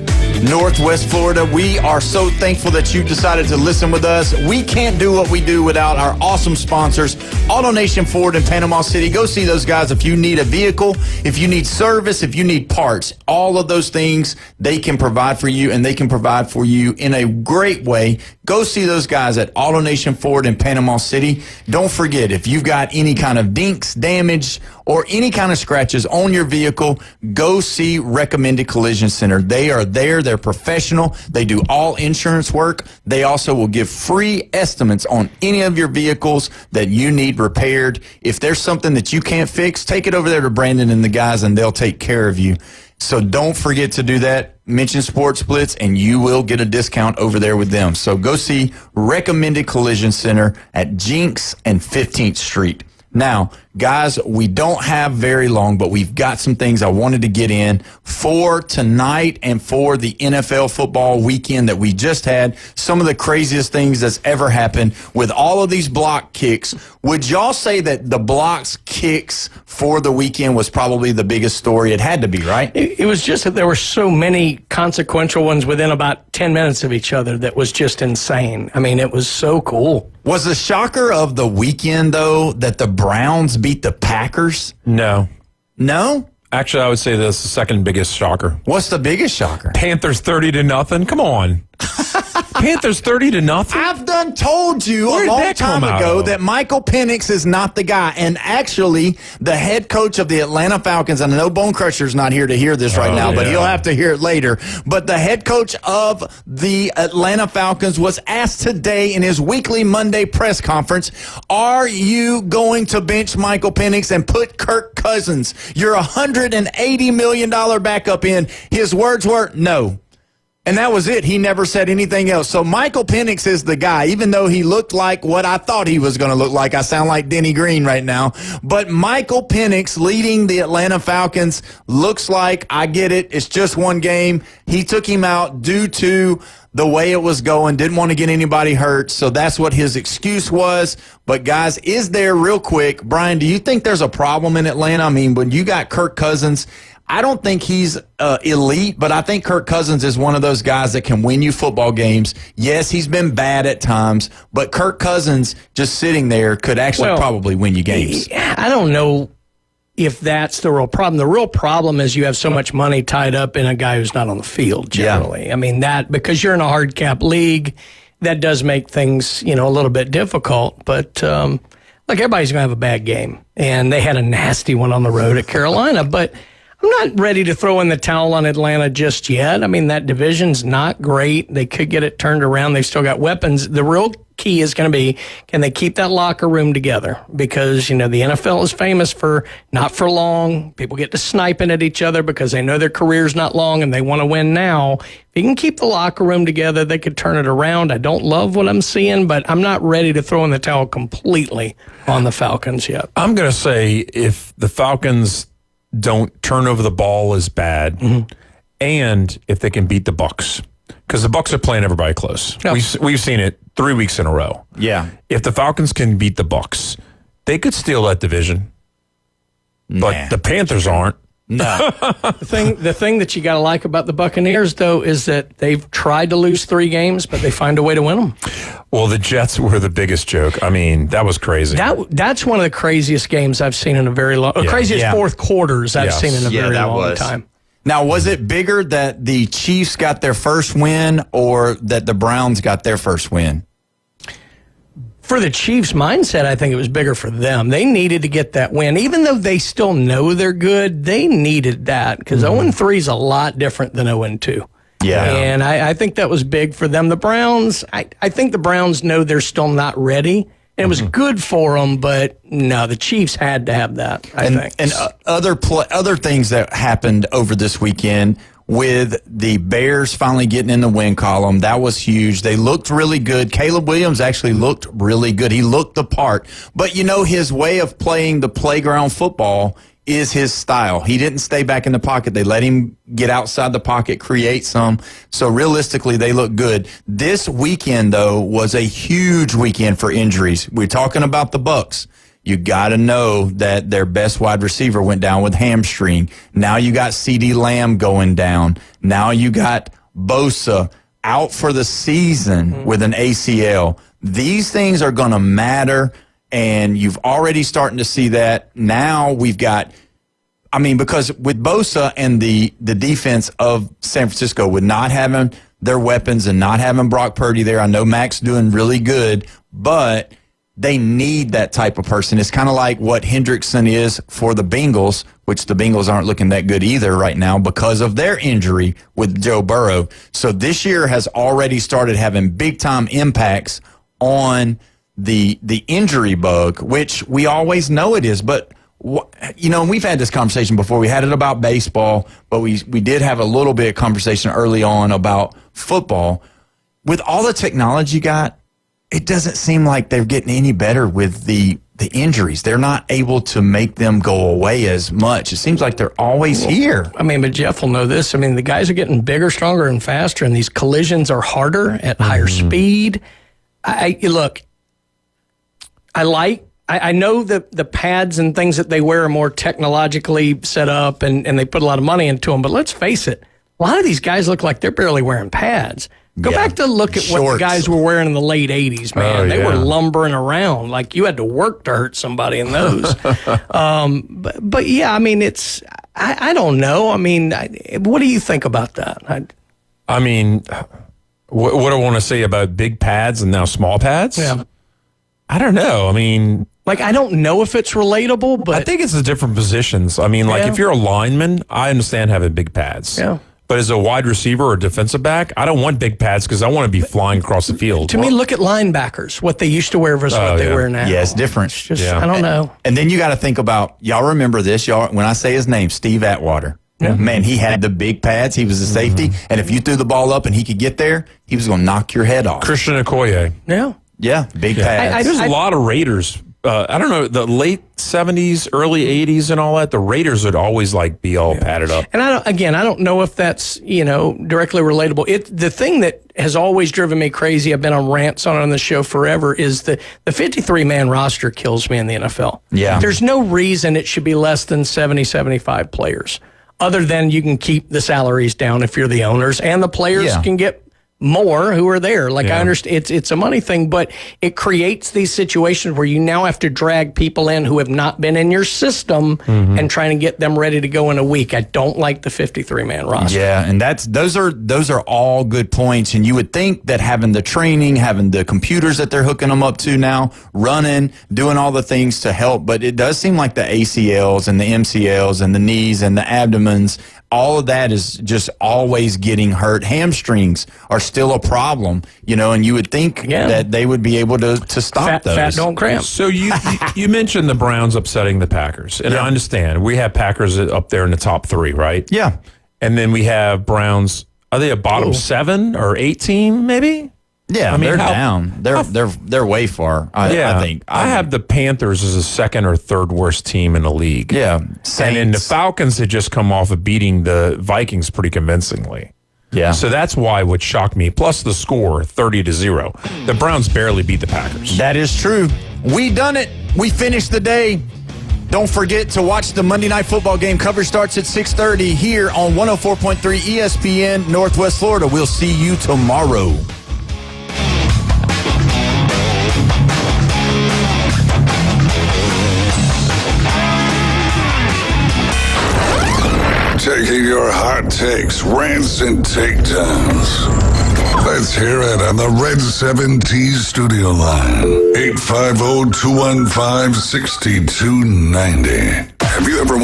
Northwest Florida. We are so thankful that you decided to listen with us. We can't do what we do without our awesome sponsors, AutoNation Ford in Panama City. Go see those guys if you need a vehicle, if you need service, if you need parts. All of those things they can provide for you, and they can provide for you in a great way. Go see those guys at AutoNation Ford in Panama City. Don't forget, if you've got any kind of dinks, damage, or any kind of scratches on your vehicle, go see Recommended Collision Center. They are there. They're professional. They do all insurance work. They also will give free estimates on any of your vehicles that you need repaired. If there's something that you can't fix, take it over there to Brandon and the guys, and they'll take care of you. So don't forget to do that. Mention Sports Blitz, and you will get a discount over there with them. So go see Recommended Collision Center at Jinx and 15th Street. Now, guys, we don't have very long, but we've got some things I wanted to get in for tonight and for the NFL football weekend that we just had. Some of the craziest things that's ever happened with all of these block kicks. Would y'all say that the blocks kicks for the weekend was probably the biggest story? It had to be, right? It was just that there were so many consequential ones within about 10 minutes of each other that was just insane. I mean, it was so cool. Was the shocker of the weekend, though, that the Browns beat the Packers? No. No? Actually, I would say that's the second biggest shocker. What's the biggest shocker? Panthers 30-0. Come on. Panthers 30-0. I've done told you a long time ago that Michael Penix is not the guy. And actually, the head coach of the Atlanta Falcons, and I know Bone Crusher's not here to hear this right now, but he'll have to hear it later. But the head coach of the Atlanta Falcons was asked today in his weekly Monday press conference, are you going to bench Michael Penix and put Kirk Cousins, your $180 million backup, in? His words were, no. And that was it. He never said anything else. So Michael Penix is the guy, even though he looked like what I thought he was going to look like. I sound like Denny Green right now. But Michael Penix leading the Atlanta Falcons looks like, I get it, it's just one game. He took him out due to the way it was going, didn't want to get anybody hurt. So that's what his excuse was. But guys, is there, real quick, Brian, do you think there's a problem in Atlanta? I mean, when you got Kirk Cousins, I don't think he's elite, but I think Kirk Cousins is one of those guys that can win you football games. Yes, he's been bad at times, but Kirk Cousins just sitting there could actually probably win you games. I don't know if that's the real problem. The real problem is you have so much money tied up in a guy who's not on the field generally. I mean, that because you're in a hard cap league, that does make things, a little bit difficult. But look, everybody's going to have a bad game, and they had a nasty one on the road at Carolina, but I'm not ready to throw in the towel on Atlanta just yet. I mean, that division's not great. They could get it turned around. They still got weapons. The real key is going to be, can they keep that locker room together? Because, the NFL is famous for not for long. People get to sniping at each other because they know their career's not long and they want to win now. If you can keep the locker room together, they could turn it around. I don't love what I'm seeing, but I'm not ready to throw in the towel completely on the Falcons yet. I'm going to say if the Falcons don't turn over the ball as bad, and if they can beat the Bucs, because the Bucs are playing everybody close. Yep. We've seen it 3 weeks in a row. Yeah. If the Falcons can beat the Bucs, they could steal that division. But the Panthers aren't. No. The thing that you got to like about the Buccaneers, though, is that they've tried to lose 3 games, but they find a way to win them. Well, the Jets were the biggest joke. I mean, that was crazy. That's one of the craziest games I've seen in a very long craziest fourth quarters I've seen in a very long time. Now, was it bigger that the Chiefs got their first win or that the Browns got their first win? For the Chiefs' mindset, I think it was bigger for them. They needed to get that win. Even though they still know they're good, they needed that because 0-3 is a lot different than 0-2. Yeah. And I think that was big for them. The Browns, I think the Browns know they're still not ready. And it was good for them, but no, the Chiefs had to have that, I think. And other things that happened over this weekend with the Bears finally getting in the win column. That was huge. They looked really good. Caleb Williams actually looked really good. He looked the part. But, his way of playing the playground football is his style. He didn't stay back in the pocket. They let him get outside the pocket, create some. So realistically, they look good. This weekend, though, was a huge weekend for injuries. We're talking about the Bucs. You got to know that their best wide receiver went down with hamstring. Now you got CeeDee Lamb going down. Now you got Bosa out for the season with an ACL. These things are going to matter, and you've already starting to see that. Now we've got, because with Bosa and the defense of San Francisco, with not having their weapons and not having Brock Purdy there, I know Mac's doing really good, but they need that type of person. It's kind of like what Hendrickson is for the Bengals, which the Bengals aren't looking that good either right now because of their injury with Joe Burrow. So this year has already started having big-time impacts on the injury bug, which we always know it is. But, we've had this conversation before. We had it about baseball, but we did have a little bit of conversation early on about football. With all the technology you got, it doesn't seem like they're getting any better with the injuries. They're not able to make them go away as much. It seems like they're always here. But Jeff will know this. The guys are getting bigger, stronger, and faster, and these collisions are harder at higher speed. I know the pads and things that they wear are more technologically set up, and they put a lot of money into them, but let's face it, a lot of these guys look like they're barely wearing pads. Go back to look at what the guys were wearing in the late 80s, man. They were lumbering around like you had to work to hurt somebody in those. But yeah, it's, I don't know. What do you think about that? What do I want to say about big pads and now small pads? Yeah. I don't know. I don't know if it's relatable, but I think it's the different positions. If you're a lineman, I understand having big pads. Yeah. But as a wide receiver or defensive back, I don't want big pads because I want to be flying across the field. To me, look at linebackers. What they used to wear versus what they wear now. Yeah, it's different. It's just, I don't know. And then you got to think about, y'all remember this, when I say his name, Steve Atwater. Yeah. Man, he had the big pads. He was a safety. And if you threw the ball up and he could get there, he was going to knock your head off. Christian Okoye. Yeah. Yeah, big pads. There's a lot of Raiders. I don't know, the late 70s, early 80s and all that, the Raiders would always be all padded up. And I don't know if that's, directly relatable. The thing that has always driven me crazy, I've been on rants on the show forever, is the 53-man roster kills me in the NFL. Yeah. There's no reason it should be less than 70, 75 players, other than you can keep the salaries down if you're the owners, and the players can get more who are there. I understand it's a money thing, but it creates these situations where you now have to drag people in who have not been in your system and trying to get them ready to go in a week. I don't like the 53-man roster. Yeah, and those are all good points. And you would think that having the training, having the computers that they're hooking them up to now, running, doing all the things to help, but it does seem like the ACLs and the MCLs and the knees and the abdomens, all of that is just always getting hurt. Hamstrings are still a problem, and you would think that they would be able to stop those. Fat don't cramp. So you mentioned the Browns upsetting the Packers, and I understand. We have Packers up there in the top 3, right? Yeah. And then we have Browns. Are they a bottom 7 or 8 team, maybe? Yeah, they're down. They're way far. I think. I have the Panthers as a second or third worst team in the league. Yeah, and then the Falcons had just come off of beating the Vikings pretty convincingly. Yeah, so that's why what shocked me. Plus the score, 30-0. The Browns barely beat the Packers. That is true. We done it. We finished the day. Don't forget to watch the Monday Night Football game. Coverage starts at 6:30 here on 104.3 ESPN Northwest Florida. We'll see you tomorrow. Taking your hot takes, rants, and takedowns. Let's hear it on the Red 7T studio line. 850-215-6290. Have you ever wanted